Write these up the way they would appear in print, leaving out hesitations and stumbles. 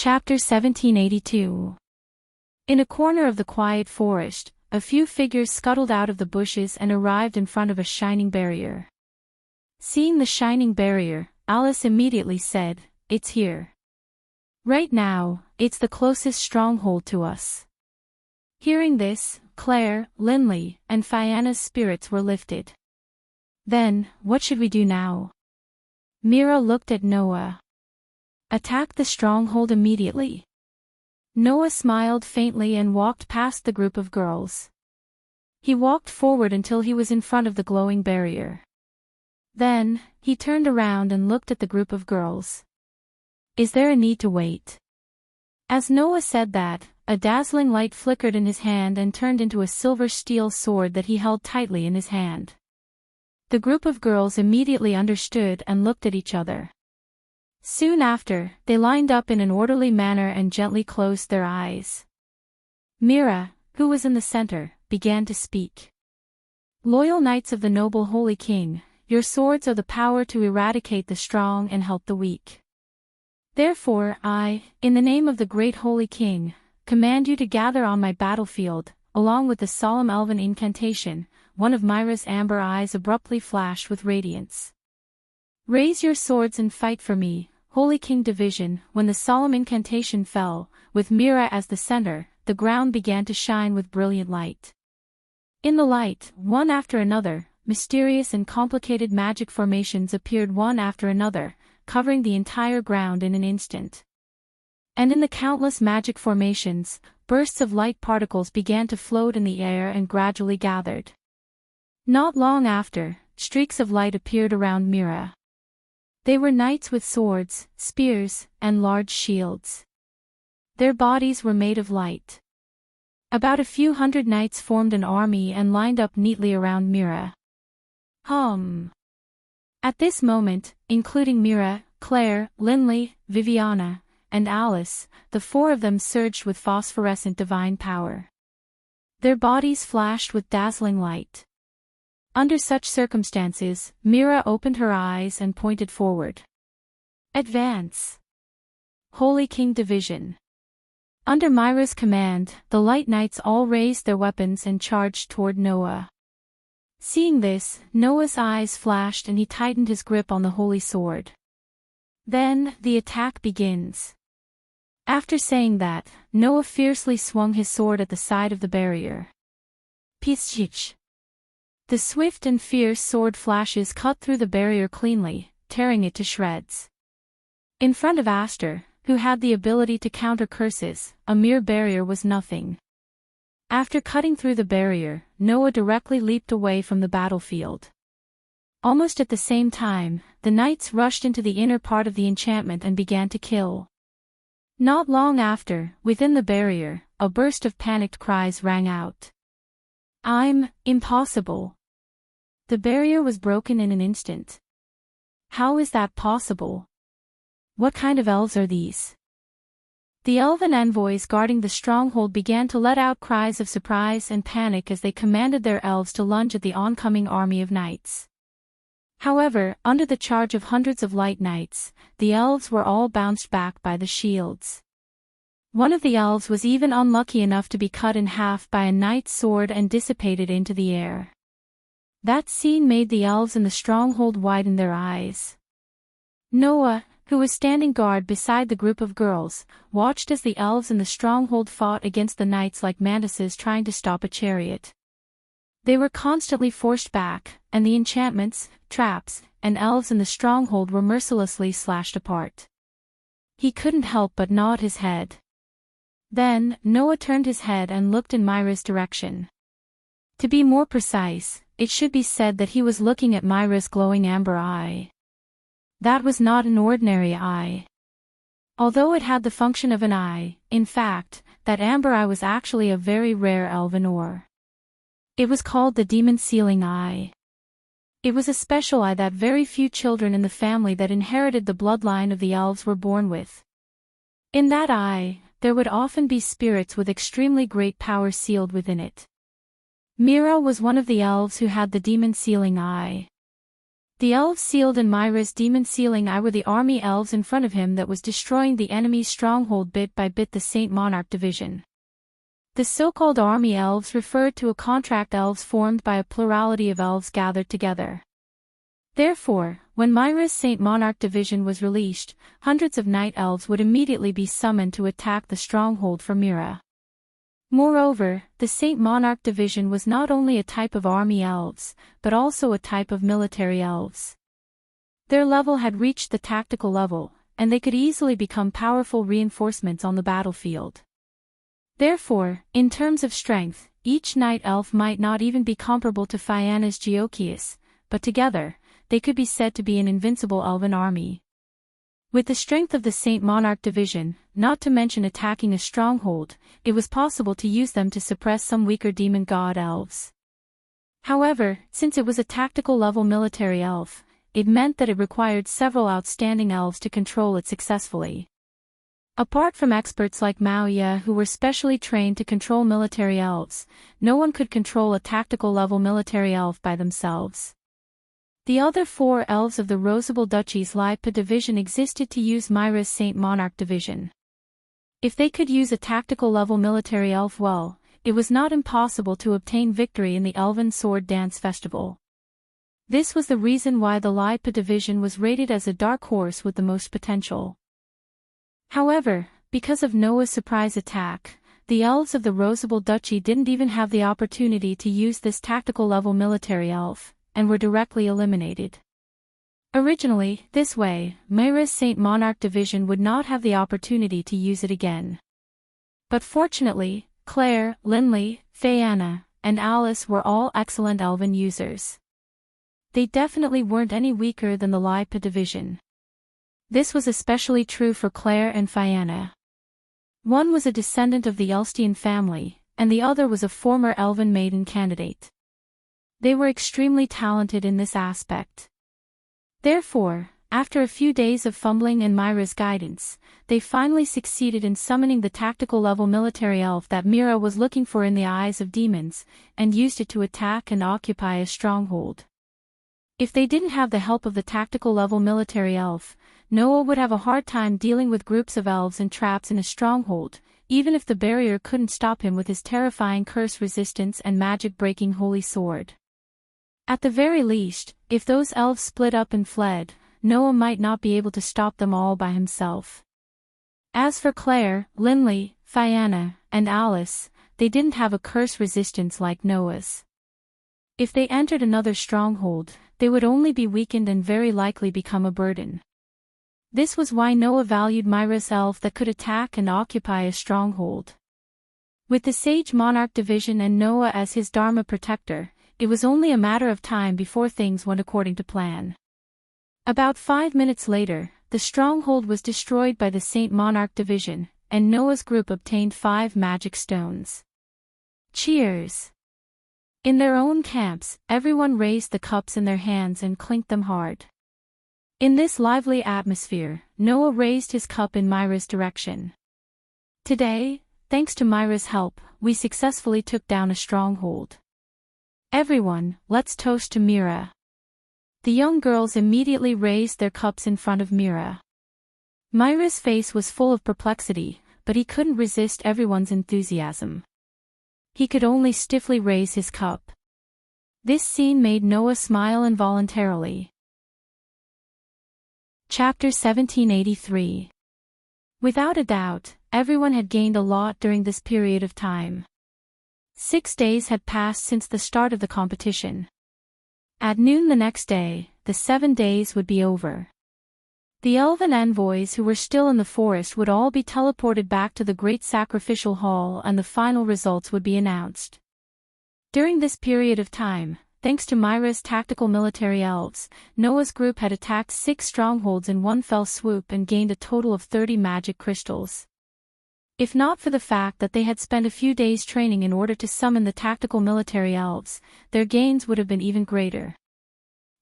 Chapter 1782. In a corner of the quiet forest, a few figures scuttled out of the bushes and arrived in front of a shining barrier. Seeing the shining barrier, Alice immediately said, "It's here. Right now, it's the closest stronghold to us." Hearing this, Claire, Linley, and Fianna's spirits were lifted. "Then, what should we do now?" Mira looked at Noah. "Attack the stronghold immediately." Noah smiled faintly and walked past the group of girls. He walked forward until he was in front of the glowing barrier. Then, he turned around and looked at the group of girls. "Is there a need to wait?" As Noah said that, a dazzling light flickered in his hand and turned into a silver steel sword that he held tightly in his hand. The group of girls immediately understood and looked at each other. Soon after, they lined up in an orderly manner and gently closed their eyes. Mira, who was in the center, began to speak. "Loyal knights of the noble Holy King, your swords are the power to eradicate the strong and help the weak. Therefore I, in the name of the great Holy King, command you to gather on my battlefield." Along with the solemn elven incantation, one of Mira's amber eyes abruptly flashed with radiance. "Raise your swords and fight for me, Holy King Division." When the solemn incantation fell, with Mira as the center, the ground began to shine with brilliant light. In the light, one after another, mysterious and complicated magic formations appeared one after another, covering the entire ground in an instant. And in the countless magic formations, bursts of light particles began to float in the air and gradually gathered. Not long after, streaks of light appeared around Mira. They were knights with swords, spears, and large shields. Their bodies were made of light. About a few hundred knights formed an army and lined up neatly around Mira. At this moment, including Mira, Claire, Linley, Viviana, and Alice, the four of them surged with phosphorescent divine power. Their bodies flashed with dazzling light. Under such circumstances, Mira opened her eyes and pointed forward. "Advance! Holy King Division." Under Mira's command, the Light Knights all raised their weapons and charged toward Noah. Seeing this, Noah's eyes flashed and he tightened his grip on the holy sword. Then, the attack begins. After saying that, Noah fiercely swung his sword at the side of the barrier. Pishich! The swift and fierce sword flashes cut through the barrier cleanly, tearing it to shreds. In front of Aster, who had the ability to counter curses, a mere barrier was nothing. After cutting through the barrier, Noah directly leaped away from the battlefield. Almost at the same time, the knights rushed into the inner part of the enchantment and began to kill. Not long after, within the barrier, a burst of panicked cries rang out. Impossible. The barrier was broken in an instant. How is that possible? What kind of elves are these? The elven envoys guarding the stronghold began to let out cries of surprise and panic as they commanded their elves to lunge at the oncoming army of knights. However, under the charge of hundreds of light knights, the elves were all bounced back by the shields. One of the elves was even unlucky enough to be cut in half by a knight's sword and dissipated into the air. That scene made the elves in the stronghold widen their eyes. Noah, who was standing guard beside the group of girls, watched as the elves in the stronghold fought against the knights like mantises trying to stop a chariot. They were constantly forced back, and the enchantments, traps, and elves in the stronghold were mercilessly slashed apart. He couldn't help but nod his head. Then, Noah turned his head and looked in Mira's direction. To be more precise, it should be said that he was looking at Mira's glowing amber eye. That was not an ordinary eye. Although it had the function of an eye, in fact, that amber eye was actually a very rare elven ore. It was called the demon-sealing eye. It was a special eye that very few children in the family that inherited the bloodline of the elves were born with. In that eye, there would often be spirits with extremely great power sealed within it. Mira was one of the elves who had the demon-sealing eye. The elves sealed in Myra's demon sealing eye were the army elves in front of him that was destroying the enemy's stronghold bit by bit, the Saint Monarch division. The so-called army elves referred to a contract elves formed by a plurality of elves gathered together. Therefore, when Myra's Saint Monarch division was released, hundreds of night elves would immediately be summoned to attack the stronghold for Myra. Moreover, the Saint Monarch division was not only a type of army elves, but also a type of military elves. Their level had reached the tactical level, and they could easily become powerful reinforcements on the battlefield. Therefore, in terms of strength, each night elf might not even be comparable to Fianna's Geochius, but together, they could be said to be an invincible elven army. With the strength of the Saint Monarch division, not to mention attacking a stronghold, it was possible to use them to suppress some weaker demon god elves. However, since it was a tactical level military elf, it meant that it required several outstanding elves to control it successfully. Apart from experts like Maoya who were specially trained to control military elves, no one could control a tactical level military elf by themselves. The other 4 elves of the Rosable Duchy's Lipa division existed to use Myra's Saint Monarch division. If they could use a tactical level military elf well, it was not impossible to obtain victory in the Elven Sword Dance Festival. This was the reason why the Lipa division was rated as a dark horse with the most potential. However, because of Noah's surprise attack, the elves of the Rosable Duchy didn't even have the opportunity to use this tactical level military elf, and were directly eliminated. Originally, this way, Myra's Saint Monarch division would not have the opportunity to use it again. But fortunately, Claire, Linley, Fianna, and Alice were all excellent elven users. They definitely weren't any weaker than the Lipa division. This was especially true for Claire and Fianna. One was a descendant of the Elstian family, and the other was a former elven maiden candidate. They were extremely talented in this aspect. Therefore, after a few days of fumbling and Myra's guidance, they finally succeeded in summoning the tactical level military elf that Myra was looking for in the eyes of demons, and used it to attack and occupy a stronghold. If they didn't have the help of the tactical level military elf, Noah would have a hard time dealing with groups of elves and traps in a stronghold, even if the barrier couldn't stop him with his terrifying curse resistance and magic-breaking holy sword. At the very least, if those elves split up and fled, Noah might not be able to stop them all by himself. As for Claire, Linley, Fianna, and Alice, they didn't have a curse resistance like Noah's. If they entered another stronghold, they would only be weakened and very likely become a burden. This was why Noah valued Myra's elf that could attack and occupy a stronghold. With the Sage Monarch division and Noah as his Dharma protector, it was only a matter of time before things went according to plan. About 5 minutes later, the stronghold was destroyed by the Saint Monarch division, and Noah's group obtained 5 magic stones. Cheers! In their own camps, everyone raised the cups in their hands and clinked them hard. In this lively atmosphere, Noah raised his cup in Myra's direction. Today, thanks to Myra's help, we successfully took down a stronghold. Everyone, let's toast to Myra. The young girls immediately raised their cups in front of Myra. Myra's face was full of perplexity, but he couldn't resist everyone's enthusiasm. He could only stiffly raise his cup. This scene made Noah smile involuntarily. Chapter 1783. Without a doubt, everyone had gained a lot during this period of time. 6 days had passed since the start of the competition. At noon the next day, the 7 days would be over. The elven envoys who were still in the forest would all be teleported back to the great sacrificial hall and the final results would be announced. During this period of time, thanks to Myra's tactical military elves, Noah's group had attacked 6 strongholds in one fell swoop and gained a total of 30 magic crystals. If not for the fact that they had spent a few days training in order to summon the tactical military elves, their gains would have been even greater.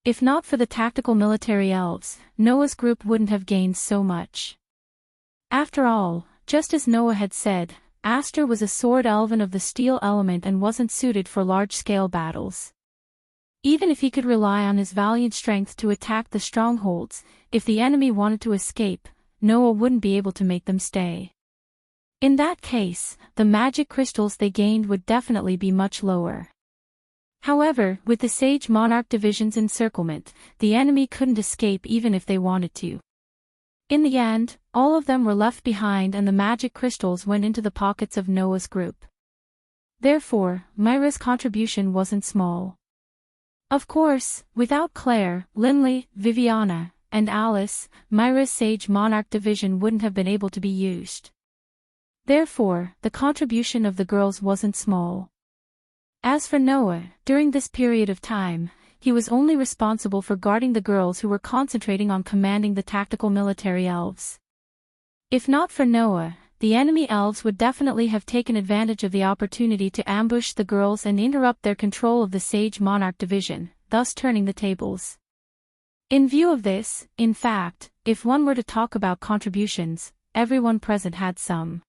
If not for the tactical military elves, Noah's group wouldn't have gained so much. After all, just as Noah had said, Aster was a sword elven of the steel element and wasn't suited for large-scale battles. Even if he could rely on his valiant strength to attack the strongholds, if the enemy wanted to escape, Noah wouldn't be able to make them stay. In that case, the magic crystals they gained would definitely be much lower. However, with the Sage Monarch Division's encirclement, the enemy couldn't escape even if they wanted to. In the end, all of them were left behind and the magic crystals went into the pockets of Noah's group. Therefore, Myra's contribution wasn't small. Of course, without Claire, Linley, Viviana, and Alice, Myra's Sage Monarch Division wouldn't have been able to be used. Therefore, the contribution of the girls wasn't small. As for Noah, during this period of time, he was only responsible for guarding the girls who were concentrating on commanding the tactical military elves. If not for Noah, the enemy elves would definitely have taken advantage of the opportunity to ambush the girls and interrupt their control of the Sage Monarch Division, thus turning the tables. In view of this, in fact, if one were to talk about contributions, everyone present had some.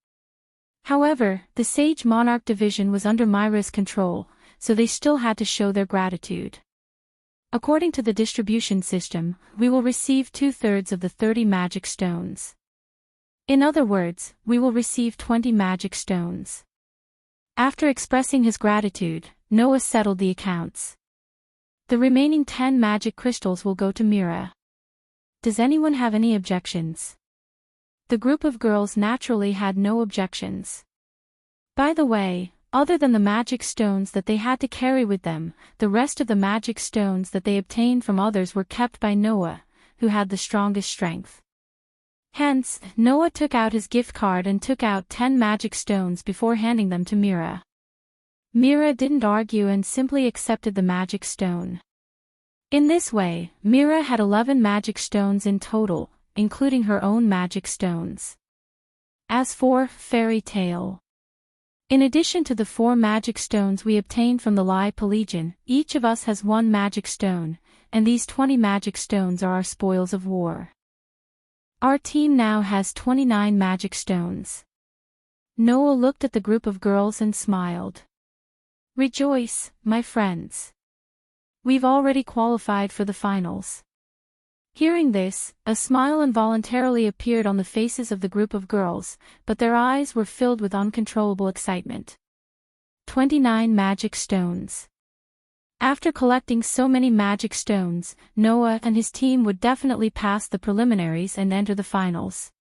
However, the Sage Monarch Division was under Myra's control, so they still had to show their gratitude. According to the distribution system, we will receive 2/3 of the 30 magic stones. In other words, we will receive 20 magic stones. After expressing his gratitude, Noah settled the accounts. The remaining 10 magic crystals will go to Myra. Does anyone have any objections? The group of girls naturally had no objections. By the way, other than the magic stones that they had to carry with them, the rest of the magic stones that they obtained from others were kept by Noah, who had the strongest strength. Hence, Noah took out his gift card and took out 10 magic stones before handing them to Myra. Myra didn't argue and simply accepted the magic stone. In this way, Myra had 11 magic stones in total, including her own magic stones. As for fairy tale, in addition to the 4 magic stones we obtained from the Life Legion, each of us has 1 magic stone, and these 20 magic stones are our spoils of war. Our team now has 29 magic stones. Noah looked at the group of girls and smiled. Rejoice, my friends. We've already qualified for the finals. Hearing this, a smile involuntarily appeared on the faces of the group of girls, but their eyes were filled with uncontrollable excitement. 29 magic stones. After collecting so many magic stones, Noah and his team would definitely pass the preliminaries and enter the finals.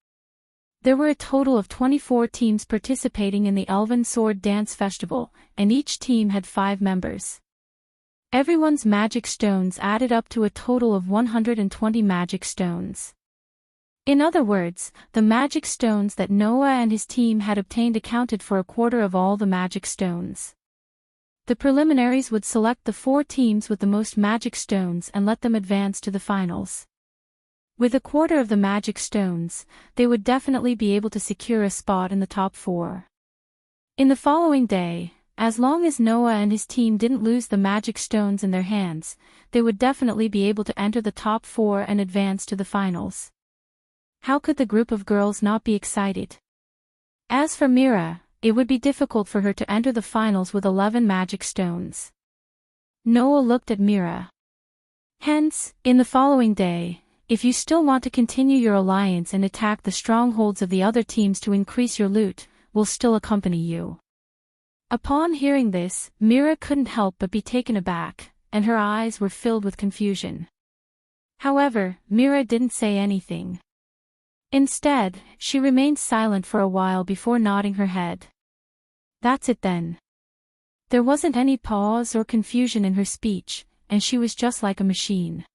There were a total of 24 teams participating in the Elven Sword Dance Festival, and each team had 5 members. Everyone's magic stones added up to a total of 120 magic stones. In other words, the magic stones that Noah and his team had obtained accounted for a quarter of all the magic stones. The preliminaries would select the 4 teams with the most magic stones and let them advance to the finals. With a quarter of the magic stones, they would definitely be able to secure a spot in the top 4. In the following day, as long as Noah and his team didn't lose the magic stones in their hands, they would definitely be able to enter the top 4 and advance to the finals. How could the group of girls not be excited? As for Myra, it would be difficult for her to enter the finals with 11 magic stones. Noah looked at Myra. Hence, in the following day, if you still want to continue your alliance and attack the strongholds of the other teams to increase your loot, we'll still accompany you. Upon hearing this, Myra couldn't help but be taken aback, and her eyes were filled with confusion. However, Myra didn't say anything. Instead, she remained silent for a while before nodding her head. That's it then. There wasn't any pause or confusion in her speech, and she was just like a machine.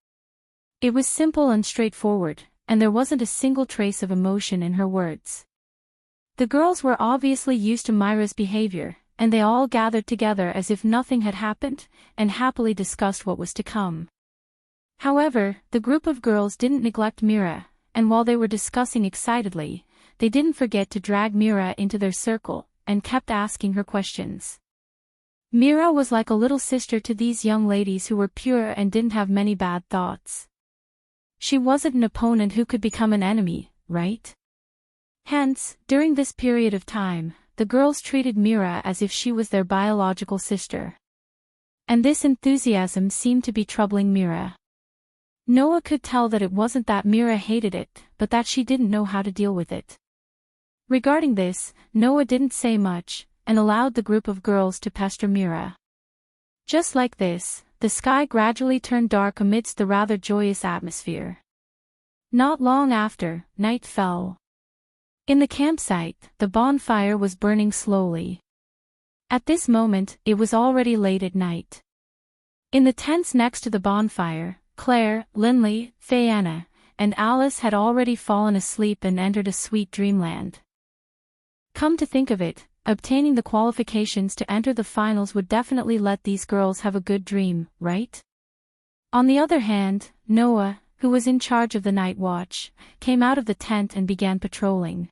It was simple and straightforward, and there wasn't a single trace of emotion in her words. The girls were obviously used to Myra's behavior, and they all gathered together as if nothing had happened, and happily discussed what was to come. However, the group of girls didn't neglect Myra, and while they were discussing excitedly, they didn't forget to drag Myra into their circle, and kept asking her questions. Myra was like a little sister to these young ladies who were pure and didn't have many bad thoughts. She wasn't an opponent who could become an enemy, right? Hence, during this period of time, the girls treated Myra as if she was their biological sister. And this enthusiasm seemed to be troubling Mira. Noah could tell that it wasn't that Mira hated it, but that she didn't know how to deal with it. Regarding this, Noah didn't say much, and allowed the group of girls to pester Mira. Just like this, the sky gradually turned dark amidst the rather joyous atmosphere. Not long after, night fell. In the campsite, the bonfire was burning slowly. At this moment, it was already late at night. In the tents next to the bonfire, Claire, Lindley, Fianna, and Alice had already fallen asleep and entered a sweet dreamland. Come to think of it, obtaining the qualifications to enter the finals would definitely let these girls have a good dream, right? On the other hand, Noah, who was in charge of the night watch, came out of the tent and began patrolling.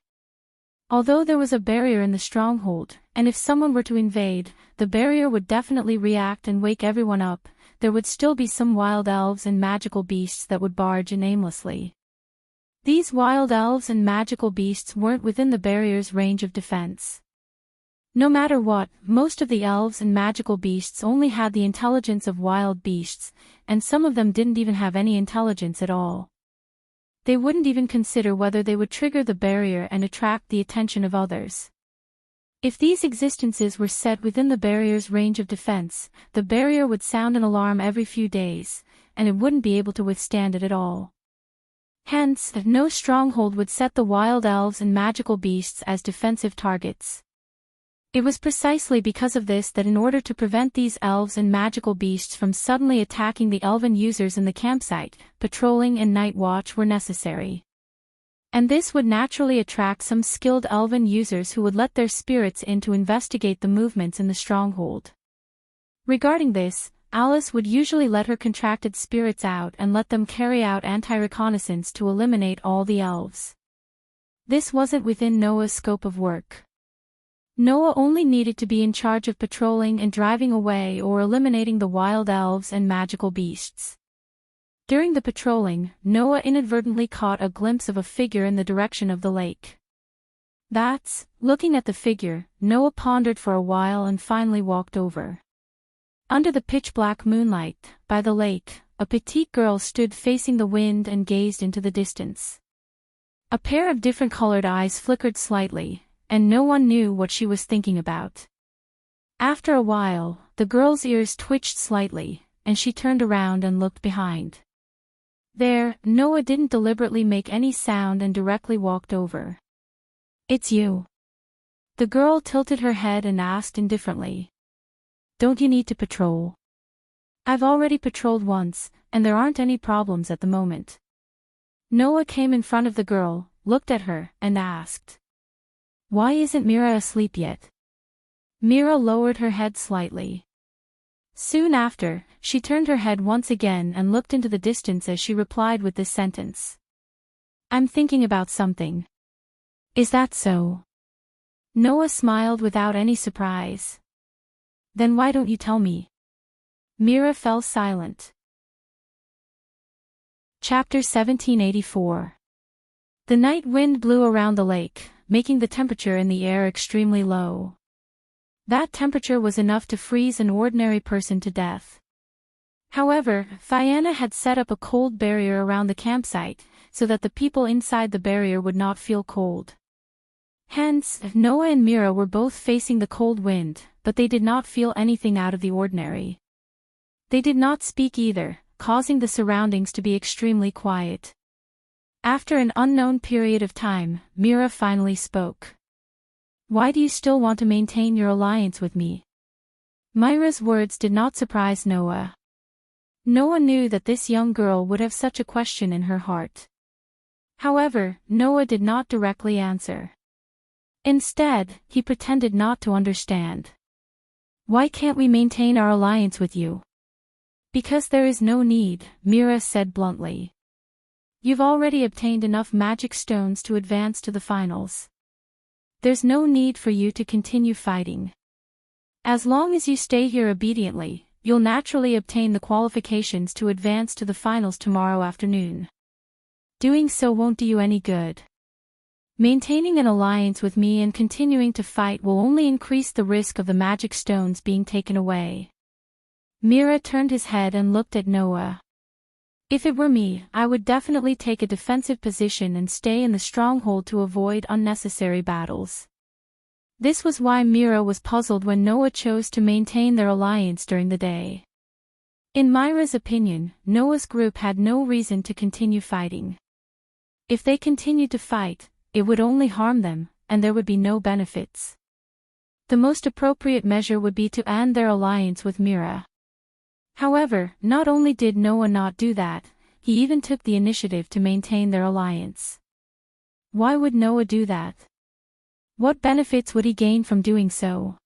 Although there was a barrier in the stronghold, and if someone were to invade, the barrier would definitely react and wake everyone up, there would still be some wild elves and magical beasts that would barge in aimlessly. These wild elves and magical beasts weren't within the barrier's range of defense. No matter what, most of the elves and magical beasts only had the intelligence of wild beasts, and some of them didn't even have any intelligence at all. They wouldn't even consider whether they would trigger the barrier and attract the attention of others. If these existences were set within the barrier's range of defense, the barrier would sound an alarm every few days, and it wouldn't be able to withstand it at all. Hence, no stronghold would set the wild elves and magical beasts as defensive targets. It was precisely because of this that in order to prevent these elves and magical beasts from suddenly attacking the elven users in the campsite, patrolling and night watch were necessary. And this would naturally attract some skilled elven users who would let their spirits in to investigate the movements in the stronghold. Regarding this, Alice would usually let her contracted spirits out and let them carry out anti-reconnaissance to eliminate all the elves. This wasn't within Noah's scope of work. Noah only needed to be in charge of patrolling and driving away or eliminating the wild elves and magical beasts. During the patrolling, Noah inadvertently caught a glimpse of a figure in the direction of the lake. Looking at the figure, Noah pondered for a while and finally walked over. Under the pitch-black moonlight, by the lake, a petite girl stood facing the wind and gazed into the distance. A pair of different-colored eyes flickered slightly, and no one knew what she was thinking about. After a while, the girl's ears twitched slightly, and she turned around and looked behind. There, Noah didn't deliberately make any sound and directly walked over. "It's you." The girl tilted her head and asked indifferently. "Don't you need to patrol?" "I've already patrolled once, and there aren't any problems at the moment." Noah came in front of the girl, looked at her, and asked, "Why isn't Mira asleep yet?" Mira lowered her head slightly. Soon after, she turned her head once again and looked into the distance as she replied with this sentence. "I'm thinking about something." "Is that so?" Noah smiled without any surprise. "Then why don't you tell me?" Mira fell silent. Chapter 1784. The night wind blew around the lake, making the temperature in the air extremely low. That temperature was enough to freeze an ordinary person to death. However, Fianna had set up a cold barrier around the campsite, so that the people inside the barrier would not feel cold. Hence, Noah and Mira were both facing the cold wind, but they did not feel anything out of the ordinary. They did not speak either, causing the surroundings to be extremely quiet. After an unknown period of time, Mira finally spoke. "Why do you still want to maintain your alliance with me?" Mira's words did not surprise Noah. Noah knew that this young girl would have such a question in her heart. However, Noah did not directly answer. Instead, he pretended not to understand. "Why can't we maintain our alliance with you?" "Because there is no need," Mira said bluntly. "You've already obtained enough magic stones to advance to the finals. There's no need for you to continue fighting. As long as you stay here obediently, you'll naturally obtain the qualifications to advance to the finals tomorrow afternoon. Doing so won't do you any good. Maintaining an alliance with me and continuing to fight will only increase the risk of the magic stones being taken away." Mira turned his head and looked at Noah. If it were me, I would definitely take a defensive position and stay in the stronghold to avoid unnecessary battles. This was why Mira was puzzled when Noah chose to maintain their alliance during the day. In Mira's opinion, Noah's group had no reason to continue fighting. If they continued to fight, it would only harm them, and there would be no benefits. The most appropriate measure would be to end their alliance with Mira. However, not only did Noah not do that, he even took the initiative to maintain their alliance. Why would Noah do that? What benefits would he gain from doing so?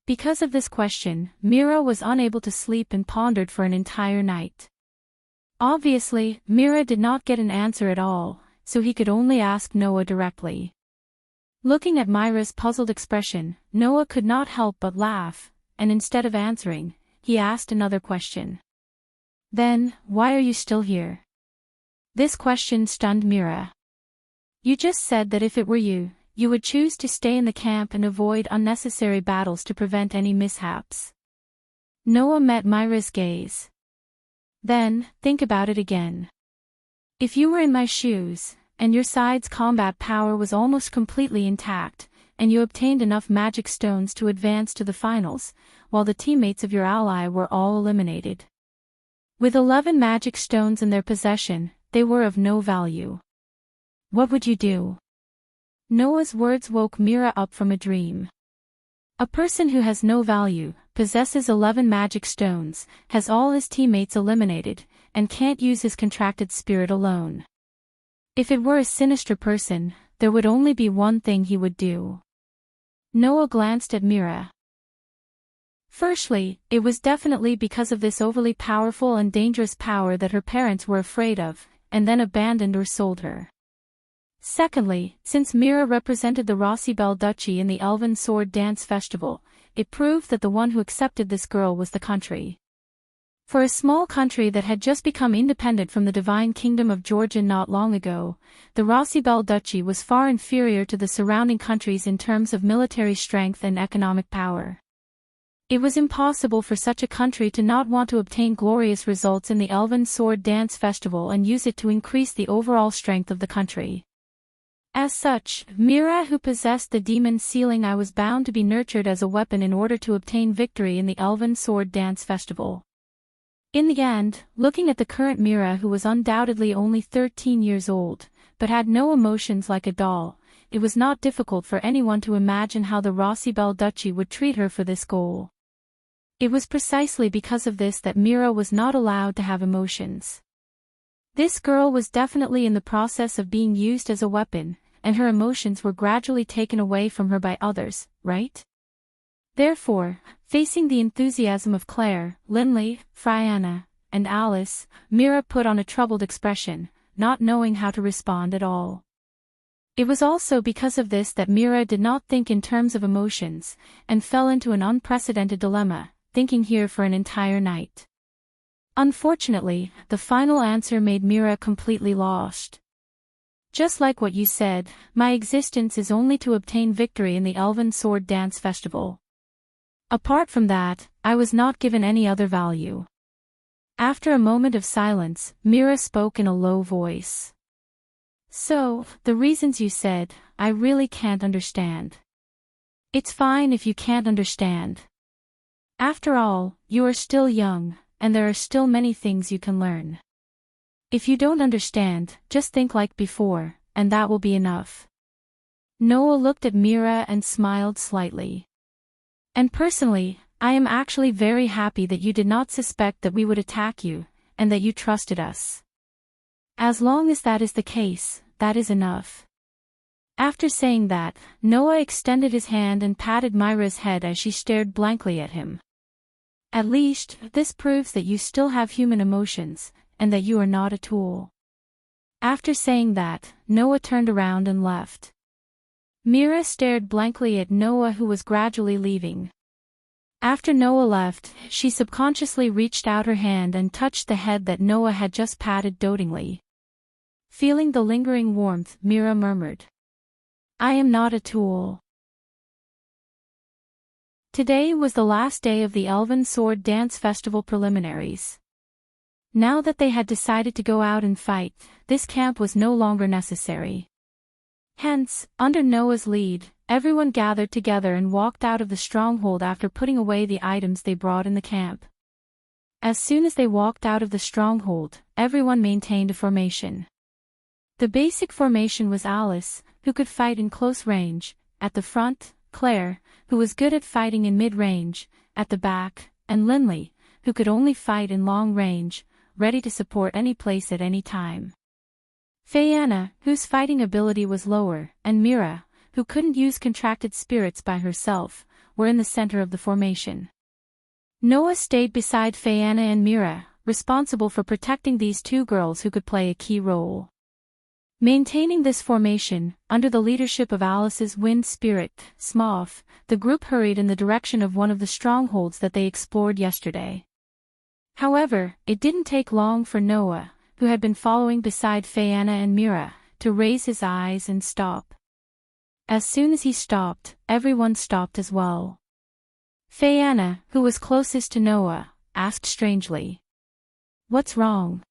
Because of this question, Mira was unable to sleep and pondered for an entire night. Obviously, Mira did not get an answer at all, so he could only ask Noah directly. Looking at Mira's puzzled expression, Noah could not help but laugh, and instead of answering, he asked another question. Then, why are you still here? This question stunned Mira. You just said that if it were you, you would choose to stay in the camp and avoid unnecessary battles to prevent any mishaps. Noah met Mira's gaze. Then, think about it again. If you were in my shoes, and your side's combat power was almost completely intact, and you obtained enough magic stones to advance to the finals, while the teammates of your ally were all eliminated. With 11 magic stones in their possession, they were of no value. What would you do? Noah's words woke Mira up from a dream. A person who has no value, possesses 11 magic stones, has all his teammates eliminated, and can't use his contracted spirit alone. If it were a sinister person, there would only be one thing he would do. Noah glanced at Mira. Firstly, it was definitely because of this overly powerful and dangerous power that her parents were afraid of, and then abandoned or sold her. Secondly, since Mira represented the Rossibel Duchy in the Elven Sword Dance Festival, it proved that the one who accepted this girl was the country. For a small country that had just become independent from the divine kingdom of Georgia not long ago, the Rossibel Duchy was far inferior to the surrounding countries in terms of military strength and economic power. It was impossible for such a country to not want to obtain glorious results in the Elven Sword Dance Festival and use it to increase the overall strength of the country. As such, Mira, who possessed the demon sealing eye, was bound to be nurtured as a weapon in order to obtain victory in the Elven Sword Dance Festival. In the end, looking at the current Mira, who was undoubtedly only 13 years old, but had no emotions like a doll, it was not difficult for anyone to imagine how the Rossibel Duchy would treat her for this goal. It was precisely because of this that Mira was not allowed to have emotions. This girl was definitely in the process of being used as a weapon, and her emotions were gradually taken away from her by others, right? Therefore, facing the enthusiasm of Claire, Linley, Friana, and Alice, Mira put on a troubled expression, not knowing how to respond at all. It was also because of this that Mira did not think in terms of emotions, and fell into an unprecedented dilemma, thinking here for an entire night. Unfortunately, the final answer made Mira completely lost. Just like what you said, my existence is only to obtain victory in the Elven Sword Dance Festival. Apart from that, I was not given any other value. After a moment of silence, Mira spoke in a low voice. So, the reasons you said, I really can't understand. It's fine if you can't understand. After all, you are still young, and there are still many things you can learn. If you don't understand, just think like before, and that will be enough. Noah looked at Mira and smiled slightly. And personally, I am actually very happy that you did not suspect that we would attack you, and that you trusted us. As long as that is the case, that is enough. After saying that, Noah extended his hand and patted Mira's head as she stared blankly at him. At least, this proves that you still have human emotions, and that you are not a tool. After saying that, Noah turned around and left. Mira stared blankly at Noah, who was gradually leaving. After Noah left, she subconsciously reached out her hand and touched the head that Noah had just patted dotingly. Feeling the lingering warmth, Mira murmured, "I am not a tool." Today was the last day of the Elven Sword Dance Festival preliminaries. Now that they had decided to go out and fight, this camp was no longer necessary. Hence, under Noah's lead, everyone gathered together and walked out of the stronghold after putting away the items they brought in the camp. As soon as they walked out of the stronghold, everyone maintained a formation. The basic formation was Alice, who could fight in close range, at the front, Claire, who was good at fighting in mid-range, at the back, and Linley, who could only fight in long range, ready to support any place at any time. Fayanna, whose fighting ability was lower, and Mira, who couldn't use contracted spirits by herself, were in the center of the formation. Noah stayed beside Fayanna and Mira, responsible for protecting these two girls who could play a key role. Maintaining this formation, under the leadership of Alice's wind spirit, Smoth, the group hurried in the direction of one of the strongholds that they explored yesterday. However, it didn't take long for Noah, who had been following beside Fayanna and Mira, to raise his eyes and stop. As soon as he stopped, everyone stopped as well. Fayanna, who was closest to Noah, asked strangely, "What's wrong?"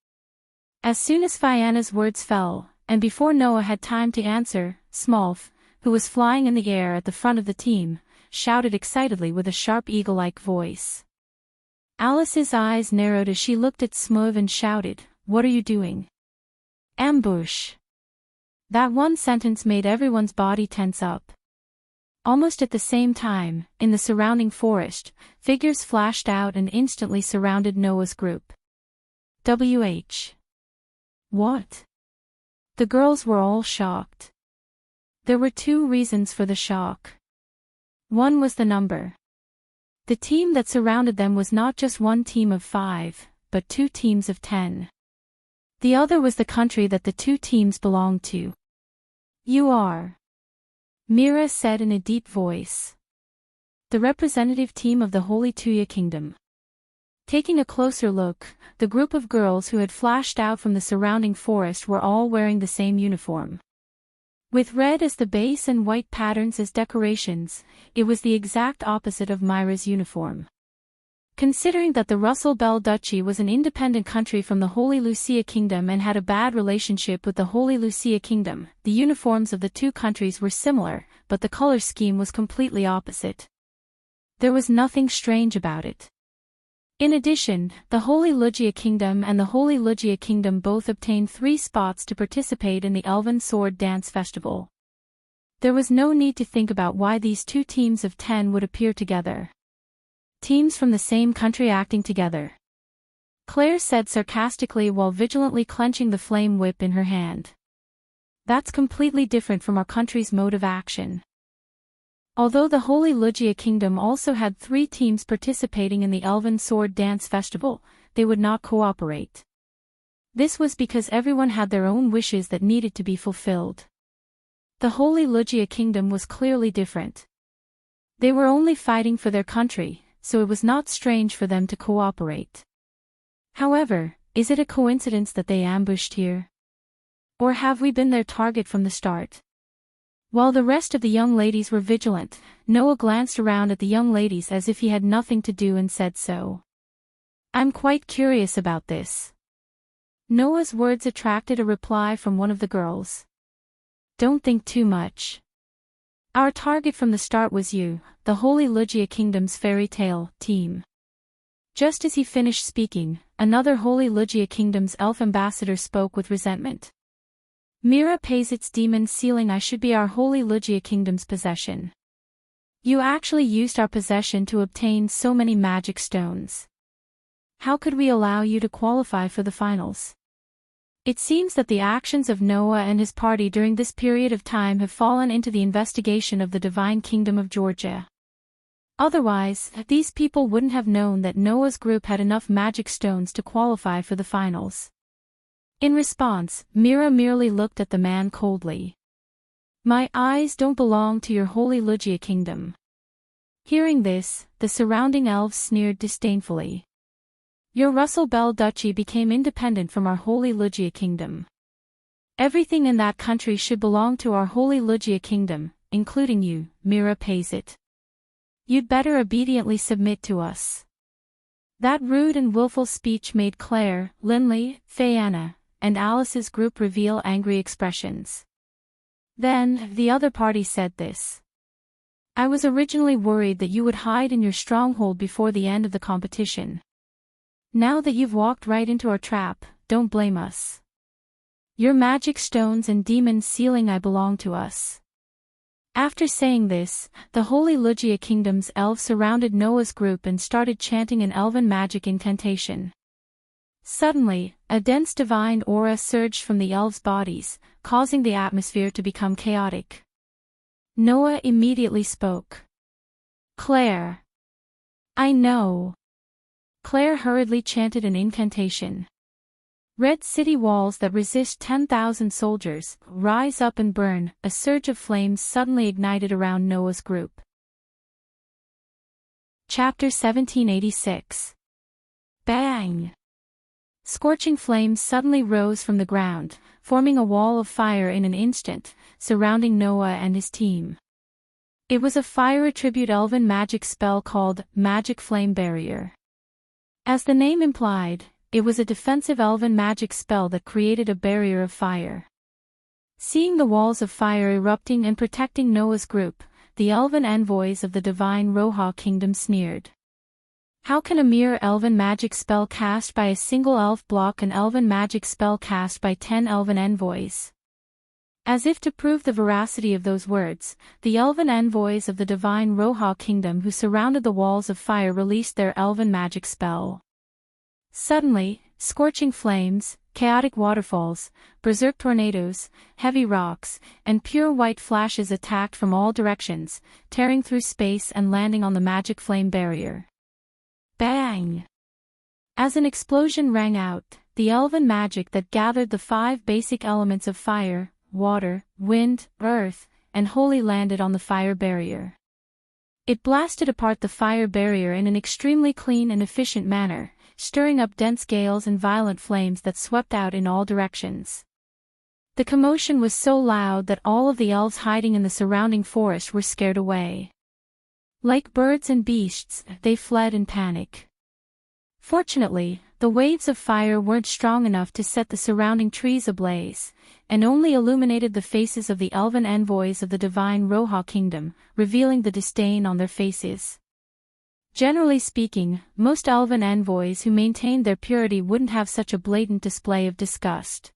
As soon as Fayanna's words fell, and before Noah had time to answer, Smolf, who was flying in the air at the front of the team, shouted excitedly with a sharp eagle-like voice. Alice's eyes narrowed as she looked at Smooth and shouted, "What are you doing?" "Ambush." That one sentence made everyone's body tense up. Almost at the same time, in the surrounding forest, figures flashed out and instantly surrounded Noah's group. "WH. What?" The girls were all shocked. There were two reasons for the shock. One was the number. The team that surrounded them was not just one team of 5, but 2 teams of 10. The other was the country that the 2 teams belonged to. "You are," Mira said in a deep voice, "the representative team of the Holy Tuya Kingdom." Taking a closer look, the group of girls who had flashed out from the surrounding forest were all wearing the same uniform. With red as the base and white patterns as decorations, it was the exact opposite of Myra's uniform. Considering that the Russell Bell Duchy was an independent country from the Holy Lucia Kingdom and had a bad relationship with the Holy Lucia Kingdom, the uniforms of the 2 countries were similar, but the color scheme was completely opposite. There was nothing strange about it. In addition, the Holy Lugia Kingdom and the Holy Lugia Kingdom both obtained 3 spots to participate in the Elven Sword Dance Festival. There was no need to think about why these 2 teams of 10 would appear together. Teams from the same country acting together. Claire said sarcastically while vigilantly clenching the flame whip in her hand. That's completely different from our country's mode of action. Although the Holy Lugia Kingdom also had 3 teams participating in the Elven Sword Dance Festival, they would not cooperate. This was because everyone had their own wishes that needed to be fulfilled. The Holy Lugia Kingdom was clearly different. They were only fighting for their country, so it was not strange for them to cooperate. However, is it a coincidence that they ambushed here? Or have we been their target from the start? While the rest of the young ladies were vigilant, Noah glanced around at the young ladies as if he had nothing to do and said so. "I'm quite curious about this." Noah's words attracted a reply from one of the girls. "Don't think too much. Our target from the start was you, the Holy Lugia Kingdom's fairy tale team." Just as he finished speaking, another Holy Lugia Kingdom's elf ambassador spoke with resentment. "Mira pays its demon sealing I should be our Holy Lugia Kingdom's possession. You actually used our possession to obtain so many magic stones. How could we allow you to qualify for the finals?" It seems that the actions of Noah and his party during this period of time have fallen into the investigation of the Divine Kingdom of Georgia. Otherwise, these people wouldn't have known that Noah's group had enough magic stones to qualify for the finals. In response, Mira merely looked at the man coldly. "My eyes don't belong to your Holy Lugia Kingdom." Hearing this, the surrounding elves sneered disdainfully. "Your Russell Bell Duchy became independent from our Holy Lugia Kingdom. Everything in that country should belong to our Holy Lugia Kingdom, including you, Mira pays it." You'd better obediently submit to us. That rude and willful speech made Claire, Linley, Fayanna, and Alice's group reveal angry expressions. Then, the other party said this. I was originally worried that you would hide in your stronghold before the end of the competition. Now that you've walked right into our trap, don't blame us. Your magic stones and demon sealing eye belong to us. After saying this, the Holy Lugia Kingdom's elves surrounded Noah's group and started chanting an elven magic incantation. Suddenly, a dense divine aura surged from the elves' bodies, causing the atmosphere to become chaotic. Noah immediately spoke. Claire. I know. Claire hurriedly chanted an incantation. Red city walls that resist 10,000 soldiers, rise up and burn. A surge of flames suddenly ignited around Noah's group. Chapter 1786. Bang! Scorching flames suddenly rose from the ground, forming a wall of fire in an instant, surrounding Noah and his team. It was a fire-attribute elven magic spell called Magic Flame Barrier. As the name implied, it was a defensive elven magic spell that created a barrier of fire. Seeing the walls of fire erupting and protecting Noah's group, the elven envoys of the divine Roha kingdom sneered. How can a mere elven magic spell cast by a single elf block an elven magic spell cast by 10 elven envoys? As if to prove the veracity of those words, the elven envoys of the divine Roha kingdom who surrounded the walls of fire released their elven magic spell. Suddenly, scorching flames, chaotic waterfalls, berserk tornadoes, heavy rocks, and pure white flashes attacked from all directions, tearing through space and landing on the magic flame barrier. Bang! As an explosion rang out, the elven magic that gathered the 5 basic elements of fire, water, wind, earth, and holy landed on the fire barrier. It blasted apart the fire barrier in an extremely clean and efficient manner, stirring up dense gales and violent flames that swept out in all directions. The commotion was so loud that all of the elves hiding in the surrounding forest were scared away. Like birds and beasts, they fled in panic. Fortunately, the waves of fire weren't strong enough to set the surrounding trees ablaze, and only illuminated the faces of the elven envoys of the divine Roha kingdom, revealing the disdain on their faces. Generally speaking, most elven envoys who maintained their purity wouldn't have such a blatant display of disgust.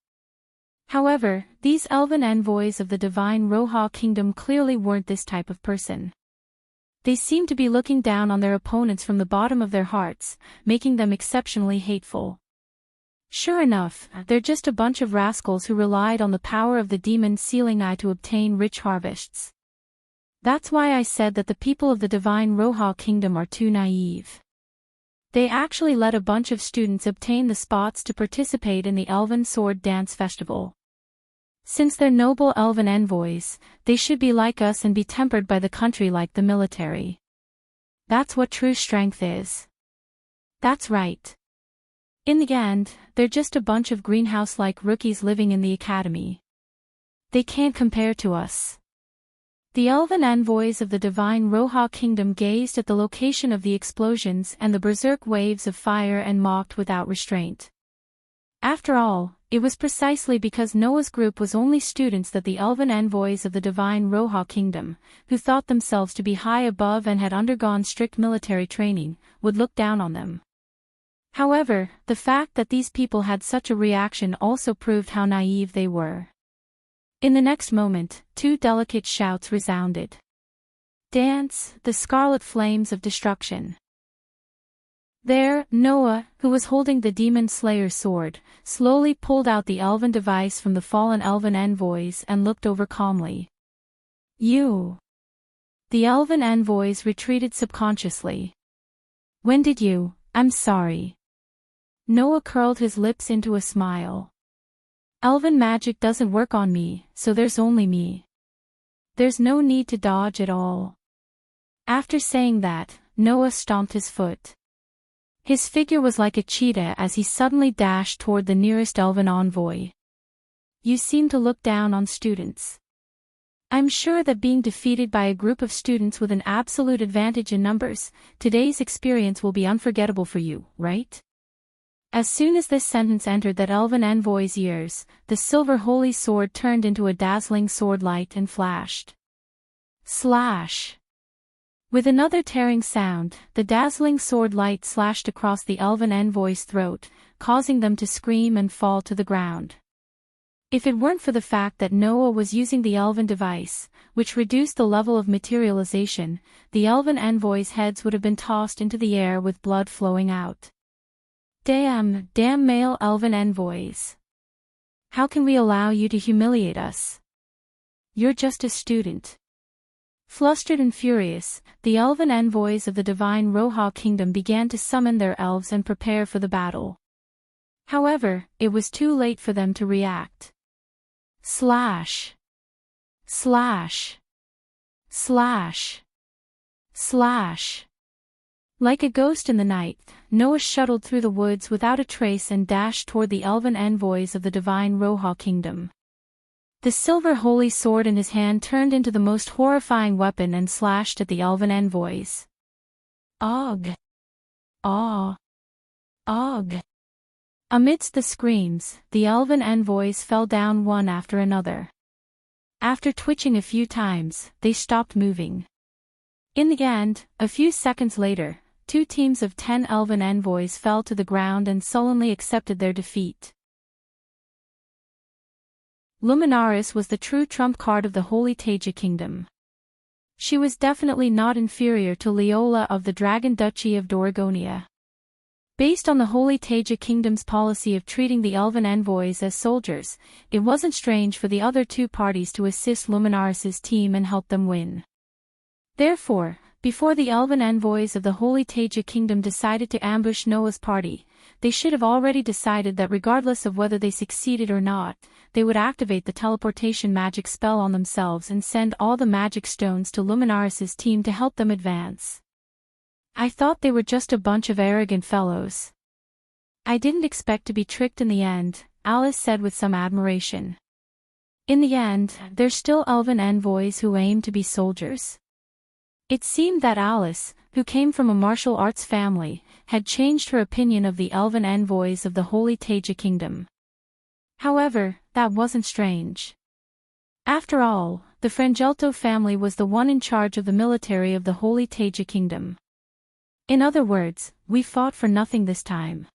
However, these elven envoys of the divine Roha kingdom clearly weren't this type of person. They seemed to be looking down on their opponents from the bottom of their hearts, making them exceptionally hateful. Sure enough, they're just a bunch of rascals who relied on the power of the demon sealing eye to obtain rich harvests. That's why I said that the people of the divine Roha kingdom are too naive. They actually let a bunch of students obtain the spots to participate in the Elven Sword Dance Festival. Since they're noble elven envoys, they should be like us and be tempered by the country like the military. That's what true strength is. That's right. In the end, they're just a bunch of greenhouse-like rookies living in the academy. They can't compare to us. The elven envoys of the divine Roha kingdom gazed at the location of the explosions and the berserk waves of fire and mocked without restraint. After all, it was precisely because Noah's group was only students that the elven envoys of the divine Roha kingdom, who thought themselves to be high above and had undergone strict military training, would look down on them. However, the fact that these people had such a reaction also proved how naive they were. In the next moment, 2 delicate shouts resounded. Dance, the scarlet flames of destruction. There, Noah, who was holding the demon slayer's sword, slowly pulled out the elven device from the fallen elven envoys and looked over calmly. You. The elven envoys retreated subconsciously. When did you? I'm sorry. Noah curled his lips into a smile. Elven magic doesn't work on me, so there's only me. There's no need to dodge at all. After saying that, Noah stomped his foot. His figure was like a cheetah as he suddenly dashed toward the nearest elven envoy. You seem to look down on students. I'm sure that being defeated by a group of students with an absolute advantage in numbers, today's experience will be unforgettable for you, right? As soon as this sentence entered that elven envoy's ears, the silver holy sword turned into a dazzling sword light and flashed. Slash! With another tearing sound, the dazzling sword light slashed across the elven envoy's throat, causing them to scream and fall to the ground. If it weren't for the fact that Noah was using the elven device, which reduced the level of materialization, the elven envoys' heads would have been tossed into the air with blood flowing out. Damn male elven envoys. How can we allow you to humiliate us? You're just a student. Flustered and furious, the elven envoys of the divine Roha kingdom began to summon their elves and prepare for the battle. However, it was too late for them to react. Slash! Slash! Slash! Slash! Like a ghost in the night, Noah shuttled through the woods without a trace and dashed toward the elven envoys of the divine Roha kingdom. The silver holy sword in his hand turned into the most horrifying weapon and slashed at the elven envoys. Og! Aw! Og! Amidst the screams, the elven envoys fell down one after another. After twitching a few times, they stopped moving. In the end, a few seconds later, 2 teams of 10 elven envoys fell to the ground and sullenly accepted their defeat. Luminaris was the true trump card of the Holy Teja Kingdom. She was definitely not inferior to Leola of the Dragon Duchy of Doragonia. Based on the Holy Teja Kingdom's policy of treating the elven envoys as soldiers, it wasn't strange for the other 2 parties to assist Luminaris' team and help them win. Therefore, before the elven envoys of the Holy Teja Kingdom decided to ambush Noah's party, they should have already decided that regardless of whether they succeeded or not, they would activate the teleportation magic spell on themselves and send all the magic stones to Luminaris' team to help them advance. I thought they were just a bunch of arrogant fellows. I didn't expect to be tricked in the end, Alice said with some admiration. In the end, they're still elven envoys who aim to be soldiers. It seemed that Alice, who came from a martial arts family, had changed her opinion of the elven envoys of the Holy Teja Kingdom. However, that wasn't strange. After all, the Frangelto family was the one in charge of the military of the Holy Teja Kingdom. In other words, we fought for nothing this time.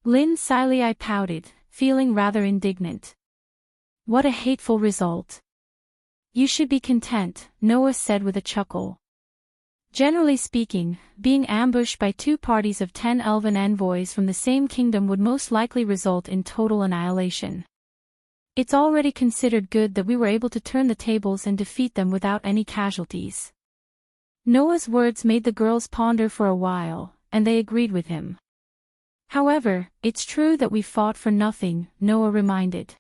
Lynn Silei pouted, feeling rather indignant. What a hateful result. You should be content, Noah said with a chuckle. Generally speaking, being ambushed by 2 parties of 10 elven envoys from the same kingdom would most likely result in total annihilation. It's already considered good that we were able to turn the tables and defeat them without any casualties. Noah's words made the girls ponder for a while, and they agreed with him. However, it's true that we fought for nothing, Noah reminded.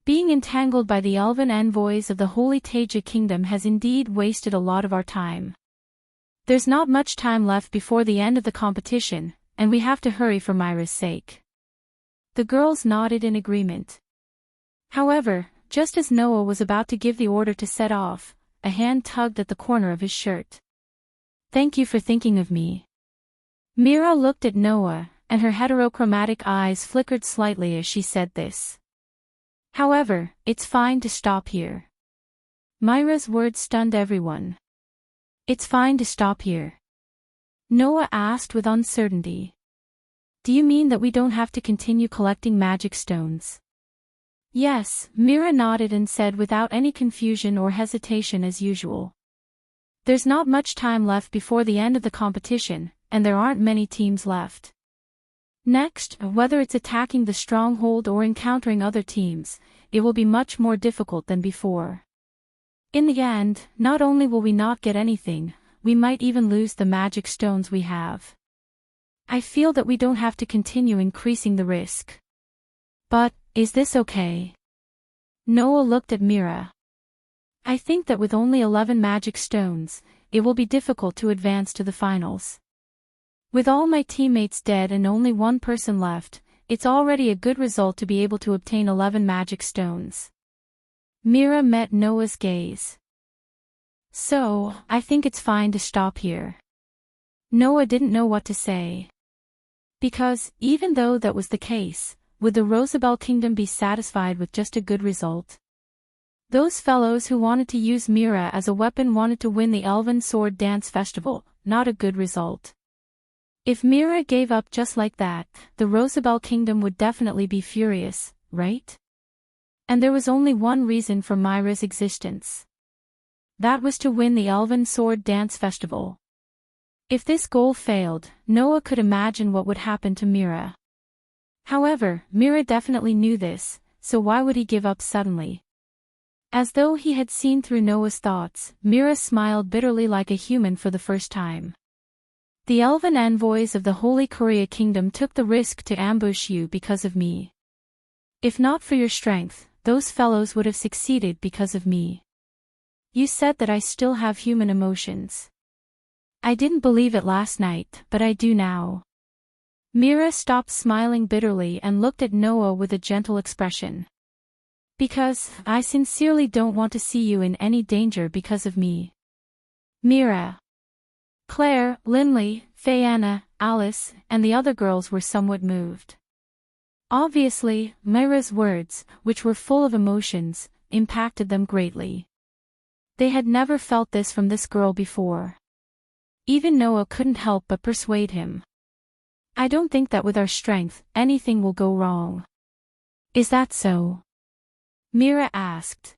Being entangled by the elven envoys of the Holy Teja Kingdom has indeed wasted a lot of our time. There's not much time left before the end of the competition, and we have to hurry for Myra's sake. The girls nodded in agreement. However, just as Noah was about to give the order to set off, a hand tugged at the corner of his shirt. Thank you for thinking of me. Mira looked at Noah, and her heterochromatic eyes flickered slightly as she said this. However, it's fine to stop here. Myra's words stunned everyone. It's fine to stop here? Noah asked with uncertainty. Do you mean that we don't have to continue collecting magic stones? Yes, Mira nodded and said without any confusion or hesitation as usual. There's not much time left before the end of the competition, and there aren't many teams left. Next, whether it's attacking the stronghold or encountering other teams, it will be much more difficult than before. In the end, not only will we not get anything, we might even lose the magic stones we have. I feel that we don't have to continue increasing the risk. But, is this okay? Noah looked at Mira. I think that with only 11 magic stones, it will be difficult to advance to the finals. With all my teammates dead and only 1 person left, it's already a good result to be able to obtain 11 magic stones. Mira met Noah's gaze. So, I think it's fine to stop here. Noah didn't know what to say. Because, even though that was the case, would the Rosabelle kingdom be satisfied with just a good result? Those fellows who wanted to use Mira as a weapon wanted to win the Elven Sword Dance Festival, not a good result. If Mira gave up just like that, the Rosabelle kingdom would definitely be furious, right? And there was only one reason for Mira's existence. That was to win the Elven Sword Dance Festival. If this goal failed, Noah could imagine what would happen to Mira. However, Mira definitely knew this, so why would he give up suddenly? As though he had seen through Noah's thoughts, Mira smiled bitterly like a human for the first time. The elven envoys of the Holy Korea Kingdom took the risk to ambush you because of me. If not for your strength, those fellows would have succeeded because of me. You said that I still have human emotions. I didn't believe it last night, but I do now. Mira stopped smiling bitterly and looked at Noah with a gentle expression. Because, I sincerely don't want to see you in any danger because of me. Mira. Claire, Linley, Fayanna, Alice, and the other girls were somewhat moved. Obviously, Mira's words, which were full of emotions, impacted them greatly. They had never felt this from this girl before. Even Noah couldn't help but persuade him. I don't think that with our strength, anything will go wrong. Is that so? Mira asked.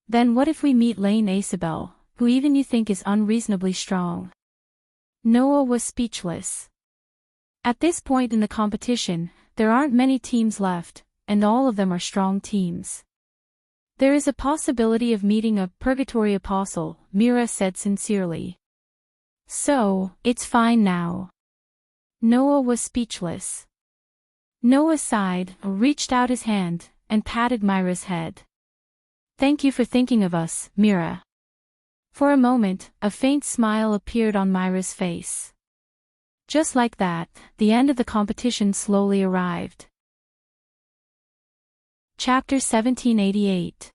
Then what if we meet Lane Isabel, who even you think is unreasonably strong? Noah was speechless. At this point in the competition, there aren't many teams left, and all of them are strong teams. There is a possibility of meeting a purgatory apostle, Mira said sincerely. So, it's fine now. Noah was speechless. Noah sighed, reached out his hand, and patted Mira's head. Thank you for thinking of us, Mira. For a moment, a faint smile appeared on Mira's face. Just like that, the end of the competition slowly arrived. Chapter 1788.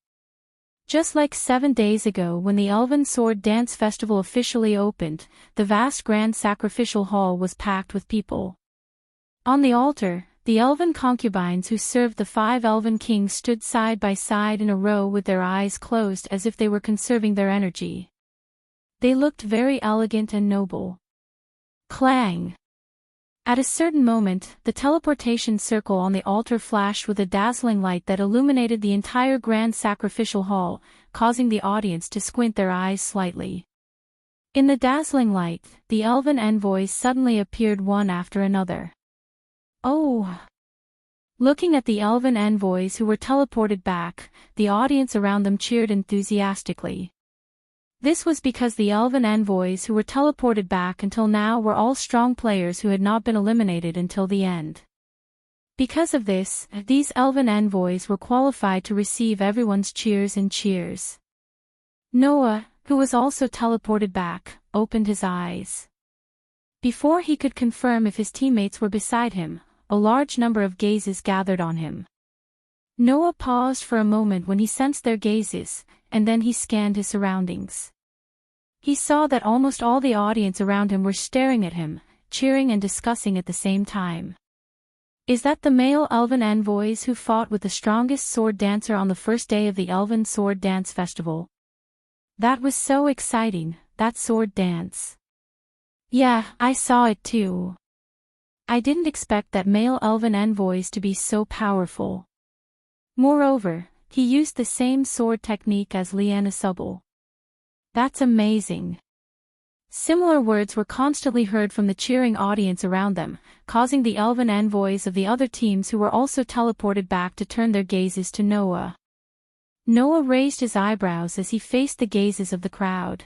Just like 7 days ago when the Elven Sword Dance Festival officially opened, the vast grand sacrificial hall was packed with people. On the altar, the elven concubines who served the 5 elven kings stood side by side in a row with their eyes closed as if they were conserving their energy. They looked very elegant and noble. Clang! At a certain moment, the teleportation circle on the altar flashed with a dazzling light that illuminated the entire grand sacrificial hall, causing the audience to squint their eyes slightly. In the dazzling light, the elven envoys suddenly appeared one after another. Oh! Looking at the elven envoys who were teleported back, the audience around them cheered enthusiastically. This was because the elven envoys who were teleported back until now were all strong players who had not been eliminated until the end. Because of this, these elven envoys were qualified to receive everyone's cheers and cheers. Noah, who was also teleported back, opened his eyes. Before he could confirm if his teammates were beside him, a large number of gazes gathered on him. Noah paused for a moment when he sensed their gazes, and then he scanned his surroundings. He saw that almost all the audience around him were staring at him, cheering and discussing at the same time. Is that the male elven envoys who fought with the strongest sword dancer on the first day of the Elven Sword Dance Festival? That was so exciting, that sword dance. Yeah, I saw it too. I didn't expect that male elven envoys to be so powerful. Moreover, he used the same sword technique as Lane Isabel. That's amazing. Similar words were constantly heard from the cheering audience around them, causing the elven envoys of the other teams who were also teleported back to turn their gazes to Noah. Noah raised his eyebrows as he faced the gazes of the crowd.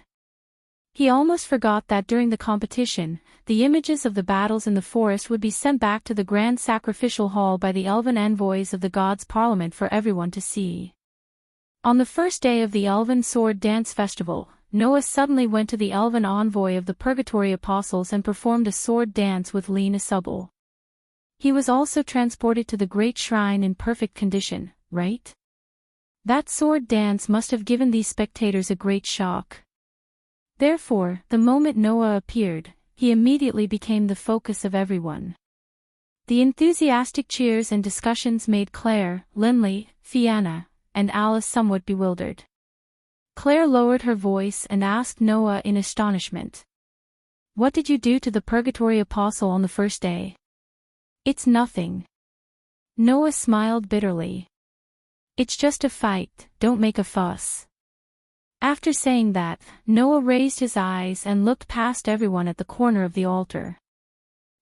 He almost forgot that during the competition, the images of the battles in the forest would be sent back to the grand sacrificial hall by the elven envoys of the gods' parliament for everyone to see. On the first day of the Elven Sword Dance Festival, Noah suddenly went to the elven envoy of the Purgatory Apostles and performed a sword dance with Lane Isabel. He was also transported to the Great Shrine in perfect condition, right? That sword dance must have given these spectators a great shock. Therefore, the moment Noah appeared, he immediately became the focus of everyone. The enthusiastic cheers and discussions made Claire, Linley, Fiona, and Alice somewhat bewildered. Claire lowered her voice and asked Noah in astonishment. "What did you do to the Purgatory Apostle on the first day?" "It's nothing." Noah smiled bitterly. "It's just a fight, don't make a fuss." After saying that, Noah raised his eyes and looked past everyone at the corner of the altar.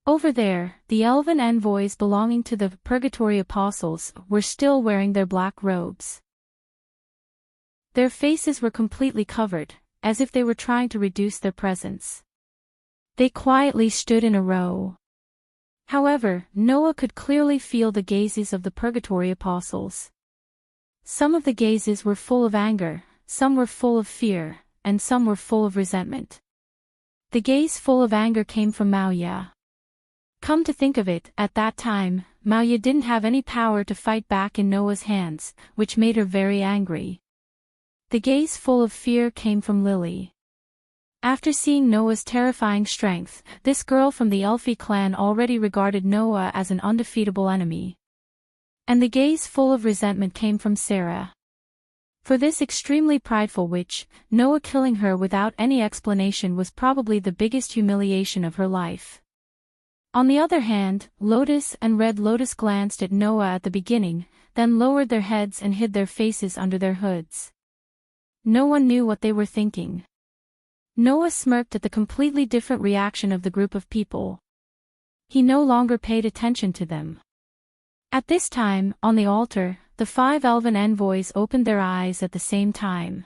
Over there, the elven envoys belonging to the Purgatory Apostles were still wearing their black robes. Their faces were completely covered, as if they were trying to reduce their presence. They quietly stood in a row. However, Noah could clearly feel the gazes of the Purgatory Apostles. Some of the gazes were full of anger, some were full of fear, and some were full of resentment. The gaze full of anger came from Maoya. Come to think of it, at that time, Maoya didn't have any power to fight back in Noah's hands, which made her very angry. The gaze full of fear came from Lily. After seeing Noah's terrifying strength, this girl from the Elfie clan already regarded Noah as an undefeatable enemy. And the gaze full of resentment came from Sarah. For this extremely prideful witch, Noah killing her without any explanation was probably the biggest humiliation of her life. On the other hand, Lotus and Red Lotus glanced at Noah at the beginning, then lowered their heads and hid their faces under their hoods. No one knew what they were thinking. Noah smirked at the completely different reaction of the group of people. He no longer paid attention to them. At this time, on the altar, the 5 elven envoys opened their eyes at the same time.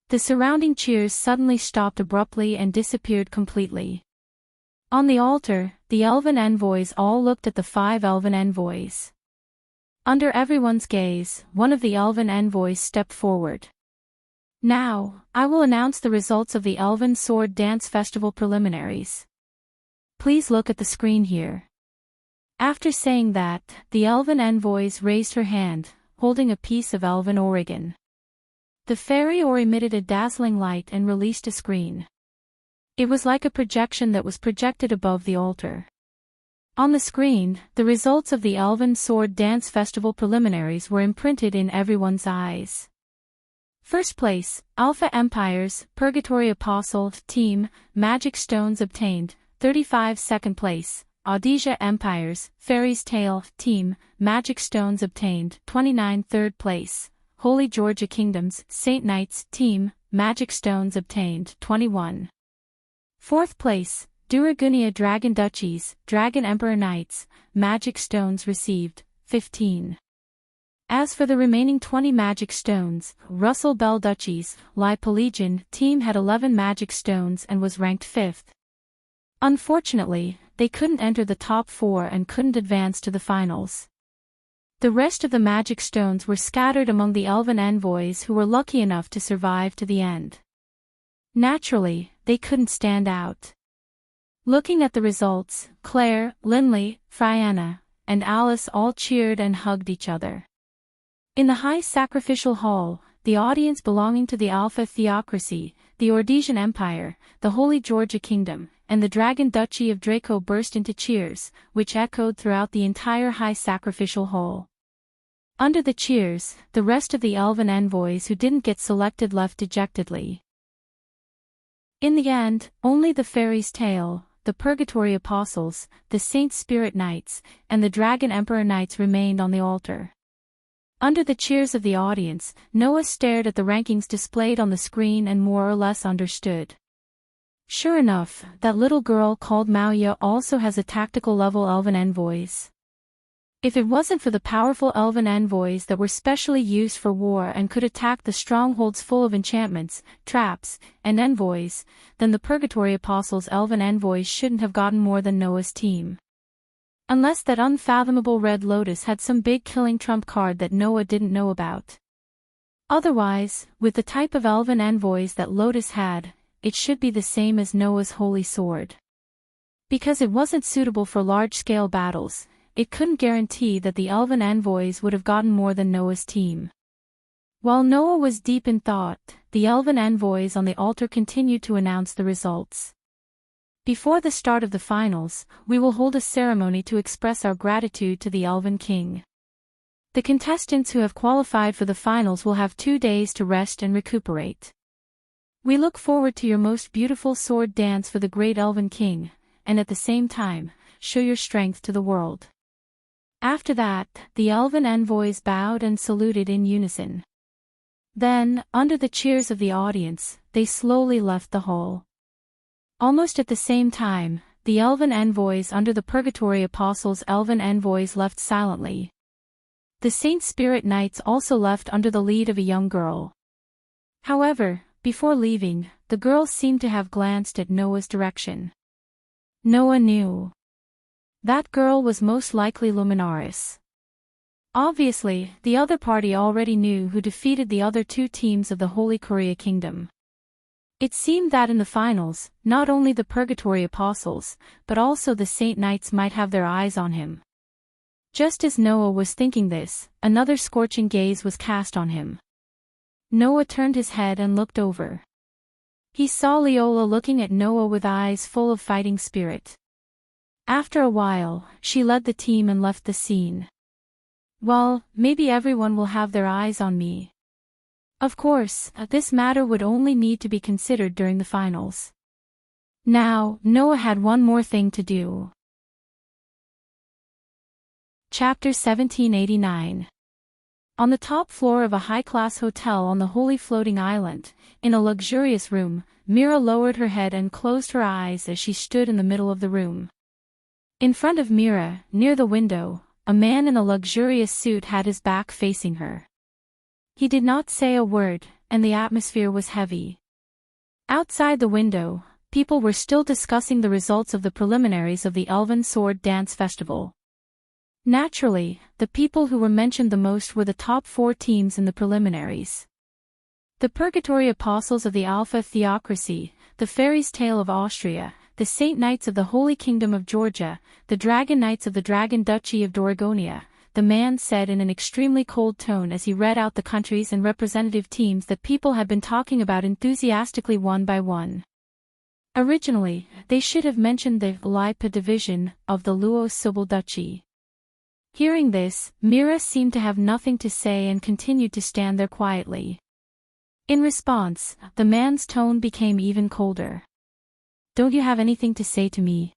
The surrounding cheers suddenly stopped abruptly and disappeared completely. On the altar, the elven envoys all looked at the 5 elven envoys. Under everyone's gaze, one of the elven envoys stepped forward. "Now, I will announce the results of the Elven Sword Dance Festival preliminaries. Please look at the screen here." After saying that, the elven envoys raised her hand, holding a piece of elven organ. The fairy ore emitted a dazzling light and released a screen. It was like a projection that was projected above the altar. On the screen, the results of the Elven Sword Dance Festival preliminaries were imprinted in everyone's eyes. First place, Alpha Empire's Purgatory Apostle Team, Magic Stones obtained, 35. Second place, Audesia Empire's Fairy's Tale Team, Magic Stones obtained, 29. Third place, Holy Georgia Kingdom's Saint Knights Team, Magic Stones obtained, 21. Fourth place, Duragunia Dragon Duchies, Dragon Emperor Knights, Magic Stones received, 15. As for the remaining 20 magic stones, Russell Bell Duchies, Lipoligian Team had 11 magic stones and was ranked 5th. Unfortunately, they couldn't enter the top 4 and couldn't advance to the finals. The rest of the magic stones were scattered among the elven envoys who were lucky enough to survive to the end. Naturally, they couldn't stand out. Looking at the results, Claire, Linley, Friana, and Alice all cheered and hugged each other. In the high sacrificial hall, the audience belonging to the Alpha Theocracy, the Ordesian Empire, the Holy Georgia Kingdom, and the Dragon Duchy of Draco burst into cheers, which echoed throughout the entire high sacrificial hall. Under the cheers, the rest of the elven envoys who didn't get selected left dejectedly. In the end, only the Fairy's Tale, the Purgatory Apostles, the Saint Spirit Knights, and the Dragon Emperor Knights remained on the altar. Under the cheers of the audience, Noah stared at the rankings displayed on the screen and more or less understood. Sure enough, that little girl called Maoya also has a tactical level elven envoys. If it wasn't for the powerful elven envoys that were specially used for war and could attack the strongholds full of enchantments, traps, and envoys, then the Purgatory Apostles' elven envoys shouldn't have gotten more than Noah's team. Unless that unfathomable Red Lotus had some big killing trump card that Noah didn't know about. Otherwise, with the type of elven envoys that Lotus had, it should be the same as Noah's holy sword. Because it wasn't suitable for large-scale battles, it couldn't guarantee that the elven envoys would have gotten more than Noah's team. While Noah was deep in thought, the elven envoys on the altar continued to announce the results. Before the start of the finals, we will hold a ceremony to express our gratitude to the Elven King. The contestants who have qualified for the finals will have 2 days to rest and recuperate. We look forward to your most beautiful sword dance for the great Elven King, and at the same time, show your strength to the world. After that, the elven envoys bowed and saluted in unison. Then, under the cheers of the audience, they slowly left the hall. Almost at the same time, the elven envoys under the Purgatory Apostles' elven envoys left silently. The Saint Spirit Knights also left under the lead of a young girl. However, before leaving, the girl seemed to have glanced at Noah's direction. Noah knew. That girl was most likely Luminaris. Obviously, the other party already knew who defeated the other 2 teams of the Holy Korea Kingdom. It seemed that in the finals, not only the Purgatory Apostles, but also the Saint Knights might have their eyes on him. Just as Noah was thinking this, another scorching gaze was cast on him. Noah turned his head and looked over. He saw Leola looking at Noah with eyes full of fighting spirit. After a while, she led the team and left the scene. Well, maybe everyone will have their eyes on me. Of course, this matter would only need to be considered during the finals. Now, Noah had one more thing to do. Chapter 1789. On the top floor of a high-class hotel on the Holy Floating Island, in a luxurious room, Mira lowered her head and closed her eyes as she stood in the middle of the room. In front of Mira, near the window, a man in a luxurious suit had his back facing her. He did not say a word, and the atmosphere was heavy. Outside the window, people were still discussing the results of the preliminaries of the Elven Sword Dance Festival. Naturally, the people who were mentioned the most were the top 4 teams in the preliminaries. The Purgatory Apostles of the Alpha Theocracy, the Fairy's Tale of Austria, the Saint Knights of the Holy Kingdom of Georgia, the Dragon Knights of the Dragon Duchy of Doragonia, the man said in an extremely cold tone as he read out the countries and representative teams that people had been talking about enthusiastically one by one. Originally, they should have mentioned the Lipa division of the Luo-Sibyl Duchy. Hearing this, Mira seemed to have nothing to say and continued to stand there quietly. In response, the man's tone became even colder. "Don't you have anything to say to me?"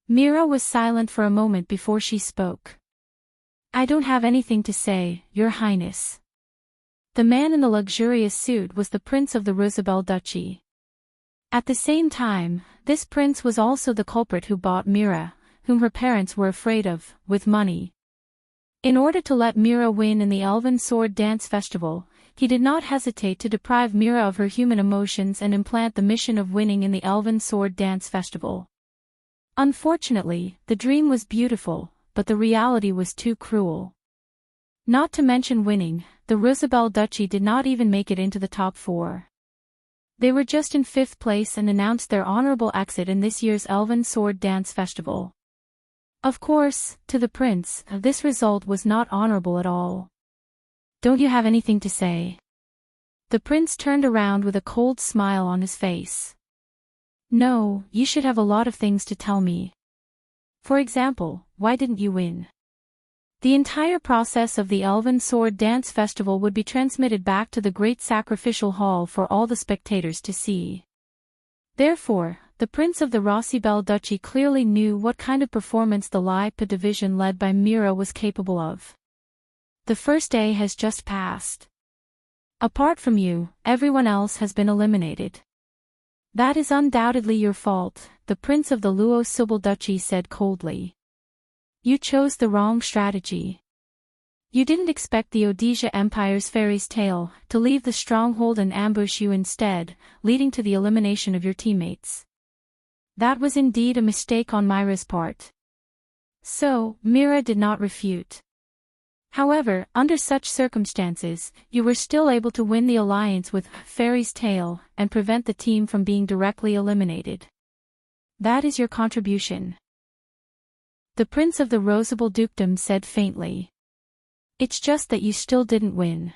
Mira was silent for a moment before she spoke. "I don't have anything to say, Your Highness." The man in the luxurious suit was the Prince of the Rosabelle Duchy. At the same time, this prince was also the culprit who bought Mira, whom her parents were afraid of, with money. In order to let Mira win in the Elven Sword Dance Festival, he did not hesitate to deprive Mira of her human emotions and implant the mission of winning in the Elven Sword Dance Festival. Unfortunately, the dream was beautiful, but the reality was too cruel. Not to mention winning, the Rosabelle Duchy did not even make it into the top 4. They were just in 5th place and announced their honorable exit in this year's Elven Sword Dance Festival. Of course, to the prince, this result was not honorable at all. "Don't you have anything to say?" The prince turned around with a cold smile on his face. "No, you should have a lot of things to tell me. For example, why didn't you win?" The entire process of the Elven Sword Dance Festival would be transmitted back to the Great Sacrificial Hall for all the spectators to see. Therefore, the Prince of the Rosibel Duchy clearly knew what kind of performance the Lipa division led by Mira was capable of. "The first day has just passed. Apart from you, everyone else has been eliminated." "That is undoubtedly your fault," the Prince of the Luo-Sibyl Duchy said coldly. "You chose the wrong strategy. You didn't expect the Odisha Empire's fairy's tale to leave the stronghold and ambush you instead, leading to the elimination of your teammates. That was indeed a mistake on Myra's part." So, Mira did not refute. However, under such circumstances, you were still able to win the alliance with Fairy's Tale and prevent the team from being directly eliminated. That is your contribution. The Prince of the Rosabelle Dukedom said faintly. "It's just that you still didn't win."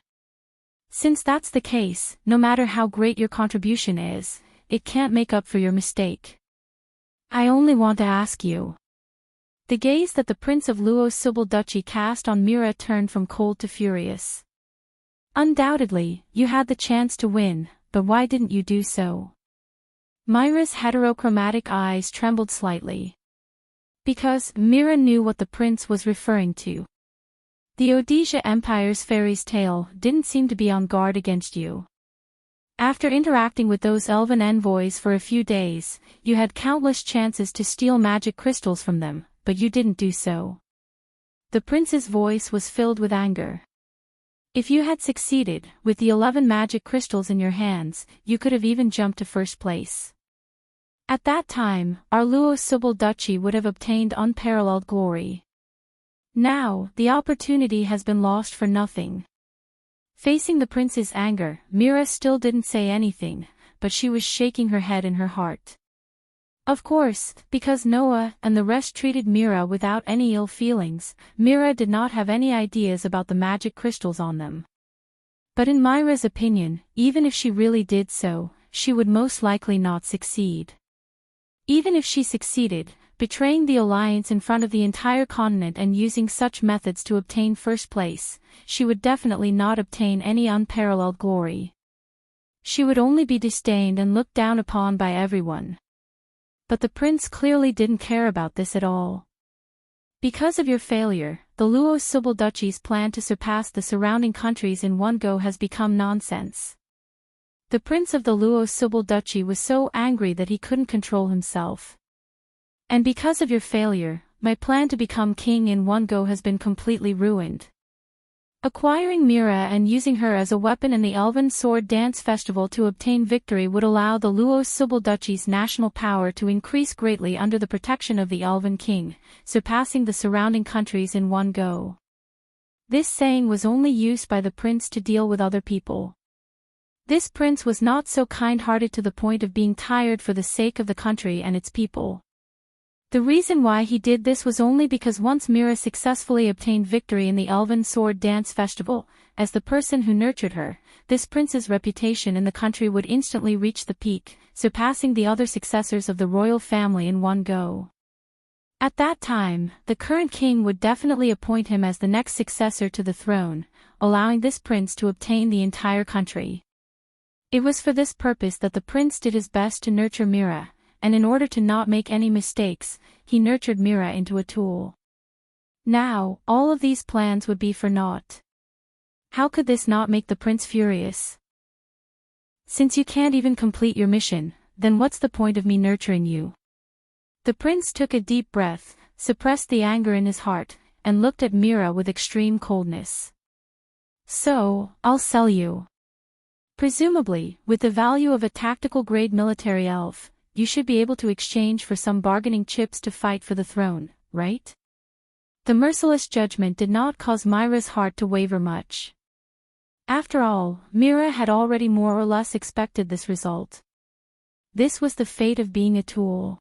Since that's the case, no matter how great your contribution is, it can't make up for your mistake. I only want to ask you. The gaze that the Prince of Luo's Sibyl Duchy cast on Mira turned from cold to furious. Undoubtedly, you had the chance to win, but why didn't you do so? Mira's heterochromatic eyes trembled slightly. Because Mira knew what the prince was referring to. The Odisha Empire's fairy's tale didn't seem to be on guard against you. After interacting with those elven envoys for a few days, you had countless chances to steal magic crystals from them, but you didn't do so. The prince's voice was filled with anger. If you had succeeded, with the 11 magic crystals in your hands, you could have even jumped to first place. At that time, our Luo's Sibyl Duchy would have obtained unparalleled glory. Now, the opportunity has been lost for nothing. Facing the prince's anger, Mira still didn't say anything, but she was shaking her head in her heart. Of course, because Noah and the rest treated Mira without any ill feelings, Mira did not have any ideas about the magic crystals on them. But in Mira's opinion, even if she really did so, she would most likely not succeed. Even if she succeeded, betraying the alliance in front of the entire continent and using such methods to obtain first place, she would definitely not obtain any unparalleled glory. She would only be disdained and looked down upon by everyone. But the prince clearly didn't care about this at all. Because of your failure, the Luo's Sibyl Duchy's plan to surpass the surrounding countries in one go has become nonsense. The prince of the Luo's Sibyl Duchy was so angry that he couldn't control himself. And because of your failure, my plan to become king in one go has been completely ruined. Acquiring Mira and using her as a weapon in the Elven Sword Dance Festival to obtain victory would allow the Luo's Sibyl Duchy's national power to increase greatly under the protection of the Elven King, surpassing the surrounding countries in one go. This saying was only used by the prince to deal with other people. This prince was not so kind-hearted to the point of being tired for the sake of the country and its people. The reason why he did this was only because once Mira successfully obtained victory in the Elven Sword Dance Festival, as the person who nurtured her, this prince's reputation in the country would instantly reach the peak, surpassing the other successors of the royal family in one go. At that time, the current king would definitely appoint him as the next successor to the throne, allowing this prince to obtain the entire country. It was for this purpose that the prince did his best to nurture Mira, and in order to not make any mistakes, he nurtured Mira into a tool. Now, all of these plans would be for naught. How could this not make the prince furious? Since you can't even complete your mission, then what's the point of me nurturing you? The prince took a deep breath, suppressed the anger in his heart, and looked at Mira with extreme coldness. So, I'll sell you. Presumably, with the value of a tactical-grade military elf, you should be able to exchange for some bargaining chips to fight for the throne, right? The merciless judgment did not cause Mira's heart to waver much. After all, Mira had already more or less expected this result. This was the fate of being a tool.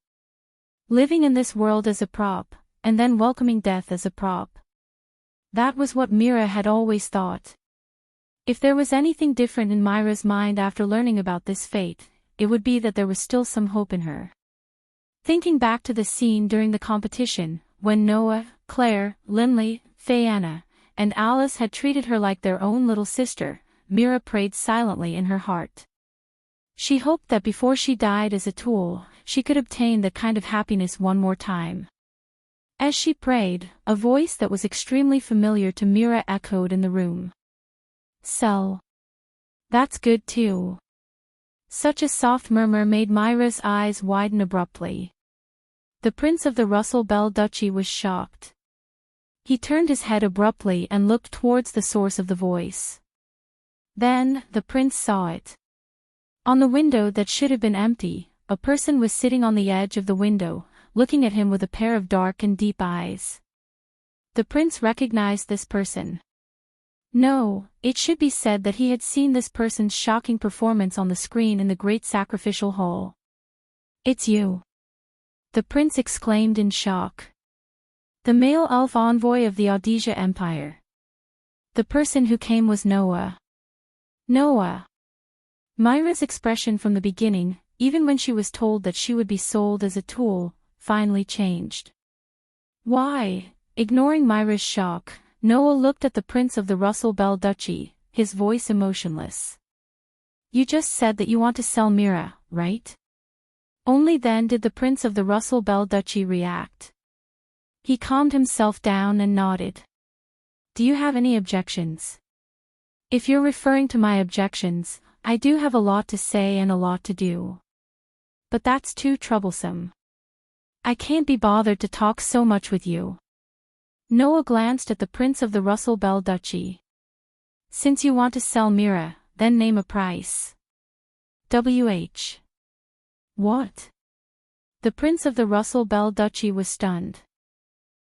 Living in this world as a prop, and then welcoming death as a prop. That was what Mira had always thought. If there was anything different in Mira's mind after learning about this fate, it would be that there was still some hope in her. Thinking back to the scene during the competition, when Noah, Claire, Linley, Fayanna, and Alice had treated her like their own little sister, Mira prayed silently in her heart. She hoped that before she died as a tool, she could obtain that kind of happiness one more time. As she prayed, a voice that was extremely familiar to Mira echoed in the room. Sell. That's good too. Such a soft murmur made Mira's eyes widen abruptly. The prince of the Russell Bell Duchy was shocked. He turned his head abruptly and looked towards the source of the voice. Then, the prince saw it. On the window that should have been empty, a person was sitting on the edge of the window, looking at him with a pair of dark and deep eyes. The prince recognized this person. No, it should be said that he had seen this person's shocking performance on the screen in the Great Sacrificial Hall. It's you. The prince exclaimed in shock. The male elf envoy of the Odisha Empire. The person who came was Noah. Noah. Myra's expression from the beginning, even when she was told that she would be sold as a tool, finally changed. Why? Ignoring Myra's shock, Noah looked at the Prince of the Russell Bell Duchy, his voice emotionless. You just said that you want to sell Mira, right? Only then did the Prince of the Russell Bell Duchy react. He calmed himself down and nodded. Do you have any objections? If you're referring to my objections, I do have a lot to say and a lot to do. But that's too troublesome. I can't be bothered to talk so much with you. Noah glanced at the Prince of the Russell Bell Duchy. Since you want to sell Mira, then name a price. WH. What? The Prince of the Russell Bell Duchy was stunned.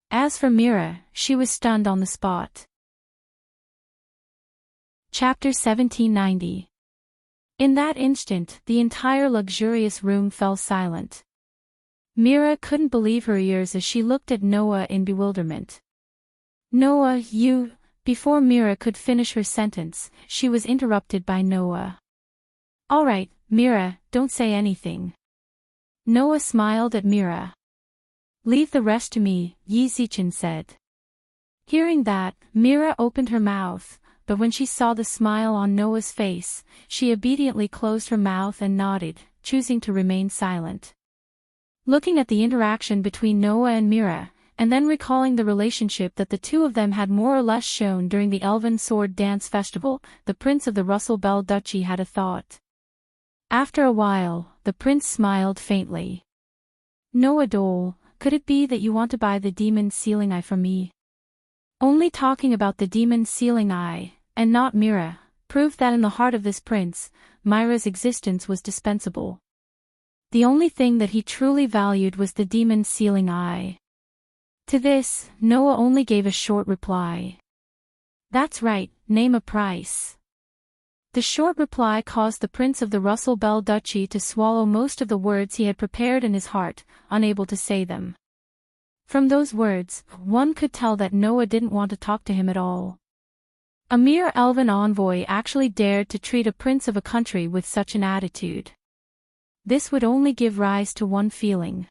As for Mira, she was stunned on the spot. Chapter 1790. In that instant, the entire luxurious room fell silent. Mira couldn't believe her ears as she looked at Noah in bewilderment. Noah, you... Before Mira could finish her sentence, she was interrupted by Noah. All right, Mira, don't say anything. Noah smiled at Mira. Leave the rest to me, Yi Zichin said. Hearing that, Mira opened her mouth, but when she saw the smile on Noah's face, she obediently closed her mouth and nodded, choosing to remain silent. Looking at the interaction between Noah and Mira, and then recalling the relationship that the two of them had more or less shown during the Elven Sword Dance Festival, the Prince of the Russell Bell Duchy had a thought. After a while, the prince smiled faintly. Noah Dole, could it be that you want to buy the demon sealing eye from me? Only talking about the demon sealing eye, and not Mira, proved that in the heart of this prince, Myra's existence was dispensable. The only thing that he truly valued was the demon sealing eye. To this, Noah only gave a short reply. That's right, name a price. The short reply caused the Prince of the Russell Bell Duchy to swallow most of the words he had prepared in his heart, unable to say them. From those words, one could tell that Noah didn't want to talk to him at all. A mere elven envoy actually dared to treat a prince of a country with such an attitude. This would only give rise to one feeling.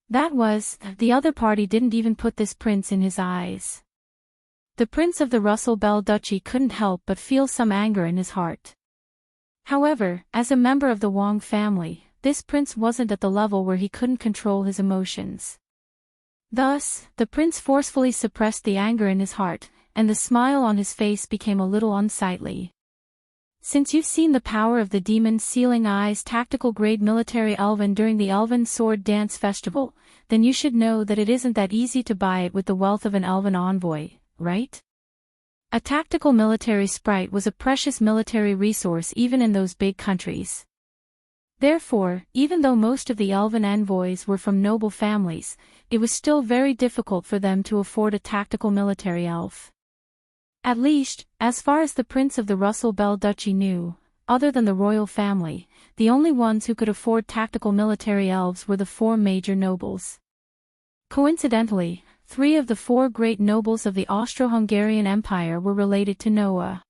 That was, the other party didn't even put this prince in his eyes. The Prince of the Russell Bell Duchy couldn't help but feel some anger in his heart. However, as a member of the Wong family, this prince wasn't at the level where he couldn't control his emotions. Thus, the prince forcefully suppressed the anger in his heart, and the smile on his face became a little unsightly. Since you've seen the power of the demon sealing eyes tactical grade military elven during the Elven Sword Dance Festival, then you should know that it isn't that easy to buy it with the wealth of an elven envoy, right? A tactical military sprite was a precious military resource even in those big countries. Therefore, even though most of the elven envoys were from noble families, it was still very difficult for them to afford a tactical military elf. At least, as far as the Prince of the Russell Bell Duchy knew, other than the royal family, the only ones who could afford tactical military elves were the four major nobles. Coincidentally, 3 of the 4 great nobles of the Austro-Hungarian Empire were related to Noah.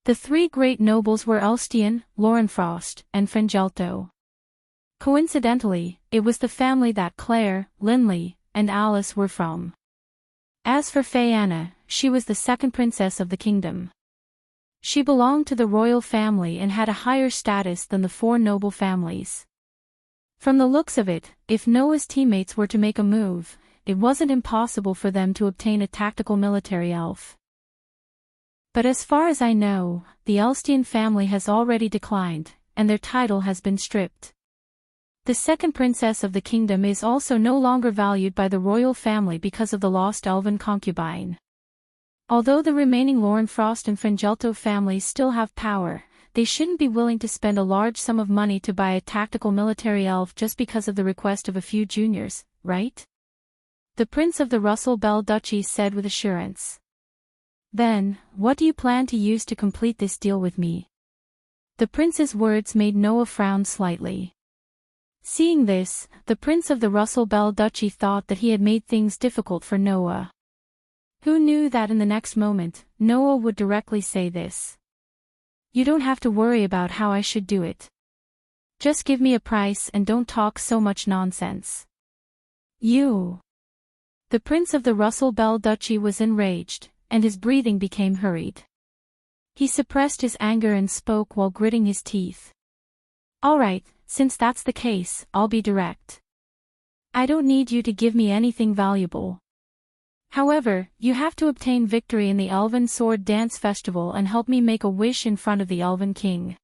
The 3 great nobles were Elstian, Lorenfrost, and Frengelto. Coincidentally, it was the family that Claire, Linley, and Alice were from. As for Fayanna, she was the second princess of the kingdom. She belonged to the royal family and had a higher status than the 4 noble families. From the looks of it, if Noah's teammates were to make a move, it wasn't impossible for them to obtain a tactical military elf. But as far as I know, the Elstian family has already declined, and their title has been stripped. The second princess of the kingdom is also no longer valued by the royal family because of the lost elven concubine. Although the remaining Lorenfrost and Frengelto families still have power, they shouldn't be willing to spend a large sum of money to buy a tactical military elf just because of the request of a few juniors, right? The Prince of the Russell Bell Duchy said with assurance. Then, what do you plan to use to complete this deal with me? The prince's words made Noah frown slightly. Seeing this, the Prince of the Russell Bell Duchy thought that he had made things difficult for Noah. Who knew that in the next moment, Noah would directly say this? You don't have to worry about how I should do it. Just give me a price and don't talk so much nonsense. You. The Prince of the Russell Bell Duchy was enraged, and his breathing became hurried. He suppressed his anger and spoke while gritting his teeth. All right, since that's the case, I'll be direct. I don't need you to give me anything valuable. However, you have to obtain victory in the Elven Sword Dance Festival and help me make a wish in front of the Elven King.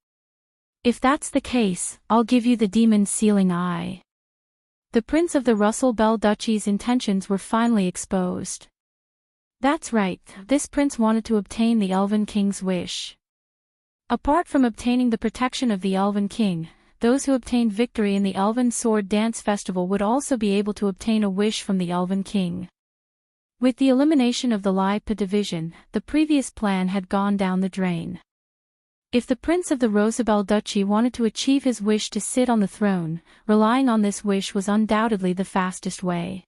If that's the case, I'll give you the demon's sealing eye. The Prince of the Russell Bell Duchy's intentions were finally exposed. That's right, this prince wanted to obtain the Elven King's wish. Apart from obtaining the protection of the Elven King, those who obtained victory in the Elven Sword Dance Festival would also be able to obtain a wish from the Elven King. With the elimination of the Lipa division, the previous plan had gone down the drain. If the Prince of the Rosabelle Duchy wanted to achieve his wish to sit on the throne, relying on this wish was undoubtedly the fastest way.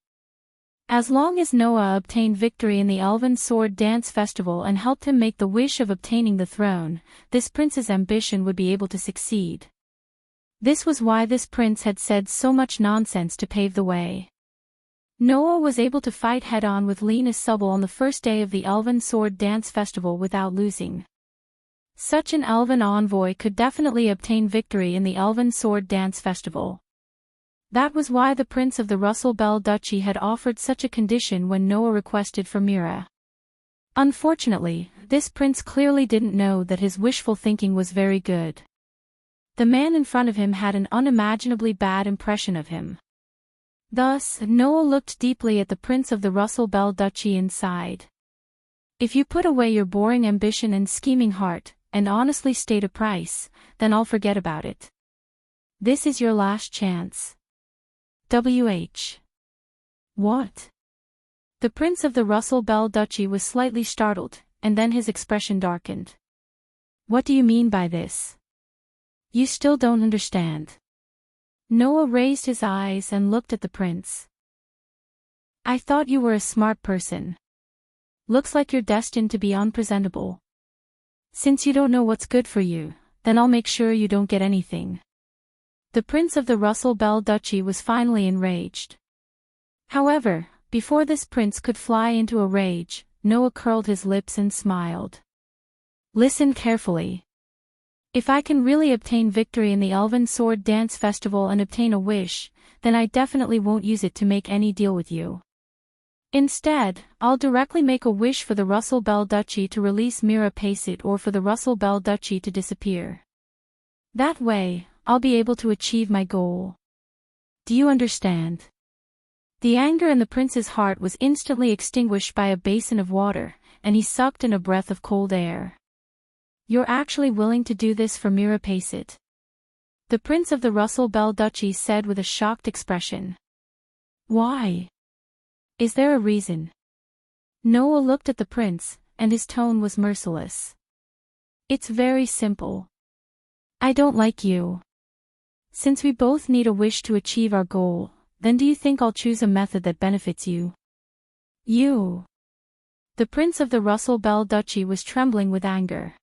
As long as Noah obtained victory in the Elven Sword Dance Festival and helped him make the wish of obtaining the throne, this prince's ambition would be able to succeed. This was why this prince had said so much nonsense to pave the way. Noah was able to fight head-on with Lena Subble on the first day of the Elven Sword Dance Festival without losing. Such an elven envoy could definitely obtain victory in the Elven Sword Dance Festival. That was why the Prince of the Russell Bell Duchy had offered such a condition when Noah requested for Mira. Unfortunately, this prince clearly didn't know that his wishful thinking was very good. The man in front of him had an unimaginably bad impression of him. Thus, Noah looked deeply at the Prince of the Russell Bell Duchy and sighed. If you put away your boring ambition and scheming heart, and honestly state a price, then I'll forget about it. This is your last chance. W.H. What? The Prince of the Russell Bell Duchy was slightly startled, and then his expression darkened. What do you mean by this? You still don't understand. Noah raised his eyes and looked at the prince. I thought you were a smart person. Looks like you're destined to be unpresentable. Since you don't know what's good for you, then I'll make sure you don't get anything. The Prince of the Russell Bell Duchy was finally enraged. However, before this prince could fly into a rage, Noah curled his lips and smiled. Listen carefully. If I can really obtain victory in the Elven Sword Dance Festival and obtain a wish, then I definitely won't use it to make any deal with you. Instead, I'll directly make a wish for the Russell Bell Duchy to release Mira Pacet or for the Russell Bell Duchy to disappear. That way, I'll be able to achieve my goal. Do you understand? The anger in the prince's heart was instantly extinguished by a basin of water, and he sucked in a breath of cold air. You're actually willing to do this for Mira Pacet? The Prince of the Russell Bell Duchy said with a shocked expression. Why? Is there a reason? Noah looked at the prince, and his tone was merciless. It's very simple. I don't like you. Since we both need a wish to achieve our goal, then do you think I'll choose a method that benefits you? You. The Prince of the Russell Bell Duchy was trembling with anger.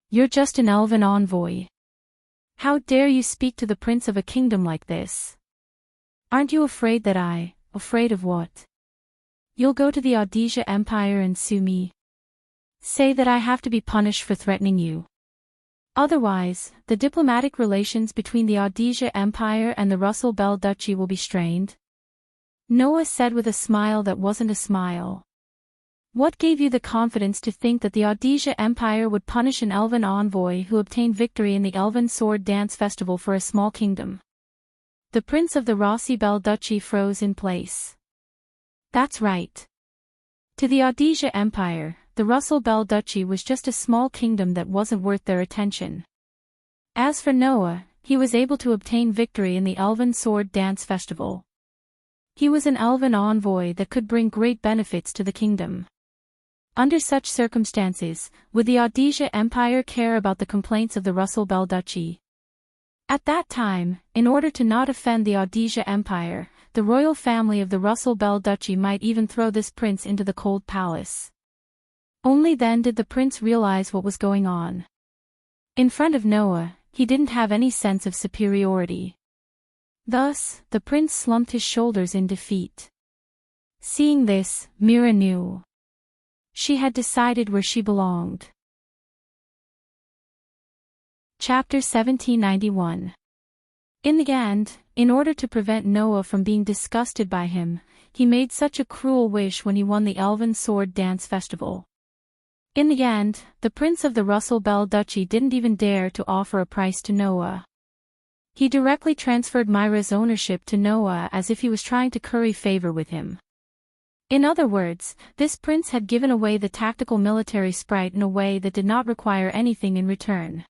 You're just an elven envoy. How dare you speak to the prince of a kingdom like this? Aren't you afraid that afraid of what? You'll go to the Audisia Empire and sue me? Say that I have to be punished for threatening you. Otherwise, the diplomatic relations between the Audisia Empire and the Russell Bell Duchy will be strained? Noah said with a smile that wasn't a smile. What gave you the confidence to think that the Audisia Empire would punish an elven envoy who obtained victory in the Elven Sword Dance Festival for a small kingdom? The Prince of the Rossi Bell Duchy froze in place. That's right. To the Audisia Empire, the Russell Bell Duchy was just a small kingdom that wasn't worth their attention. As for Noah, he was able to obtain victory in the Elven Sword Dance Festival. He was an elven envoy that could bring great benefits to the kingdom. Under such circumstances, would the Audisia Empire care about the complaints of the Russell Bell Duchy? At that time, in order to not offend the Audisia Empire, the royal family of the Russell Bell Duchy might even throw this prince into the cold palace. Only then did the prince realize what was going on. In front of Noah, he didn't have any sense of superiority. Thus, the prince slumped his shoulders in defeat. Seeing this, Mira knew. She had decided where she belonged. Chapter 1791. In the end, in order to prevent Noah from being disgusted by him, he made such a cruel wish when he won the Elven Sword Dance Festival. In the end, the Prince of the Russell Bell Duchy didn't even dare to offer a price to Noah. He directly transferred Myra's ownership to Noah as if he was trying to curry favor with him. In other words, this prince had given away the tactical military sprite in a way that did not require anything in return.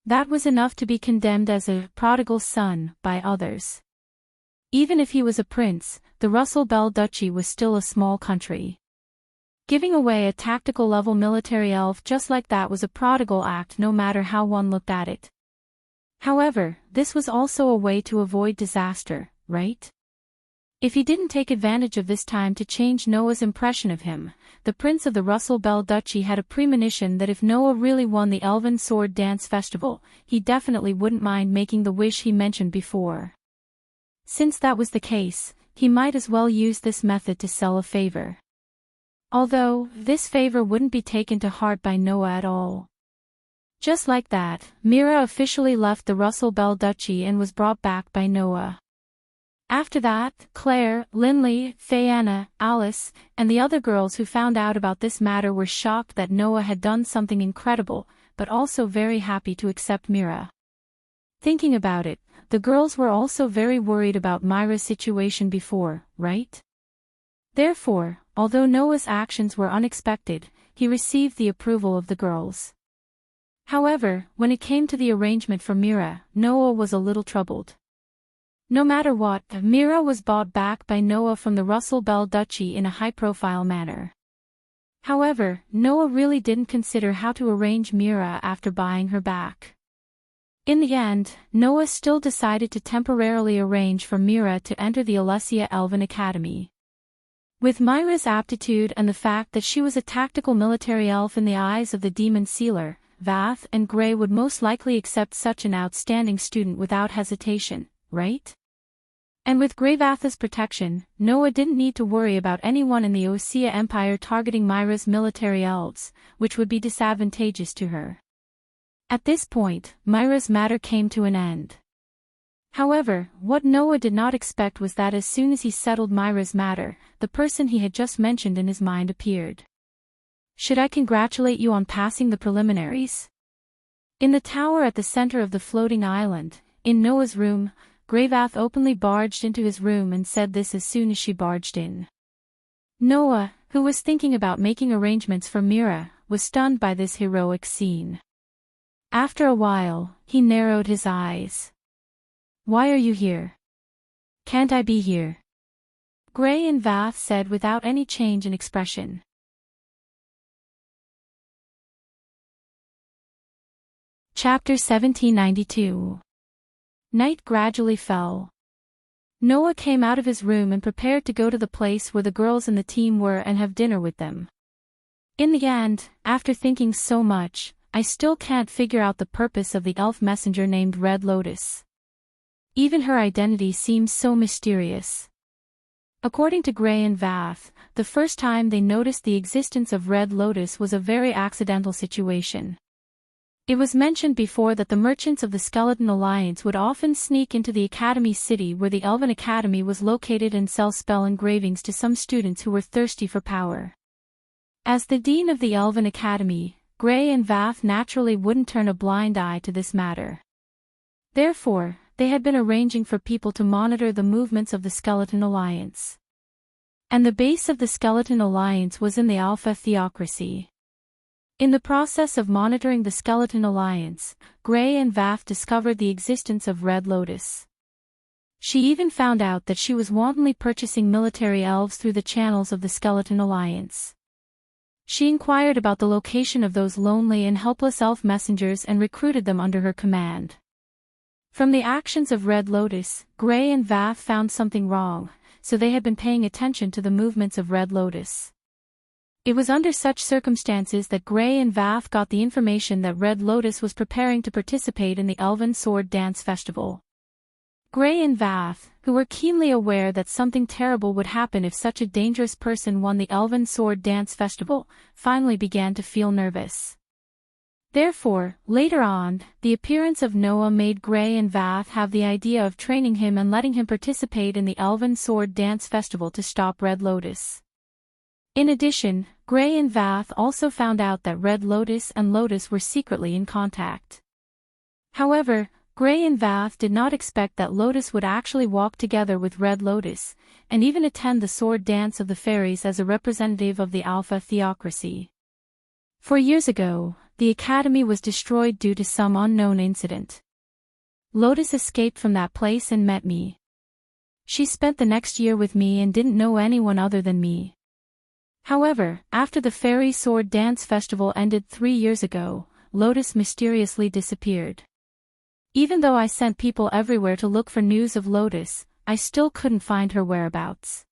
That was enough to be condemned as a prodigal son by others. Even if he was a prince, the Russell Bell Duchy was still a small country. Giving away a tactical-level military elf just like that was a prodigal act no matter how one looked at it. However, this was also a way to avoid disaster, right? If he didn't take advantage of this time to change Noah's impression of him, the Prince of the Russell Bell Duchy had a premonition that if Noah really won the Elven Sword Dance Festival, he definitely wouldn't mind making the wish he mentioned before. Since that was the case, he might as well use this method to sell a favor. Although, this favor wouldn't be taken to heart by Noah at all. Just like that, Mira officially left the Russell Bell Duchy and was brought back by Noah. After that, Claire, Linley, Fayanna, Alice, and the other girls who found out about this matter were shocked that Noah had done something incredible, but also very happy to accept Mira. Thinking about it, the girls were also very worried about Myra's situation before, right? Therefore, although Noah's actions were unexpected, he received the approval of the girls. However, when it came to the arrangement for Mira, Noah was a little troubled. No matter what, Mira was bought back by Noah from the Russell Bell Duchy in a high-profile manner. However, Noah really didn't consider how to arrange Mira after buying her back. In the end, Noah still decided to temporarily arrange for Mira to enter the Alessia Elven Academy. With Myra's aptitude and the fact that she was a tactical military elf in the eyes of the demon sealer, Vath and Gray would most likely accept such an outstanding student without hesitation, right? And with Greyvatha's protection, Noah didn't need to worry about anyone in the Osea Empire targeting Myra's military elves, which would be disadvantageous to her. At this point, Myra's matter came to an end. However, what Noah did not expect was that as soon as he settled Myra's matter, the person he had just mentioned in his mind appeared. Should I congratulate you on passing the preliminaries? In the tower at the center of the floating island, in Noah's room, Greyvath openly barged into his room and said this as soon as she barged in. Noah, who was thinking about making arrangements for Mira, was stunned by this heroic scene. After a while, he narrowed his eyes. Why are you here? Can't I be here? Gray and Vath said without any change in expression. Chapter 1792. Night gradually fell. Noah came out of his room and prepared to go to the place where the girls and the team were and have dinner with them. In the end, after thinking so much, I still can't figure out the purpose of the elf messenger named Red Lotus. Even her identity seems so mysterious. According to Gray and Vath, the first time they noticed the existence of Red Lotus was a very accidental situation. It was mentioned before that the merchants of the Skeleton Alliance would often sneak into the Academy city where the Elven Academy was located and sell spell engravings to some students who were thirsty for power. As the Dean of the Elven Academy, Gray and Vath naturally wouldn't turn a blind eye to this matter. Therefore, they had been arranging for people to monitor the movements of the Skeleton Alliance. And the base of the Skeleton Alliance was in the Alpha Theocracy. In the process of monitoring the Skeleton Alliance, Gray and Vath discovered the existence of Red Lotus. She even found out that she was wantonly purchasing military elves through the channels of the Skeleton Alliance. She inquired about the location of those lonely and helpless elf messengers and recruited them under her command. From the actions of Red Lotus, Gray and Vath found something wrong, so they had been paying attention to the movements of Red Lotus. It was under such circumstances that Gray and Vath got the information that Red Lotus was preparing to participate in the Elven Sword Dance Festival. Gray and Vath, who were keenly aware that something terrible would happen if such a dangerous person won the Elven Sword Dance Festival, finally began to feel nervous. Therefore, later on, the appearance of Noah made Gray and Vath have the idea of training him and letting him participate in the Elven Sword Dance Festival to stop Red Lotus. In addition, Gray and Vath also found out that Red Lotus and Lotus were secretly in contact. However, Gray and Vath did not expect that Lotus would actually walk together with Red Lotus, and even attend the sword dance of the fairies as a representative of the Alpha theocracy. 4 years ago, the academy was destroyed due to some unknown incident. Lotus escaped from that place and met me. She spent the next year with me and didn't know anyone other than me. However, after the Fairy Sword Dance Festival ended 3 years ago, Lotus mysteriously disappeared. Even though I sent people everywhere to look for news of Lotus, I still couldn't find her whereabouts.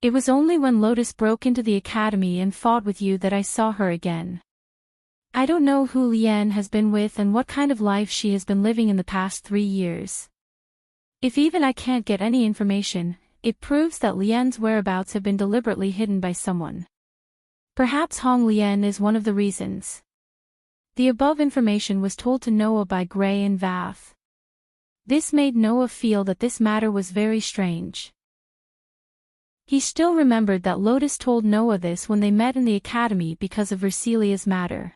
It was only when Lotus broke into the academy and fought with you that I saw her again. I don't know who Lien has been with and what kind of life she has been living in the past 3 years. If even I can't get any information, it proves that Lien's whereabouts have been deliberately hidden by someone. Perhaps Hong Lien is one of the reasons. The above information was told to Noah by Gray and Vath. This made Noah feel that this matter was very strange. He still remembered that Lotus told Noah this when they met in the academy because of Versilia's matter.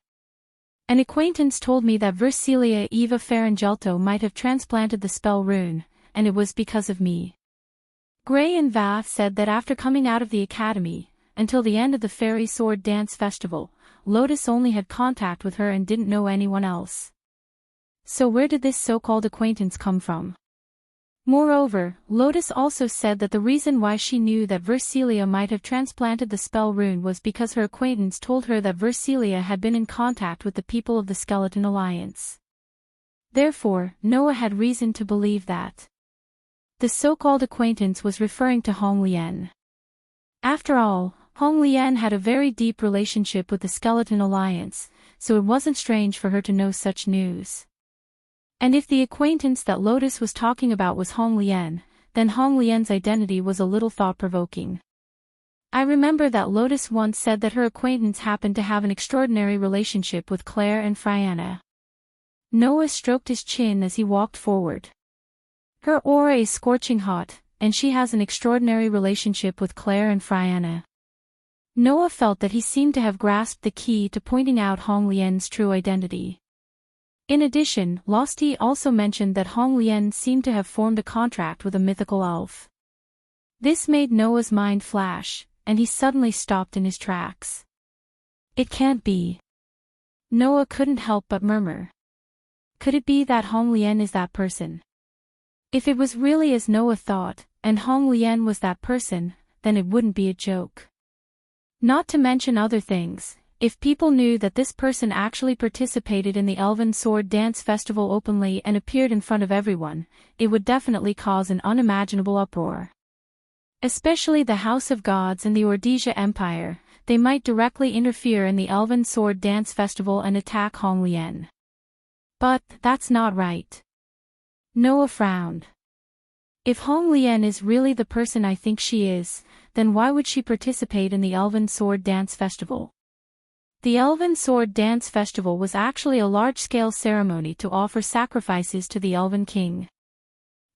An acquaintance told me that Versilia Eva Farangelto might have transplanted the spell rune, and it was because of me. Gray and Vath said that after coming out of the academy, until the end of the Fairy Sword Dance Festival, Lotus only had contact with her and didn't know anyone else. So where did this so-called acquaintance come from? Moreover, Lotus also said that the reason why she knew that Versilia might have transplanted the spell rune was because her acquaintance told her that Versilia had been in contact with the people of the Skeleton Alliance. Therefore, Noah had reason to believe that the so-called acquaintance was referring to Hong Lien. After all, Hong Lien had a very deep relationship with the Skeleton Alliance, so it wasn't strange for her to know such news. And if the acquaintance that Lotus was talking about was Hong Lien, then Hong Lien's identity was a little thought-provoking. I remember that Lotus once said that her acquaintance happened to have an extraordinary relationship with Claire and Friana. Noah stroked his chin as he walked forward. Her aura is scorching hot, and she has an extraordinary relationship with Claire and Friana. Noah felt that he seemed to have grasped the key to pointing out Hong Lien's true identity. In addition, Losty also mentioned that Hong Lien seemed to have formed a contract with a mythical elf. This made Noah's mind flash, and he suddenly stopped in his tracks. It can't be. Noah couldn't help but murmur. Could it be that Hong Lien is that person? If it was really as Noah thought, and Hong Lien was that person, then it wouldn't be a joke. Not to mention other things, if people knew that this person actually participated in the Elven Sword Dance Festival openly and appeared in front of everyone, it would definitely cause an unimaginable uproar. Especially the House of Gods and the Ordesia Empire, they might directly interfere in the Elven Sword Dance Festival and attack Hong Lien. But that's not right. Noah frowned. If Hong Lien is really the person I think she is, then why would she participate in the Elven Sword Dance Festival? The Elven Sword Dance Festival was actually a large-scale ceremony to offer sacrifices to the Elven King.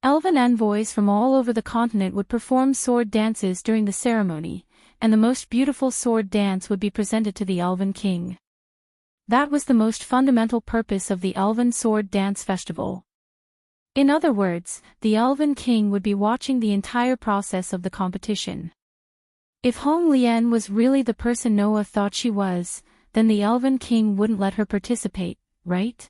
Elven envoys from all over the continent would perform sword dances during the ceremony, and the most beautiful sword dance would be presented to the Elven King. That was the most fundamental purpose of the Elven Sword Dance Festival. In other words, the Elven King would be watching the entire process of the competition. If Hong Lien was really the person Noah thought she was, then the Elven King wouldn't let her participate, right?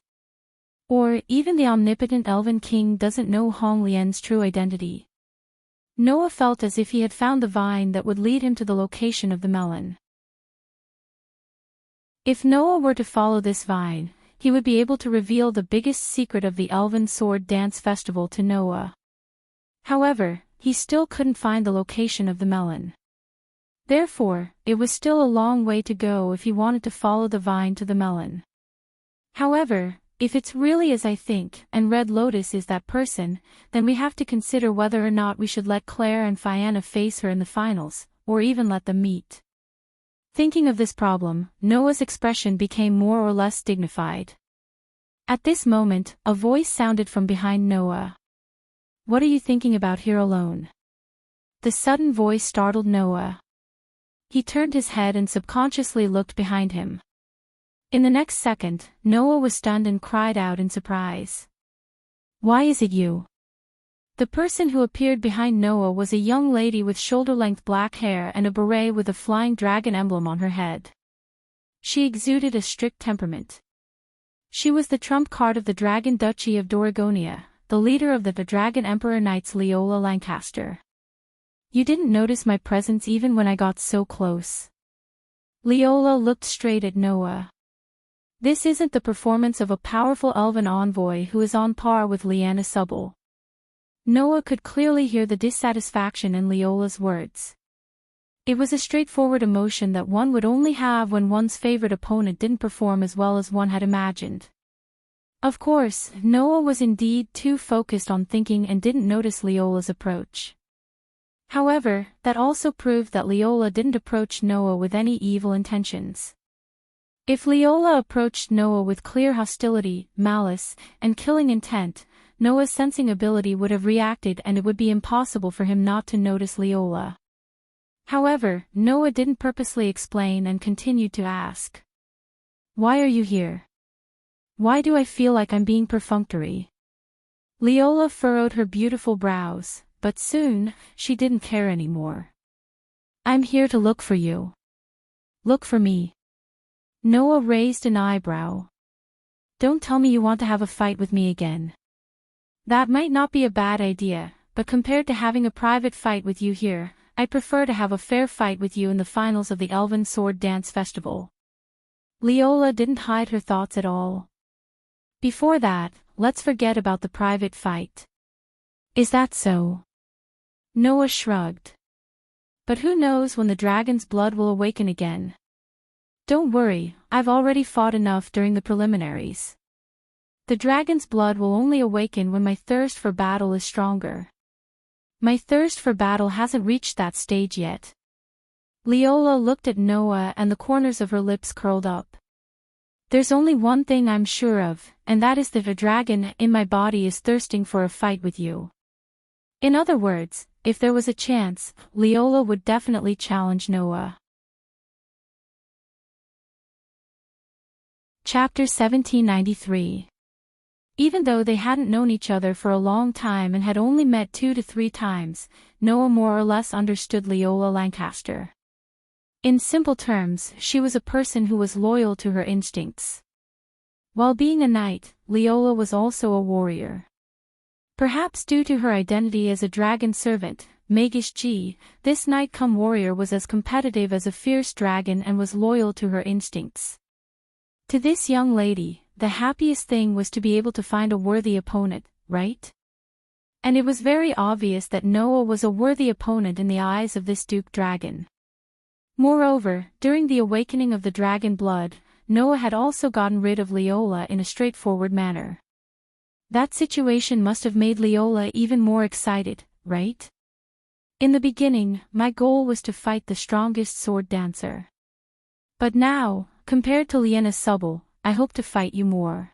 Or even the omnipotent Elven King doesn't know Hong Lien's true identity. Noah felt as if he had found the vine that would lead him to the location of the melon. If Noah were to follow this vine, he would be able to reveal the biggest secret of the Elven Sword Dance Festival to Noah. However, he still couldn't find the location of the melon. Therefore, it was still a long way to go if he wanted to follow the vine to the melon. However, if it's really as I think, and Red Lotus is that person, then we have to consider whether or not we should let Claire and Fianna face her in the finals, or even let them meet. Thinking of this problem, Noah's expression became more or less dignified. At this moment, a voice sounded from behind Noah. "What are you thinking about here alone?" The sudden voice startled Noah. He turned his head and subconsciously looked behind him. In the next second, Noah was stunned and cried out in surprise. "Why is it you?" The person who appeared behind Noah was a young lady with shoulder-length black hair and a beret with a flying dragon emblem on her head. She exuded a strict temperament. She was the trump card of the Dragon Duchy of Doragonia, the leader of the Dragon Emperor Knights Leola Lancaster. "You didn't notice my presence even when I got so close." Leola looked straight at Noah. This isn't the performance of a powerful elven envoy who is on par with Lyanna Subble. Noah could clearly hear the dissatisfaction in Leola's words. It was a straightforward emotion that one would only have when one's favorite opponent didn't perform as well as one had imagined. Of course, Noah was indeed too focused on thinking and didn't notice Leola's approach. However, that also proved that Leola didn't approach Noah with any evil intentions. If Leola approached Noah with clear hostility, malice, and killing intent, Noah's sensing ability would have reacted and it would be impossible for him not to notice Leola. However, Noah didn't purposely explain and continued to ask. "Why are you here? Why do I feel like I'm being perfunctory?" Leola furrowed her beautiful brows, but soon, she didn't care anymore. "I'm here to look for you." "Look for me?" Noah raised an eyebrow. "Don't tell me you want to have a fight with me again." "That might not be a bad idea, but compared to having a private fight with you here, I prefer to have a fair fight with you in the finals of the Elven Sword Dance Festival." Leola didn't hide her thoughts at all. "Before that, let's forget about the private fight." "Is that so?" Noah shrugged. "But who knows when the dragon's blood will awaken again?" "Don't worry, I've already fought enough during the preliminaries. The dragon's blood will only awaken when my thirst for battle is stronger." "My thirst for battle hasn't reached that stage yet." Leola looked at Noah and the corners of her lips curled up. "There's only one thing I'm sure of, and that is that a dragon in my body is thirsting for a fight with you." In other words, if there was a chance, Leola would definitely challenge Noah. Chapter 1793. Even though they hadn't known each other for a long time and had only met 2 to 3 times, Noah more or less understood Leola Lancaster. In simple terms, she was a person who was loyal to her instincts. While being a knight, Leola was also a warrior. Perhaps due to her identity as a dragon servant, Magish G, this knight-come-warrior was as competitive as a fierce dragon and was loyal to her instincts. To this young lady, the happiest thing was to be able to find a worthy opponent, right? And it was very obvious that Noah was a worthy opponent in the eyes of this Duke Dragon. Moreover, during the awakening of the dragon blood, Noah had also gotten rid of Leola in a straightforward manner. That situation must have made Leola even more excited, right? In the beginning, my goal was to fight the strongest sword dancer. But now, compared to Lyanna Subble, I hope to fight you more.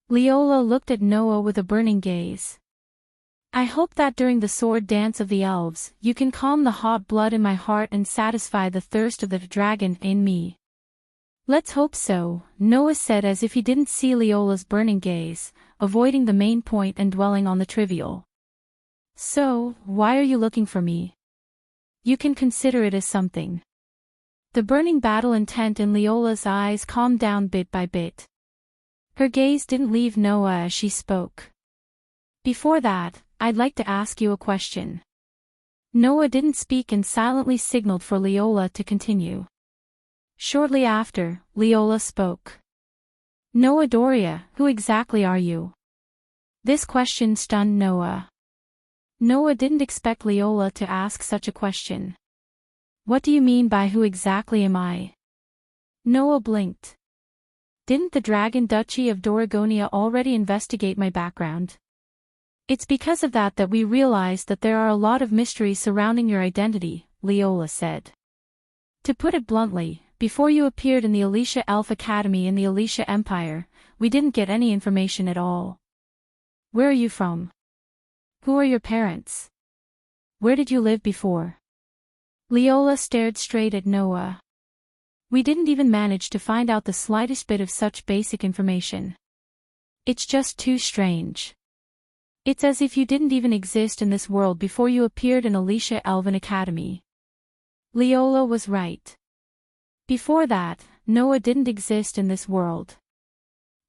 Leola looked at Noah with a burning gaze. "I hope that during the sword dance of the elves, you can calm the hot blood in my heart and satisfy the thirst of the dragon in me." "Let's hope so," Noah said as if he didn't see Leola's burning gaze, avoiding the main point and dwelling on the trivial. "So, why are you looking for me?" "You can consider it as something." The burning battle intent in Leola's eyes calmed down bit by bit. Her gaze didn't leave Noah as she spoke. "Before that, I'd like to ask you a question." Noah didn't speak and silently signaled for Leola to continue. Shortly after, Leola spoke. "Noah Doria, who exactly are you?" This question stunned Noah. Noah didn't expect Leola to ask such a question. What do you mean by who exactly am I? Noah blinked. Didn't the Dragon Duchy of Doragonia already investigate my background? It's because of that we realized that there are a lot of mysteries surrounding your identity, Leola said. To put it bluntly, before you appeared in the Alicia Elf Academy in the Alicia Empire, we didn't get any information at all. Where are you from? Who are your parents? Where did you live before? Leola stared straight at Noah. We didn't even manage to find out the slightest bit of such basic information. It's just too strange. It's as if you didn't even exist in this world before you appeared in Alicia Elven Academy. Leola was right. Before that, Noah didn't exist in this world.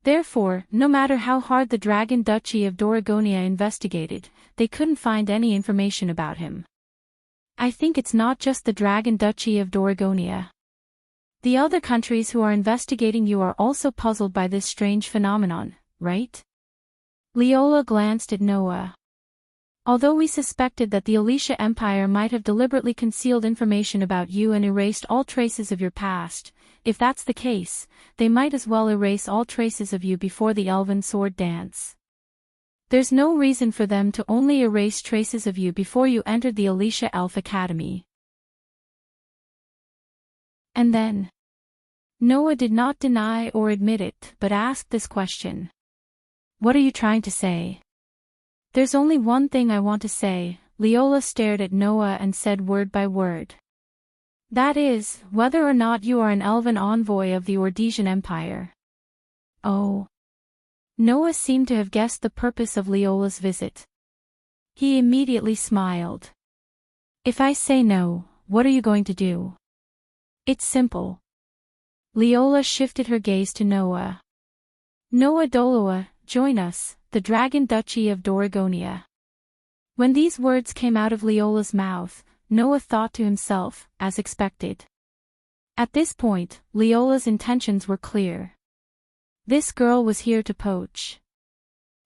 Therefore, no matter how hard the Dragon Duchy of Doragonia investigated, they couldn't find any information about him. I think it's not just the Dragon Duchy of Doragonia. The other countries who are investigating you are also puzzled by this strange phenomenon, right? Leola glanced at Noah. Although we suspected that the Alicia Empire might have deliberately concealed information about you and erased all traces of your past, if that's the case, they might as well erase all traces of you before the Elven Sword Dance. There's no reason for them to only erase traces of you before you entered the Alicia Elf Academy. And then? Noah did not deny or admit it, but asked this question. What are you trying to say? There's only one thing I want to say, Leola stared at Noah and said word by word. That is, whether or not you are an elven envoy of the Ordesian Empire. Oh. Noah seemed to have guessed the purpose of Leola's visit. He immediately smiled. If I say no, what are you going to do? It's simple. Leola shifted her gaze to Noah. Noah Doloa, join us, the Dragon Duchy of Doragonia. When these words came out of Leola's mouth, Noah thought to himself, as expected. At this point, Leola's intentions were clear. This girl was here to poach.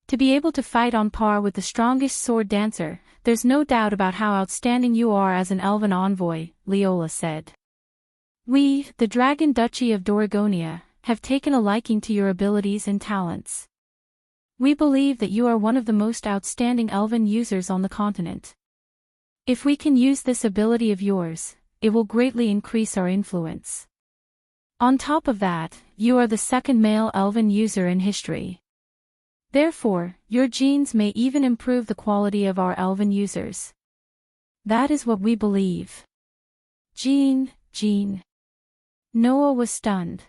To be able to fight on par with the strongest sword dancer, there's no doubt about how outstanding you are as an elven envoy, Leola said. We, the Dragon Duchy of Doragonia, have taken a liking to your abilities and talents. We believe that you are one of the most outstanding elven users on the continent. If we can use this ability of yours, it will greatly increase our influence. On top of that, you are the second male elven user in history. Therefore, your genes may even improve the quality of our elven users. That is what we believe. Gene. Noah was stunned.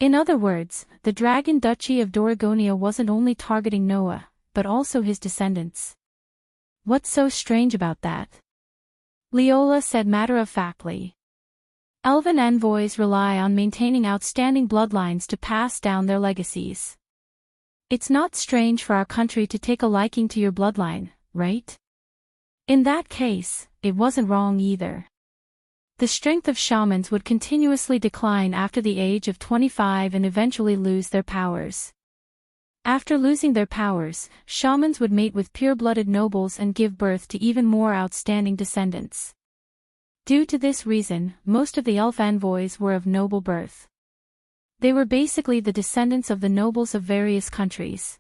In other words, the Dragon Duchy of Doragonia wasn't only targeting Noah, but also his descendants. What's so strange about that? Leola said matter-of-factly. Elven envoys rely on maintaining outstanding bloodlines to pass down their legacies. It's not strange for our country to take a liking to your bloodline, right? In that case, it wasn't wrong either. The strength of shamans would continuously decline after the age of 25 and eventually lose their powers. After losing their powers, shamans would mate with pure-blooded nobles and give birth to even more outstanding descendants. Due to this reason, most of the elf envoys were of noble birth. They were basically the descendants of the nobles of various countries.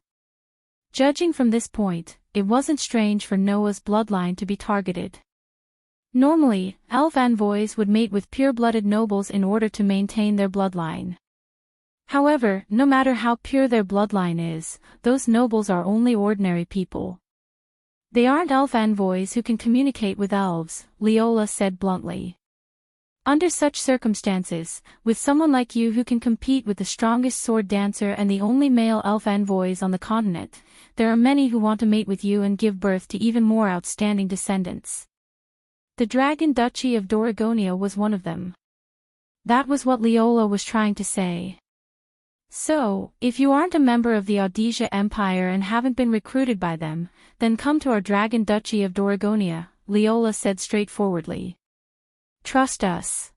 Judging from this point, it wasn't strange for Noah's bloodline to be targeted. Normally, elf envoys would mate with pure-blooded nobles in order to maintain their bloodline. However, no matter how pure their bloodline is, those nobles are only ordinary people. They aren't elf envoys who can communicate with elves, Leola said bluntly. Under such circumstances, with someone like you who can compete with the strongest sword dancer and the only male elf envoys on the continent, there are many who want to mate with you and give birth to even more outstanding descendants. The Dragon Duchy of Doragonia was one of them. That was what Leola was trying to say. So, if you aren't a member of the Audesian Empire and haven't been recruited by them, then come to our Dragon Duchy of Doragonia, Leola said straightforwardly. Trust us.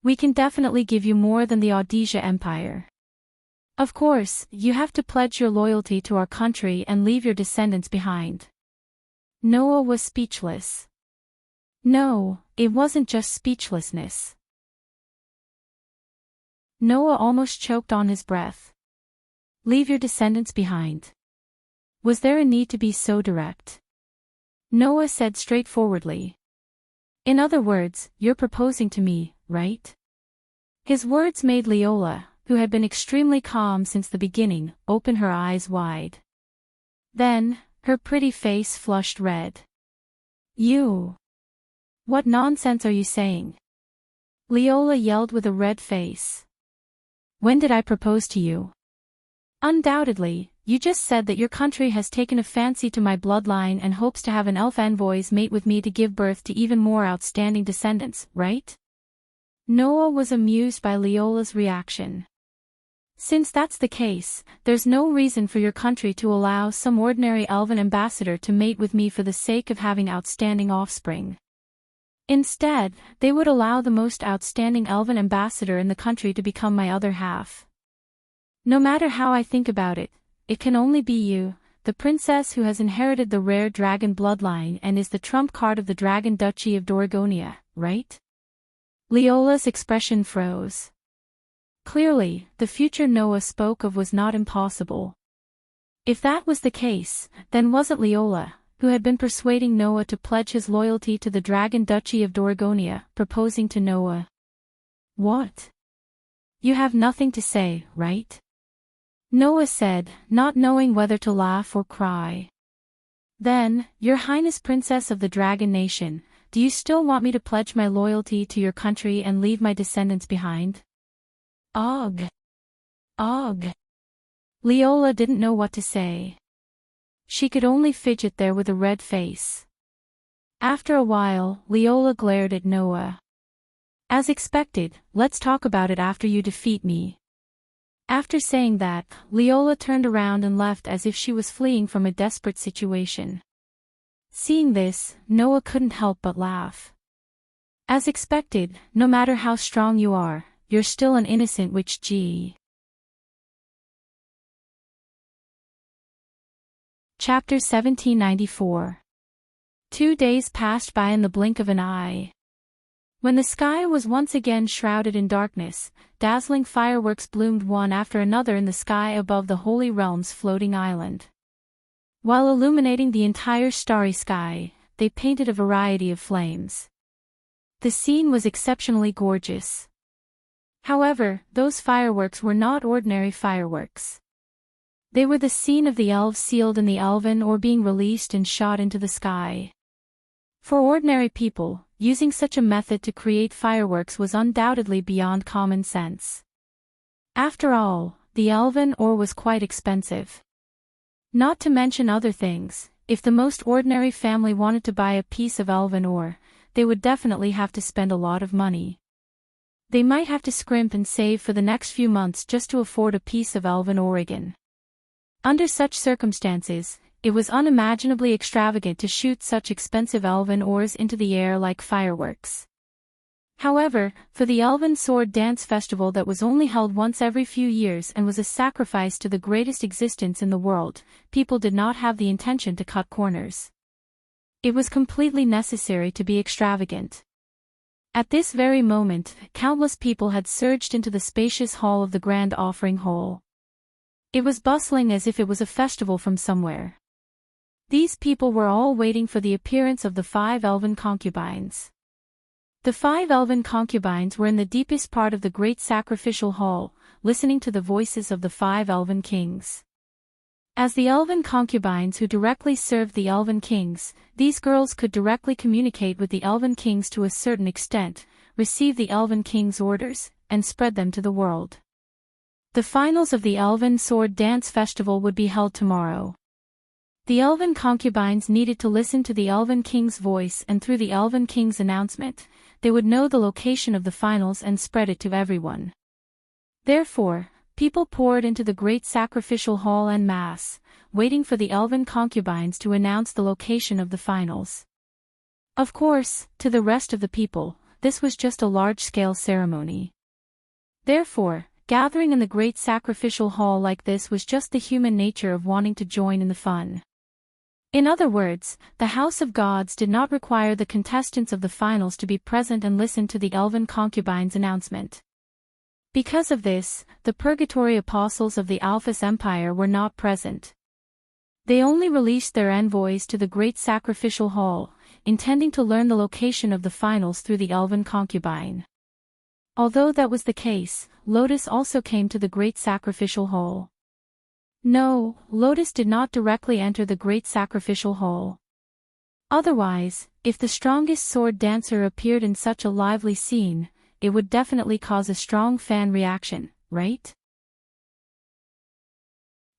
We can definitely give you more than the Audesian Empire. Of course, you have to pledge your loyalty to our country and leave your descendants behind. Noah was speechless. No, it wasn't just speechlessness. Noah almost choked on his breath. Leave your descendants behind. Was there a need to be so direct? Noah said straightforwardly. In other words, you're proposing to me, right? His words made Leola, who had been extremely calm since the beginning, open her eyes wide. Then, her pretty face flushed red. You! What nonsense are you saying? Leola yelled with a red face. When did I propose to you? Undoubtedly, you just said that your country has taken a fancy to my bloodline and hopes to have an elf envoys mate with me to give birth to even more outstanding descendants, right? Noah was amused by Leola's reaction. Since that's the case, there's no reason for your country to allow some ordinary elven ambassador to mate with me for the sake of having outstanding offspring. Instead, they would allow the most outstanding elven ambassador in the country to become my other half. No matter how I think about it, it can only be you, the princess who has inherited the rare dragon bloodline and is the trump card of the Dragon Duchy of Dorgonia, right? Leola's expression froze. Clearly, the future Noah spoke of was not impossible. If that was the case, then was it Leola, who had been persuading Noah to pledge his loyalty to the Dragon Duchy of Dorgonia, proposing to Noah? What? You have nothing to say, right? Noah said, not knowing whether to laugh or cry. Then, Your Highness Princess of the Dragon Nation, do you still want me to pledge my loyalty to your country and leave my descendants behind? Ugh. Ugh. Leola didn't know what to say. She could only fidget there with a red face. After a while, Leola glared at Noah. As expected, let's talk about it after you defeat me. After saying that, Leola turned around and left as if she was fleeing from a desperate situation. Seeing this, Noah couldn't help but laugh. As expected, no matter how strong you are, you're still an innocent witch. Chapter 1794. 2 days passed by in the blink of an eye. When the sky was once again shrouded in darkness, dazzling fireworks bloomed one after another in the sky above the Holy Realm's floating island. While illuminating the entire starry sky, they painted a variety of flames. The scene was exceptionally gorgeous. However, those fireworks were not ordinary fireworks. They were the scene of the elves sealed in the elven or being released and shot into the sky. For ordinary people, using such a method to create fireworks was undoubtedly beyond common sense. After all, the elven ore was quite expensive. Not to mention other things, if the most ordinary family wanted to buy a piece of elven ore, they would definitely have to spend a lot of money. They might have to scrimp and save for the next few months just to afford a piece of elven ore. Under such circumstances, it was unimaginably extravagant to shoot such expensive elven ores into the air like fireworks. However, for the Elven Sword Dance Festival that was only held once every few years and was a sacrifice to the greatest existence in the world, people did not have the intention to cut corners. It was completely necessary to be extravagant. At this very moment, countless people had surged into the spacious hall of the Grand Offering Hall. It was bustling as if it was a festival from somewhere. These people were all waiting for the appearance of the 5 elven concubines. The 5 elven concubines were in the deepest part of the great sacrificial hall, listening to the voices of the 5 elven kings. As the elven concubines who directly served the elven kings, these girls could directly communicate with the elven kings to a certain extent, receive the elven kings' orders, and spread them to the world. The finals of the Elven Sword Dance Festival would be held tomorrow. The elven concubines needed to listen to the elven king's voice, and through the elven king's announcement, they would know the location of the finals and spread it to everyone. Therefore, people poured into the great sacrificial hall en masse, waiting for the elven concubines to announce the location of the finals. Of course, to the rest of the people, this was just a large-scale ceremony. Therefore, gathering in the great sacrificial hall like this was just the human nature of wanting to join in the fun. In other words, the House of Gods did not require the contestants of the finals to be present and listen to the elven concubine's announcement. Because of this, the purgatory apostles of the Alphys Empire were not present. They only released their envoys to the great sacrificial hall, intending to learn the location of the finals through the elven concubine. Although that was the case, Lotus also came to the great sacrificial hall. No, Lotus did not directly enter the great sacrificial hall. Otherwise, if the strongest sword dancer appeared in such a lively scene, it would definitely cause a strong fan reaction, right?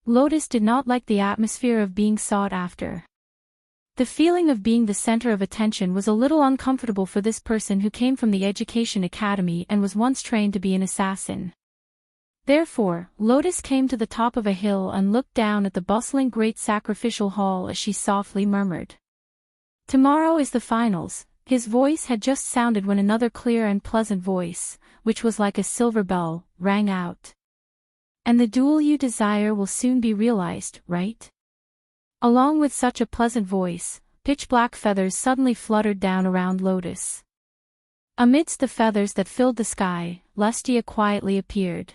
Lotus did not like the atmosphere of being sought after. The feeling of being the center of attention was a little uncomfortable for this person who came from the Education Academy and was once trained to be an assassin. Therefore, Lotus came to the top of a hill and looked down at the bustling great sacrificial hall as she softly murmured. "Tomorrow is the finals." His voice had just sounded when another clear and pleasant voice, which was like a silver bell, rang out. "And the duel you desire will soon be realized, right?" Along with such a pleasant voice, pitch-black feathers suddenly fluttered down around Lotus. Amidst the feathers that filled the sky, Lustia quietly appeared.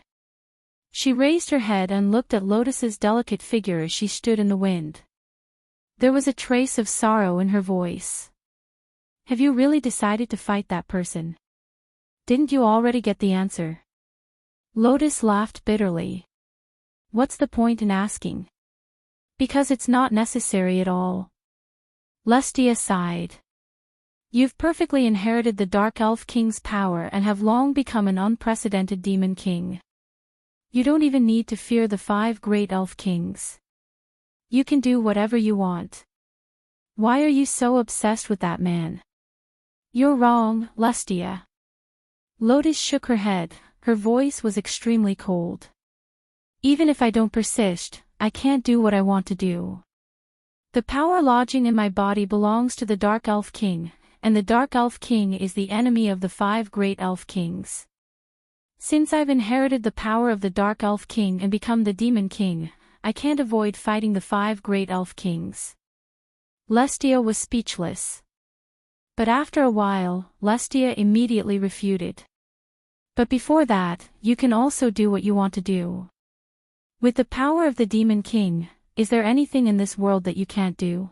She raised her head and looked at Lotus's delicate figure as she stood in the wind. There was a trace of sorrow in her voice. "Have you really decided to fight that person? Didn't you already get the answer?" Lotus laughed bitterly. "What's the point in asking?" "Because it's not necessary at all." Lustia sighed. "You've perfectly inherited the Dark Elf King's power and have long become an unprecedented demon king. You don't even need to fear the 5 great elf kings. You can do whatever you want. Why are you so obsessed with that man?" "You're wrong, Lustia." Lotus shook her head, her voice was extremely cold. "Even if I don't persist, I can't do what I want to do. The power lodging in my body belongs to the Dark Elf King, and the Dark Elf King is the enemy of the 5 great elf kings. Since I've inherited the power of the Dark Elf King and become the Demon King, I can't avoid fighting the 5 great elf kings." Lustia was speechless. But after a while, Lustia immediately refuted. "But before that, you can also do what you want to do. With the power of the Demon King, is there anything in this world that you can't do?"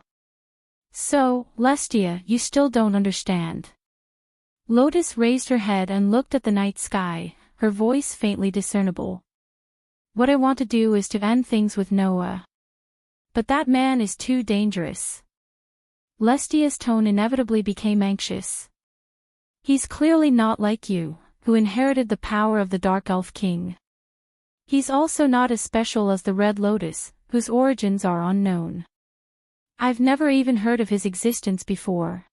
"So, Lustia, you still don't understand." Lotus raised her head and looked at the night sky, her voice faintly discernible. "What I want to do is to end things with Noah. But that man is too dangerous." Lustia's tone inevitably became anxious. "He's clearly not like you, who inherited the power of the Dark Elf King. He's also not as special as the Red Lotus, whose origins are unknown. I've never even heard of his existence before.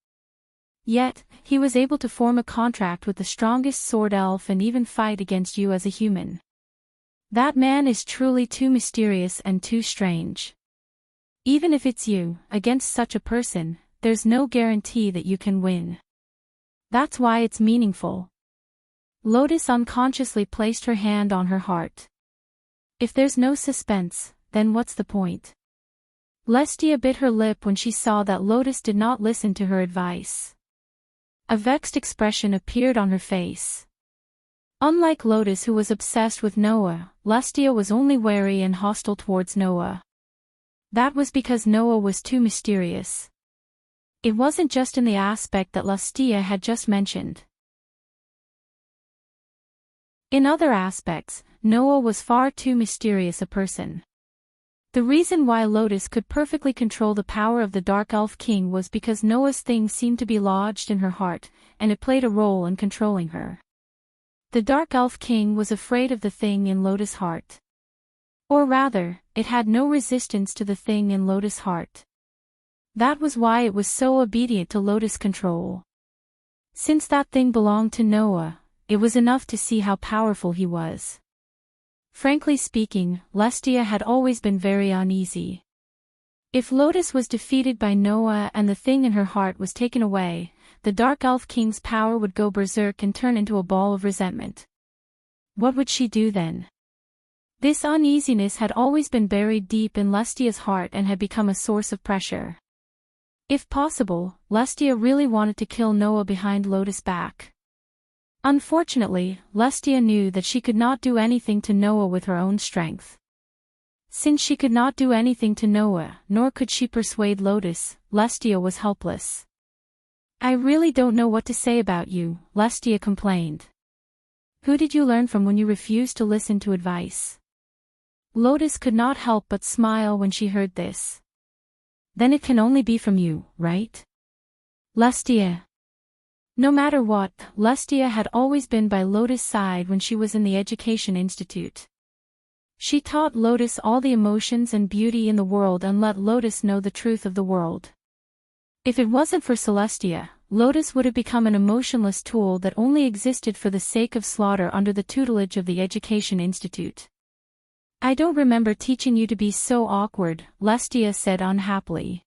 Yet, he was able to form a contract with the strongest sword elf and even fight against you as a human. That man is truly too mysterious and too strange. Even if it's you, against such a person, there's no guarantee that you can win. That's why it's meaningful." Lotus unconsciously placed her hand on her heart. If there's no suspense, then what's the point? Lustia bit her lip when she saw that Lotus did not listen to her advice. A vexed expression appeared on her face. Unlike Lotus, who was obsessed with Noah, Lustia was only wary and hostile towards Noah. That was because Noah was too mysterious. It wasn't just in the aspect that Lustia had just mentioned. In other aspects, Noah was far too mysterious a person. The reason why Lotus could perfectly control the power of the Dark Elf King was because Noah's thing seemed to be lodged in her heart, and it played a role in controlling her. The Dark Elf King was afraid of the thing in Lotus' heart. Or rather, it had no resistance to the thing in Lotus' heart. That was why it was so obedient to Lotus' control. Since that thing belonged to Noah, it was enough to see how powerful he was. Frankly speaking, Lustia had always been very uneasy. If Lotus was defeated by Noah and the thing in her heart was taken away, the Dark Elf King's power would go berserk and turn into a ball of resentment. What would she do then? This uneasiness had always been buried deep in Lustia's heart and had become a source of pressure. If possible, Lustia really wanted to kill Noah behind Lotus' back. Unfortunately, Lustia knew that she could not do anything to Noah with her own strength. Since she could not do anything to Noah, nor could she persuade Lotus, Lustia was helpless. I really don't know what to say about you, Lustia complained. Who did you learn from when you refused to listen to advice? Lotus could not help but smile when she heard this. Then it can only be from you, right? Lustia. No matter what, Lustia had always been by Lotus' side when she was in the Education Institute. She taught Lotus all the emotions and beauty in the world and let Lotus know the truth of the world. If it wasn't for Celestia, Lotus would have become an emotionless tool that only existed for the sake of slaughter under the tutelage of the Education Institute. I don't remember teaching you to be so awkward, Lustia said unhappily.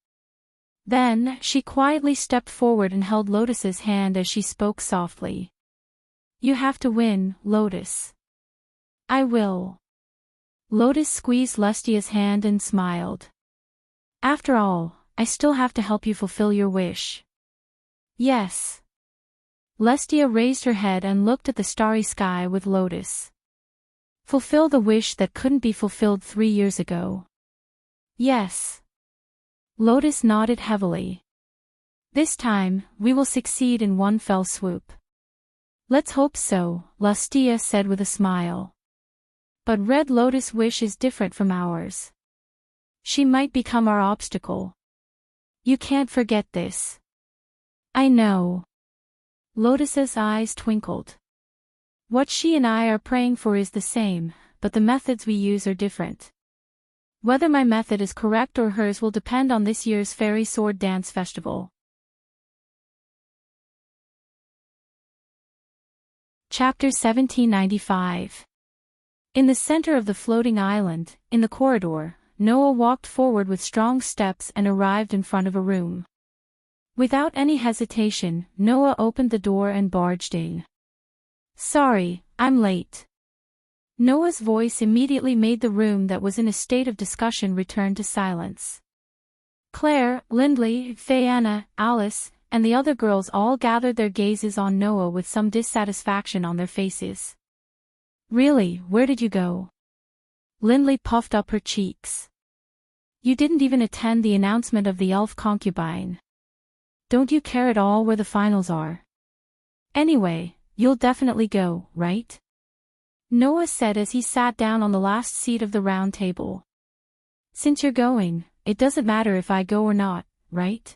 Then, she quietly stepped forward and held Lotus's hand as she spoke softly. You have to win, Lotus. I will. Lotus squeezed Lustia's hand and smiled. After all, I still have to help you fulfill your wish. Yes. Lustia raised her head and looked at the starry sky with Lotus. Fulfill the wish that couldn't be fulfilled 3 years ago. Yes. Lotus nodded heavily. This time, we will succeed in one fell swoop. Let's hope so, Lustia said with a smile. But Red Lotus' wish is different from ours. She might become our obstacle. You can't forget this. I know. Lotus's eyes twinkled. What she and I are praying for is the same, but the methods we use are different. Whether my method is correct or hers will depend on this year's Fairy Sword Dance Festival. Chapter 1795. In the center of the floating island, in the corridor, Noah walked forward with strong steps and arrived in front of a room. Without any hesitation, Noah opened the door and barged in. Sorry, I'm late. Noah's voice immediately made the room that was in a state of discussion return to silence. Claire, Lindley, Fayeanna, Alice, and the other girls all gathered their gazes on Noah with some dissatisfaction on their faces. Really, where did you go? Lindley puffed up her cheeks. You didn't even attend the announcement of the elf concubine. Don't you care at all where the finals are? Anyway, you'll definitely go, right? Noah said as he sat down on the last seat of the round table. Since you're going, it doesn't matter if I go or not, right?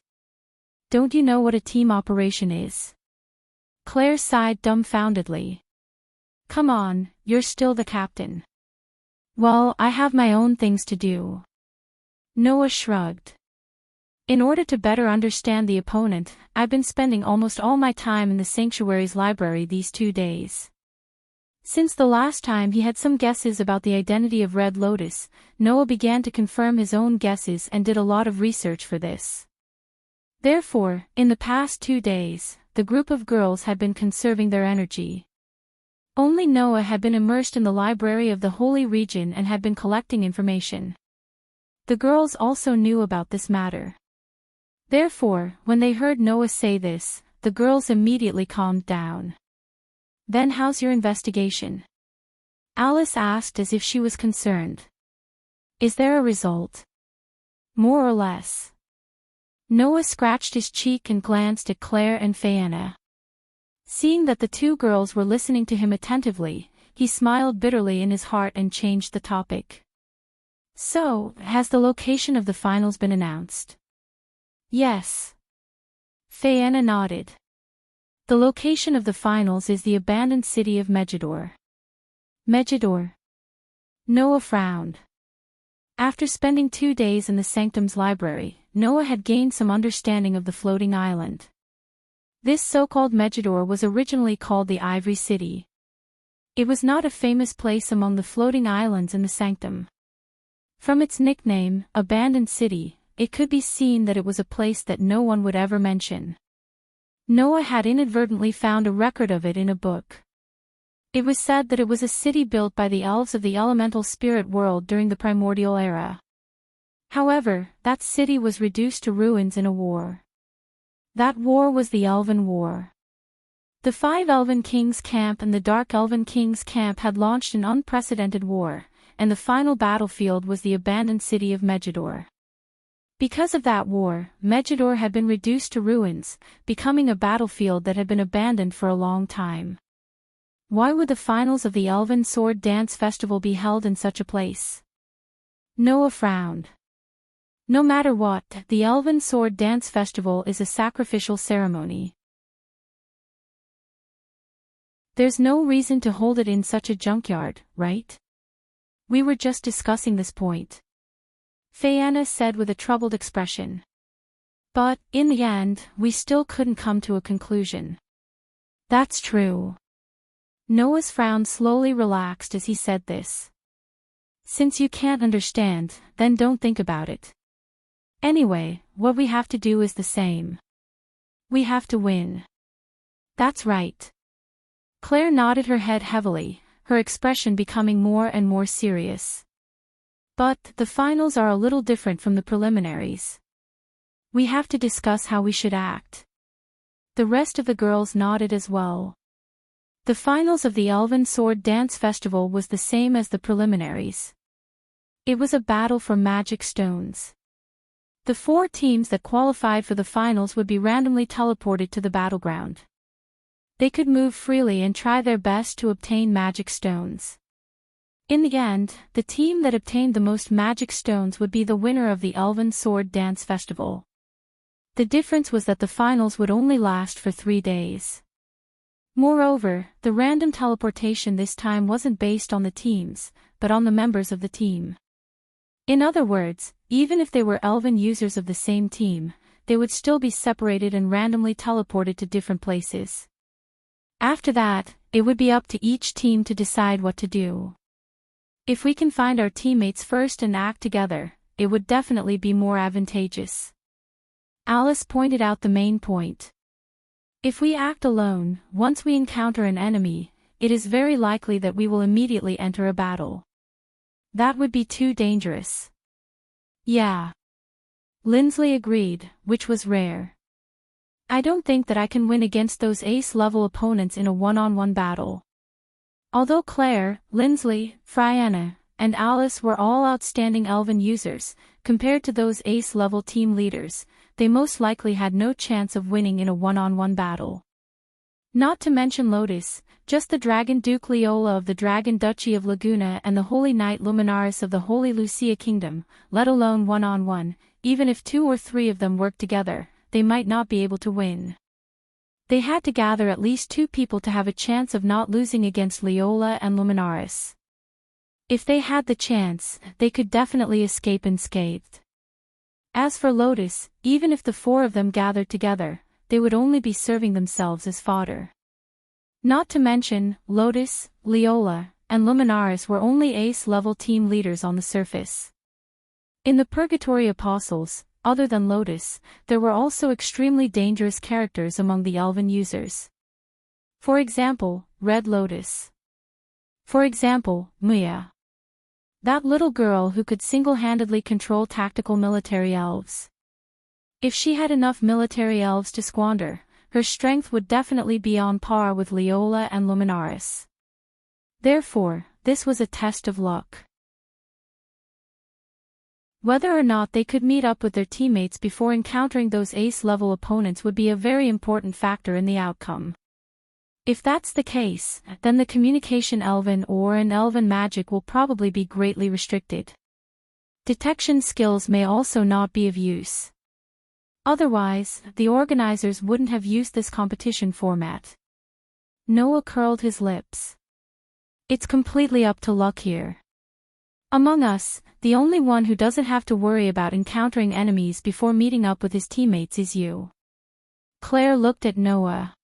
Don't you know what a team operation is? Claire sighed dumbfoundedly. Come on, you're still the captain. Well, I have my own things to do. Noah shrugged. In order to better understand the opponent, I've been spending almost all my time in the sanctuary's library these 2 days. Since the last time he had some guesses about the identity of Red Lotus, Noah began to confirm his own guesses and did a lot of research for this. Therefore, in the past 2 days, the group of girls had been conserving their energy. Only Noah had been immersed in the library of the Holy Region and had been collecting information. The girls also knew about this matter. Therefore, when they heard Noah say this, the girls immediately calmed down. Then how's your investigation? Alice asked as if she was concerned. Is there a result? More or less. Noah scratched his cheek and glanced at Claire and Fayeanna. Seeing that the 2 girls were listening to him attentively, he smiled bitterly in his heart and changed the topic. So, has the location of the finals been announced? Yes. Fayeanna nodded. The location of the finals is the abandoned city of Megidor. Megidor? Noah frowned. After spending 2 days in the Sanctum's library, Noah had gained some understanding of the floating island. This so-called Megidor was originally called the Ivory City. It was not a famous place among the floating islands in the Sanctum. From its nickname, Abandoned City, it could be seen that it was a place that no one would ever mention. Noah had inadvertently found a record of it in a book. It was said that it was a city built by the elves of the elemental spirit world during the primordial era. However, that city was reduced to ruins in a war. That war was the Elven War. The 5 Elven Kings' Camp and the Dark Elven Kings' Camp had launched an unprecedented war, and the final battlefield was the abandoned city of Megidor. Because of that war, Megidor had been reduced to ruins, becoming a battlefield that had been abandoned for a long time. Why would the finals of the Elven Sword Dance Festival be held in such a place? Noah frowned. No matter what, the Elven Sword Dance Festival is a sacrificial ceremony. There's no reason to hold it in such a junkyard, right? We were just discussing this point. Fianna said with a troubled expression. But, in the end, we still couldn't come to a conclusion. That's true. Noah's frown slowly relaxed as he said this. Since you can't understand, then don't think about it. Anyway, what we have to do is the same. We have to win. That's right. Claire nodded her head heavily, her expression becoming more and more serious. But, the finals are a little different from the preliminaries. We have to discuss how we should act. The rest of the girls nodded as well. The finals of the Elven Sword Dance Festival was the same as the preliminaries. It was a battle for magic stones. The 4 teams that qualified for the finals would be randomly teleported to the battleground. They could move freely and try their best to obtain magic stones. In the end, the team that obtained the most magic stones would be the winner of the Elven Sword Dance Festival. The difference was that the finals would only last for 3 days. Moreover, the random teleportation this time wasn't based on the teams, but on the members of the team. In other words, even if they were Elven users of the same team, they would still be separated and randomly teleported to different places. After that, it would be up to each team to decide what to do. If we can find our teammates first and act together, it would definitely be more advantageous. Alice pointed out the main point. If we act alone, once we encounter an enemy, it is very likely that we will immediately enter a battle. That would be too dangerous. Yeah. Lindsley agreed, which was rare. I don't think that I can win against those ace-level opponents in a one-on-one battle. Although Claire, Lindsley, Fianna, and Alice were all outstanding Elven users, compared to those ace-level team leaders, they most likely had no chance of winning in a one-on-one battle. Not to mention Lotus, just the Dragon Duke Leola of the Dragon Duchy of Laguna and the Holy Knight Luminaris of the Holy Lucia Kingdom, let alone one-on-one, even if 2 or 3 of them worked together, they might not be able to win. They had to gather at least 2 people to have a chance of not losing against Leola and Luminaris. If they had the chance, they could definitely escape unscathed. As for Lotus, even if the 4 of them gathered together, they would only be serving themselves as fodder. Not to mention, Lotus, Leola, and Luminaris were only ace-level team leaders on the surface. In the Purgatory Apostles, other than Lotus, there were also extremely dangerous characters among the Elven users. For example, Red Lotus. For example, Muya. That little girl who could single-handedly control tactical military elves. If she had enough military elves to squander, her strength would definitely be on par with Leola and Luminaris. Therefore, this was a test of luck. Whether or not they could meet up with their teammates before encountering those ace-level opponents would be a very important factor in the outcome. If that's the case, then the communication Elven or an Elven magic will probably be greatly restricted. Detection skills may also not be of use. Otherwise, the organizers wouldn't have used this competition format. Noah curled his lips. It's completely up to luck here. Among us, the only one who doesn't have to worry about encountering enemies before meeting up with his teammates is you. Claire looked at Noah.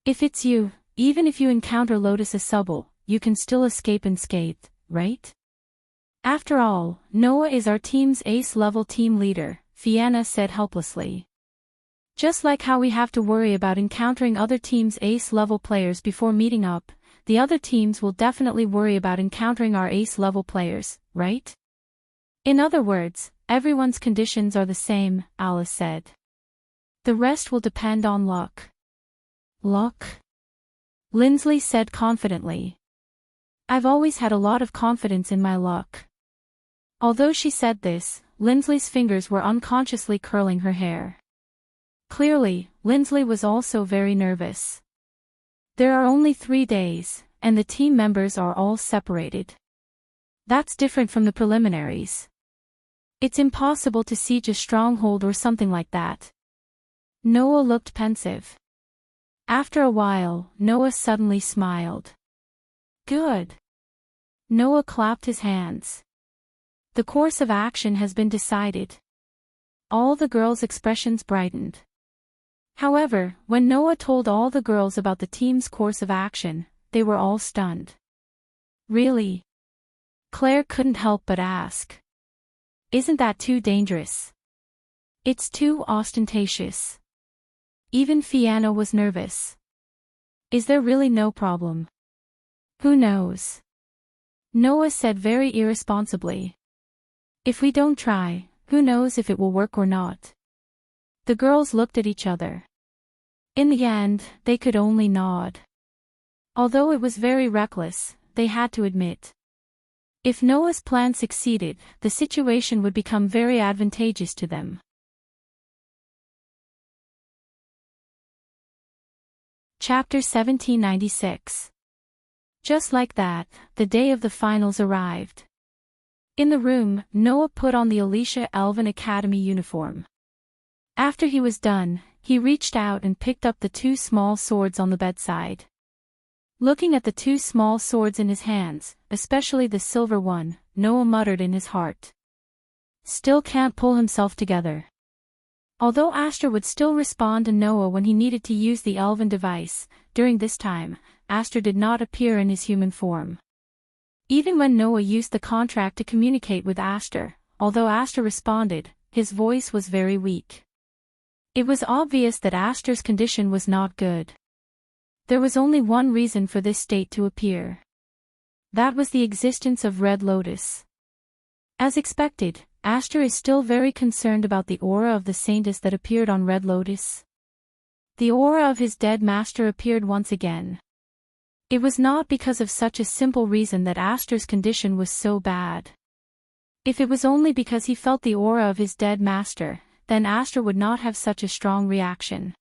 If it's you, even if you encounter Lotus Asubble, you can still escape unscathed, right? After all, Noah is our team's ace-level team leader, Fianna said helplessly. Just like how we have to worry about encountering other teams' ace-level players before meeting up, the other teams will definitely worry about encountering our ace-level players, right? In other words, everyone's conditions are the same, Alice said. The rest will depend on luck. Luck? Lindsley said confidently. I've always had a lot of confidence in my luck. Although she said this, Lindsley's fingers were unconsciously curling her hair. Clearly, Lindsley was also very nervous. There are only 3 days, and the team members are all separated. That's different from the preliminaries. It's impossible to siege a stronghold or something like that. Noah looked pensive. After a while, Noah suddenly smiled. Good. Noah clapped his hands. The course of action has been decided. All the girls' expressions brightened. However, when Noah told all the girls about the team's course of action, they were all stunned. Really? Claire couldn't help but ask. Isn't that too dangerous? It's too ostentatious. Even Fiona was nervous. Is there really no problem? Who knows? Noah said very irresponsibly. If we don't try, who knows if it will work or not? The girls looked at each other. In the end, they could only nod. Although it was very reckless, they had to admit. If Noah's plan succeeded, the situation would become very advantageous to them. Chapter 1796. Just like that, the day of the finals arrived. In the room, Noah put on the Alicia Elven Academy uniform. After he was done, he reached out and picked up the 2 small swords on the bedside. Looking at the 2 small swords in his hands, especially the silver one, Noah muttered in his heart. Still can't pull himself together. Although Aster would still respond to Noah when he needed to use the elven device, during this time, Aster did not appear in his human form. Even when Noah used the contract to communicate with Aster, although Aster responded, his voice was very weak. It was obvious that Aster's condition was not good. There was only one reason for this state to appear. That was the existence of Red Lotus. As expected, Aster is still very concerned about the aura of the saintess that appeared on Red Lotus. The aura of his dead master appeared once again. It was not because of such a simple reason that Aster's condition was so bad. If it was only because he felt the aura of his dead master, then Aster would not have such a strong reaction.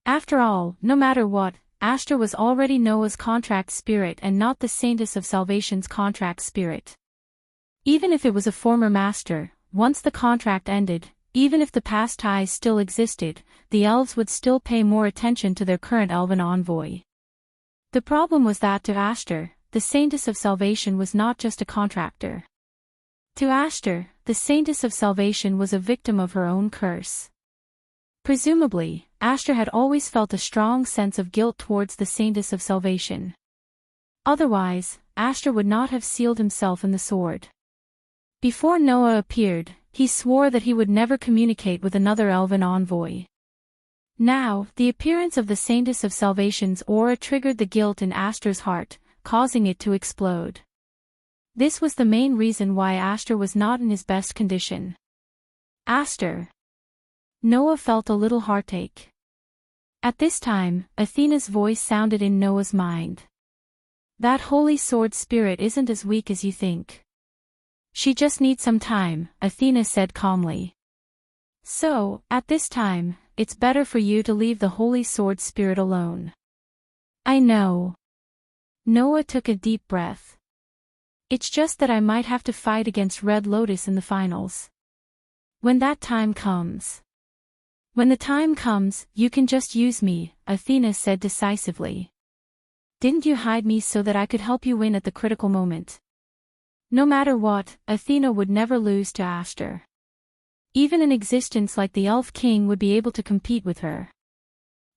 After all, no matter what, Aster was already Noah's contract spirit and not the Saintess of Salvation's contract spirit. Even if it was a former master, once the contract ended, even if the past ties still existed, the elves would still pay more attention to their current elven envoy. The problem was that to Aster, the Saintess of Salvation was not just a contractor. To Aster, the Saintess of Salvation was a victim of her own curse. Presumably, Aster had always felt a strong sense of guilt towards the Saintess of Salvation. Otherwise, Aster would not have sealed himself in the sword. Before Noah appeared, he swore that he would never communicate with another elven envoy. Now, the appearance of the Saintess of Salvation's aura triggered the guilt in Aster's heart, causing it to explode. This was the main reason why Aster was not in his best condition. Aster. Noah felt a little heartache. At this time, Athena's voice sounded in Noah's mind. That holy sword spirit isn't as weak as you think. She just needs some time, Athena said calmly. So, at this time, it's better for you to leave the holy sword spirit alone. I know. Noah took a deep breath. It's just that I might have to fight against Red Lotus in the finals. When that time comes. When the time comes, you can just use me, Athena said decisively. Didn't you hide me so that I could help you win at the critical moment? No matter what, Athena would never lose to Aster. Even an existence like the Elf King would be able to compete with her.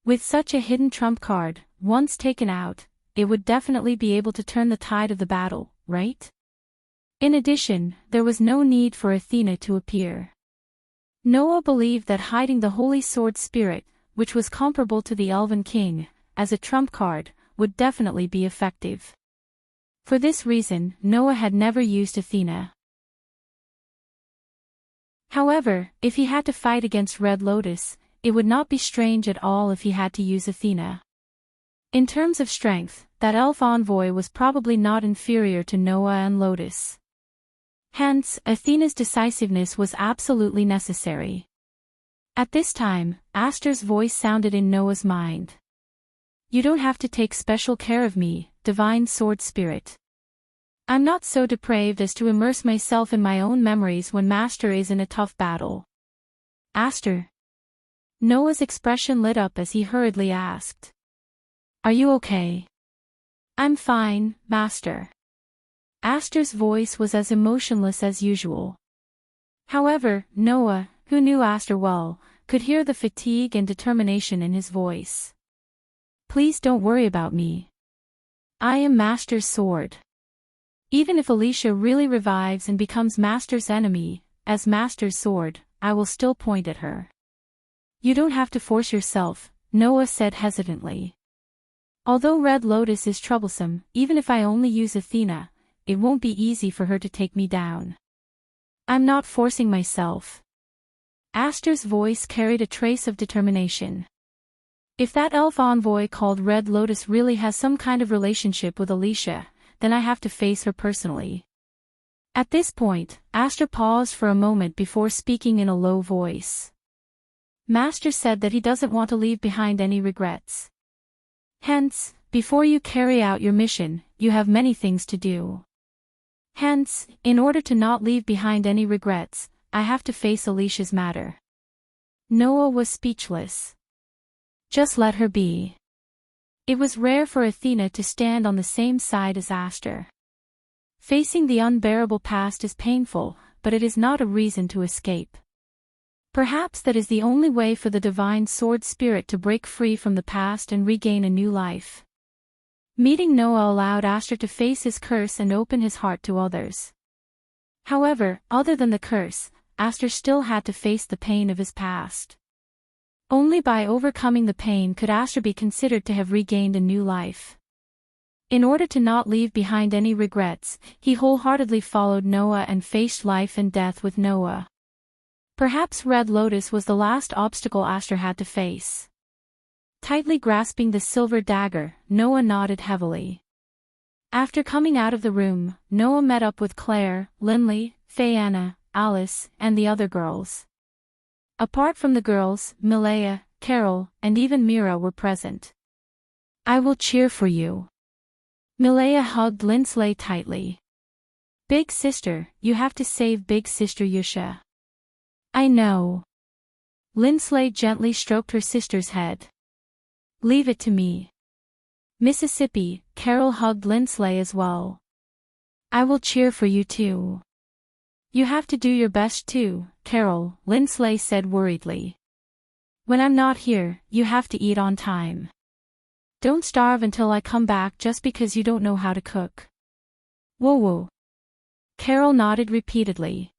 With such a hidden trump card, once taken out, it would definitely be able to turn the tide of the battle, right? In addition, there was no need for Athena to appear. Noah believed that hiding the Holy Sword Spirit, which was comparable to the Elven King, as a trump card, would definitely be effective. For this reason, Noah had never used Athena. However, if he had to fight against Red Lotus, it would not be strange at all if he had to use Athena. In terms of strength, that elf envoy was probably not inferior to Noah and Lotus. Hence, Athena's decisiveness was absolutely necessary. At this time, Aster's voice sounded in Noah's mind. You don't have to take special care of me, divine sword spirit. I'm not so depraved as to immerse myself in my own memories when Master is in a tough battle. Aster. Noah's expression lit up as he hurriedly asked. Are you okay? I'm fine, Master. Aster's voice was as emotionless as usual. However, Noah, who knew Aster well, could hear the fatigue and determination in his voice. Please don't worry about me. I am Master's sword. Even if Alicia really revives and becomes Master's enemy, as Master's sword, I will still point at her. You don't have to force yourself, Noah said hesitantly. Although Red Lotus is troublesome, even if I only use Athena, it won't be easy for her to take me down. I'm not forcing myself. Aster's voice carried a trace of determination. If that elf envoy called Red Lotus really has some kind of relationship with Alicia, then I have to face her personally. At this point, Aster paused for a moment before speaking in a low voice. Master said that he doesn't want to leave behind any regrets. Hence, before you carry out your mission, you have many things to do. Hence, in order to not leave behind any regrets, I have to face Alicia's matter. Noah was speechless. Just let her be. It was rare for Athena to stand on the same side as Aster. Facing the unbearable past is painful, but it is not a reason to escape. Perhaps that is the only way for the divine sword spirit to break free from the past and regain a new life. Meeting Noah allowed Aster to face his curse and open his heart to others. However, other than the curse, Aster still had to face the pain of his past. Only by overcoming the pain could Aster be considered to have regained a new life. In order to not leave behind any regrets, he wholeheartedly followed Noah and faced life and death with Noah. Perhaps Red Lotus was the last obstacle Aster had to face. Tightly grasping the silver dagger, Noah nodded heavily. After coming out of the room, Noah met up with Claire, Linley, Fayeanna, Alice, and the other girls. Apart from the girls, Milea, Carol, and even Mira were present. I will cheer for you. Milea hugged Linsley tightly. Big sister, you have to save big sister Yusha. I know. Linsley gently stroked her sister's head. Leave it to me. Mississippi, Carol hugged Linsley as well. I will cheer for you too. You have to do your best too, Carol, Linsley said worriedly. When I'm not here, you have to eat on time. Don't starve until I come back just because you don't know how to cook. Whoa whoa. Carol nodded repeatedly.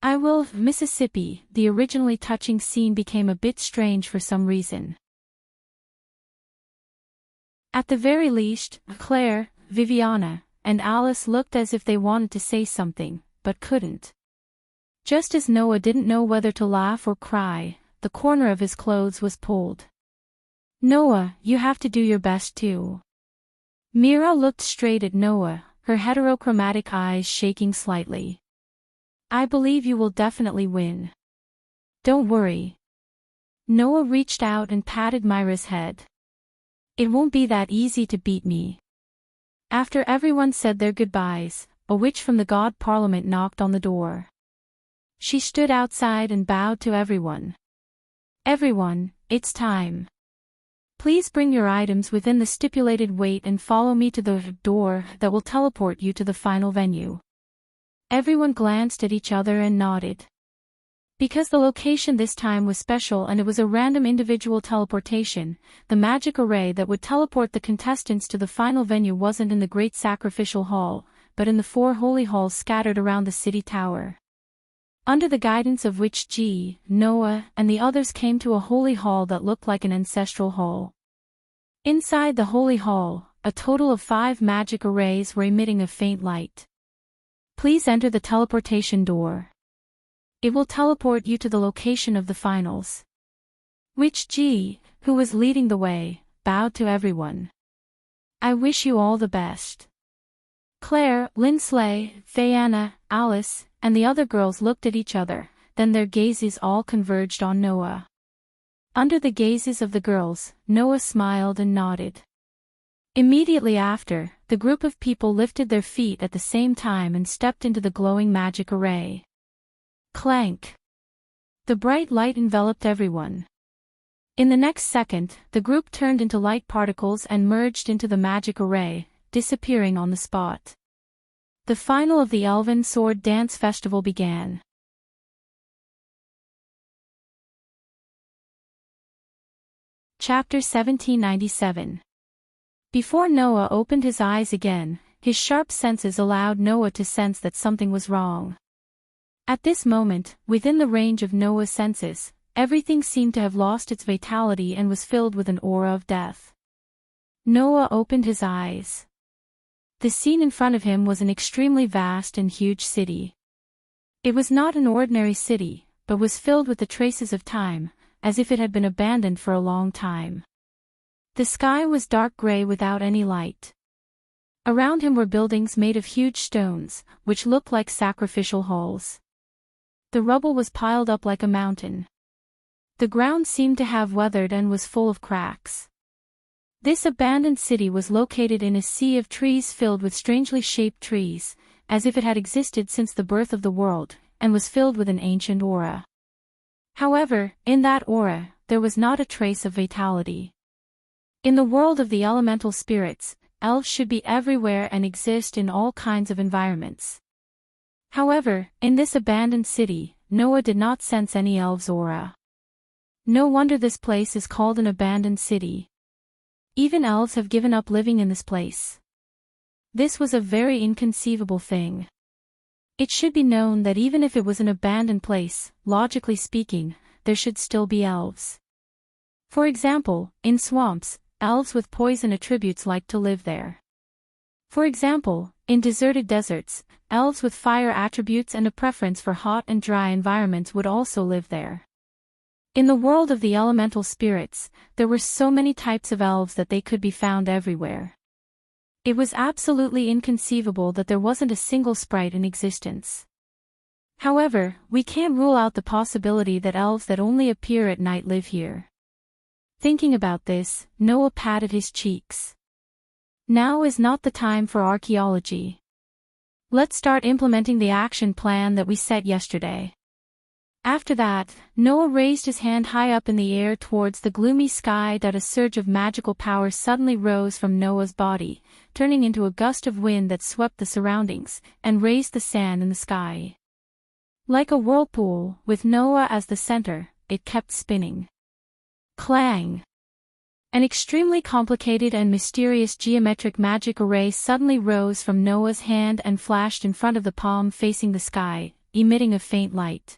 I will, Mississippi. The originally touching scene became a bit strange for some reason. At the very least, Claire, Viviana, and Alice looked as if they wanted to say something, but couldn't. Just as Noah didn't know whether to laugh or cry, the corner of his clothes was pulled. Noah, you have to do your best too. Mira looked straight at Noah, her heterochromatic eyes shaking slightly. I believe you will definitely win. Don't worry. Noah reached out and patted Myra's head. It won't be that easy to beat me. After everyone said their goodbyes, a witch from the god parliament knocked on the door. She stood outside and bowed to everyone. Everyone, it's time. Please bring your items within the stipulated weight and follow me to the door that will teleport you to the final venue. Everyone glanced at each other and nodded. Because the location this time was special and it was a random individual teleportation, the magic array that would teleport the contestants to the final venue wasn't in the Great Sacrificial Hall, but in the 4 holy halls scattered around the city tower. Under the guidance of which G, Noah, and the others came to a holy hall that looked like an ancestral hall. Inside the holy hall, a total of 5 magic arrays were emitting a faint light. Please enter the teleportation door. It will teleport you to the location of the finals. Witch G, who was leading the way, bowed to everyone. I wish you all the best. Claire, Linsley, Diana, Alice, and the other girls looked at each other, then their gazes all converged on Noah. Under the gazes of the girls, Noah smiled and nodded. Immediately after, the group of people lifted their feet at the same time and stepped into the glowing magic array. Clank! The bright light enveloped everyone. In the next second, the group turned into light particles and merged into the magic array, disappearing on the spot. The final of the Elven Sword Dance Festival began. Chapter 1797. Before Noah opened his eyes again, his sharp senses allowed Noah to sense that something was wrong. At this moment, within the range of Noah's senses, everything seemed to have lost its vitality and was filled with an aura of death. Noah opened his eyes. The scene in front of him was an extremely vast and huge city. It was not an ordinary city, but was filled with the traces of time, as if it had been abandoned for a long time. The sky was dark gray without any light. Around him were buildings made of huge stones, which looked like sacrificial halls. The rubble was piled up like a mountain. The ground seemed to have weathered and was full of cracks. This abandoned city was located in a sea of trees filled with strangely shaped trees, as if it had existed since the birth of the world, and was filled with an ancient aura. However, in that aura, there was not a trace of vitality. In the world of the elemental spirits, elves should be everywhere and exist in all kinds of environments. However, in this abandoned city, Noah did not sense any elves' aura. No wonder this place is called an abandoned city. Even elves have given up living in this place. This was a very inconceivable thing. It should be known that even if it was an abandoned place, logically speaking, there should still be elves. For example, in swamps, elves with poison attributes like to live there. For example, in deserted deserts, elves with fire attributes and a preference for hot and dry environments would also live there. In the world of the elemental spirits, there were so many types of elves that they could be found everywhere. It was absolutely inconceivable that there wasn't a single sprite in existence. However, we can't rule out the possibility that elves that only appear at night live here. Thinking about this, Noah patted his cheeks. Now is not the time for archaeology. Let's start implementing the action plan that we set yesterday. After that, Noah raised his hand high up in the air towards the gloomy sky. A surge of magical power suddenly rose from Noah's body, turning into a gust of wind that swept the surroundings, and raised the sand in the sky. Like a whirlpool, with Noah as the center, it kept spinning. Clang! An extremely complicated and mysterious geometric magic array suddenly rose from Noah's hand and flashed in front of the palm facing the sky, emitting a faint light.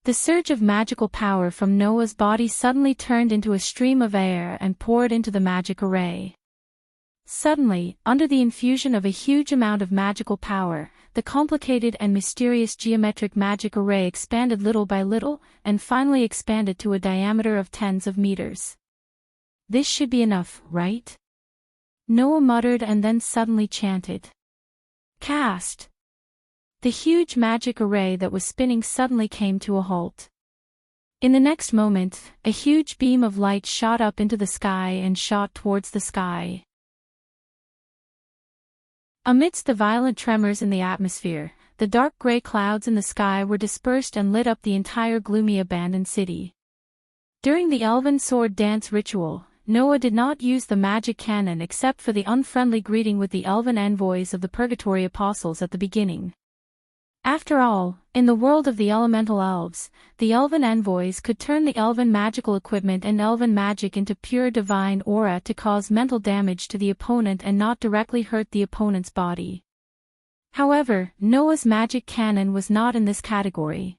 The surge of magical power from Noah's body suddenly turned into a stream of air and poured into the magic array. Suddenly, under the infusion of a huge amount of magical power, the complicated and mysterious geometric magic array expanded little by little, and finally expanded to a diameter of tens of meters. This should be enough, right? Noah muttered and then suddenly chanted. Cast! The huge magic array that was spinning suddenly came to a halt. In the next moment, a huge beam of light shot up into the sky and shot towards the sky. Amidst the violent tremors in the atmosphere, the dark gray clouds in the sky were dispersed and lit up the entire gloomy abandoned city. During the Elven Sword Dance ritual, Noah did not use the magic cannon except for the unfriendly greeting with the elven envoys of the Purgatory Apostles at the beginning. After all, in the world of the elemental elves, the elven envoys could turn the elven magical equipment and elven magic into pure divine aura to cause mental damage to the opponent and not directly hurt the opponent's body. However, Noah's magic cannon was not in this category.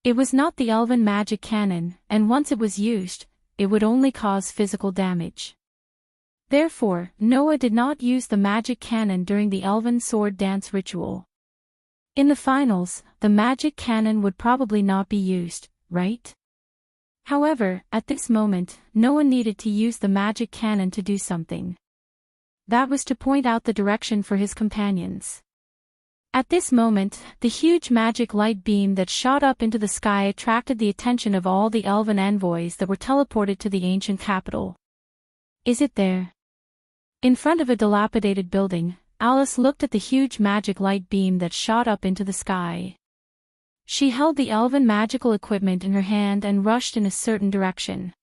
It was not the elven magic cannon, and once it was used, it would only cause physical damage. Therefore, Noah did not use the magic cannon during the elven sword dance ritual. In the finals, the magic cannon would probably not be used, right? However, at this moment, Noah needed to use the magic cannon to do something. That was to point out the direction for his companions. At this moment, the huge magic light beam that shot up into the sky attracted the attention of all the elven envoys that were teleported to the ancient capital. Is it there? In front of a dilapidated building, Alice looked at the huge magic light beam that shot up into the sky. She held the elven magical equipment in her hand and rushed in a certain direction.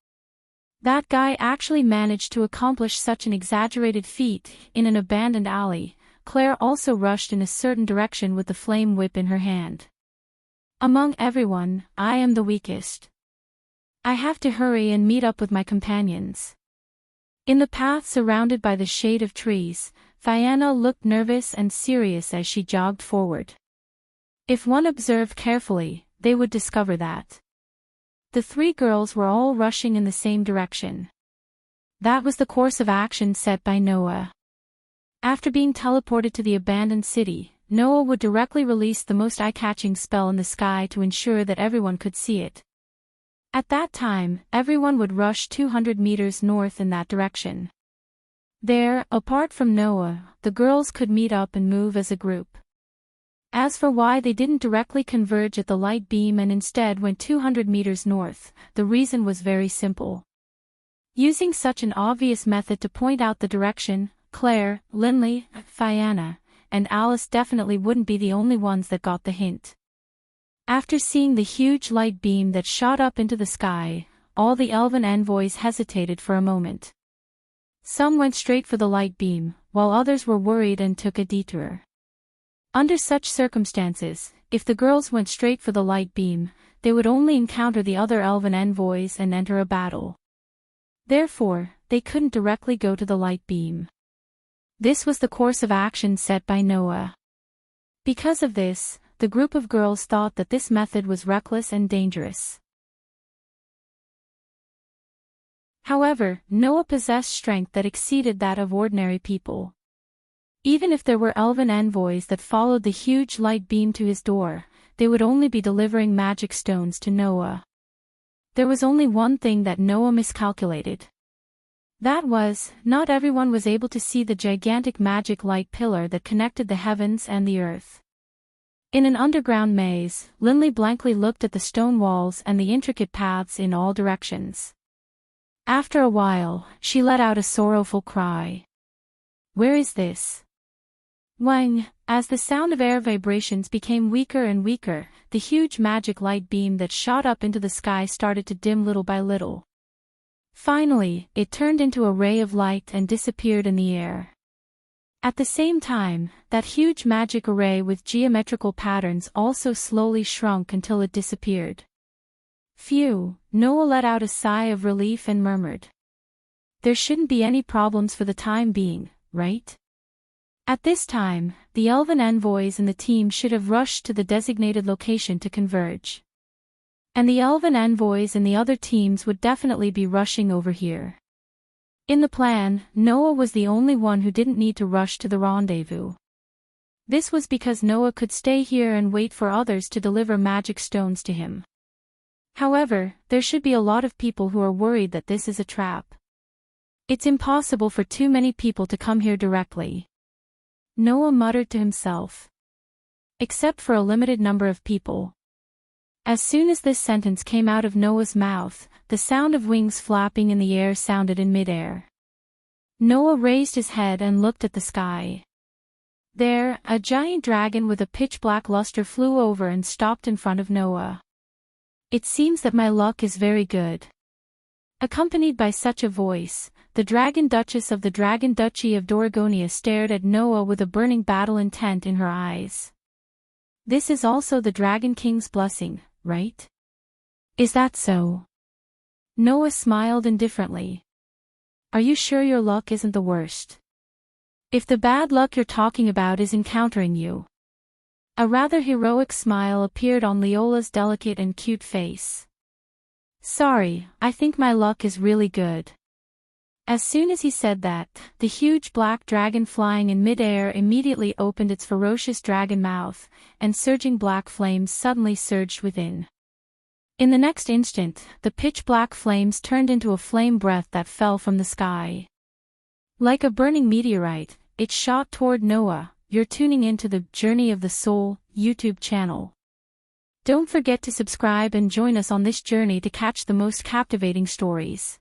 That guy actually managed to accomplish such an exaggerated feat in an abandoned alley. Claire also rushed in a certain direction with the flame whip in her hand. Among everyone, I am the weakest. I have to hurry and meet up with my companions. In the path surrounded by the shade of trees, Fianna looked nervous and serious as she jogged forward. If one observed carefully, they would discover that the three girls were all rushing in the same direction. That was the course of action set by Noah. After being teleported to the abandoned city, Noah would directly release the most eye-catching spell in the sky to ensure that everyone could see it. At that time, everyone would rush 200 meters north in that direction. There, apart from Noah, the girls could meet up and move as a group. As for why they didn't directly converge at the light beam and instead went 200 meters north, the reason was very simple. Using such an obvious method to point out the direction, Claire, Linley, Fianna, and Alice definitely wouldn't be the only ones that got the hint. After seeing the huge light beam that shot up into the sky, all the elven envoys hesitated for a moment. Some went straight for the light beam, while others were worried and took a detour. Under such circumstances, if the girls went straight for the light beam, they would only encounter the other elven envoys and enter a battle. Therefore, they couldn't directly go to the light beam. This was the course of action set by Noah. Because of this, the group of girls thought that this method was reckless and dangerous. However, Noah possessed strength that exceeded that of ordinary people. Even if there were elven envoys that followed the huge light beam to his door, they would only be delivering magic stones to Noah. There was only one thing that Noah miscalculated. That was, not everyone was able to see the gigantic magic light pillar that connected the heavens and the earth. In an underground maze, Linley blankly looked at the stone walls and the intricate paths in all directions. After a while, she let out a sorrowful cry. Where is this? Wang, as the sound of air vibrations became weaker and weaker, the huge magic light beam that shot up into the sky started to dim little by little. Finally, it turned into a ray of light and disappeared in the air. At the same time, that huge magic array with geometrical patterns also slowly shrunk until it disappeared. Phew, Noah let out a sigh of relief and murmured. There shouldn't be any problems for the time being, right? At this time, the elven envoys and the team should have rushed to the designated location to converge. And the elven envoys and the other teams would definitely be rushing over here. In the plan, Noah was the only one who didn't need to rush to the rendezvous. This was because Noah could stay here and wait for others to deliver magic stones to him. However, there should be a lot of people who are worried that this is a trap. It's impossible for too many people to come here directly. Noah muttered to himself. Except for a limited number of people. As soon as this sentence came out of Noah's mouth, the sound of wings flapping in the air sounded in midair. Noah raised his head and looked at the sky. There, a giant dragon with a pitch-black luster flew over and stopped in front of Noah. It seems that my luck is very good. Accompanied by such a voice, the Dragon Duchess of the Dragon Duchy of Doragonia stared at Noah with a burning battle intent in her eyes. This is also the Dragon King's blessing, right? Is that so? Noah smiled indifferently. Are you sure your luck isn't the worst? If the bad luck you're talking about is encountering you. A rather heroic smile appeared on Leola's delicate and cute face. Sorry, I think my luck is really good. As soon as he said that, the huge black dragon flying in midair immediately opened its ferocious dragon mouth, and surging black flames suddenly surged within. In the next instant, the pitch-black flames turned into a flame breath that fell from the sky. Like a burning meteorite, it shot toward Noah. You're tuning into the Journey of the Soul YouTube channel. Don't forget to subscribe and join us on this journey to catch the most captivating stories.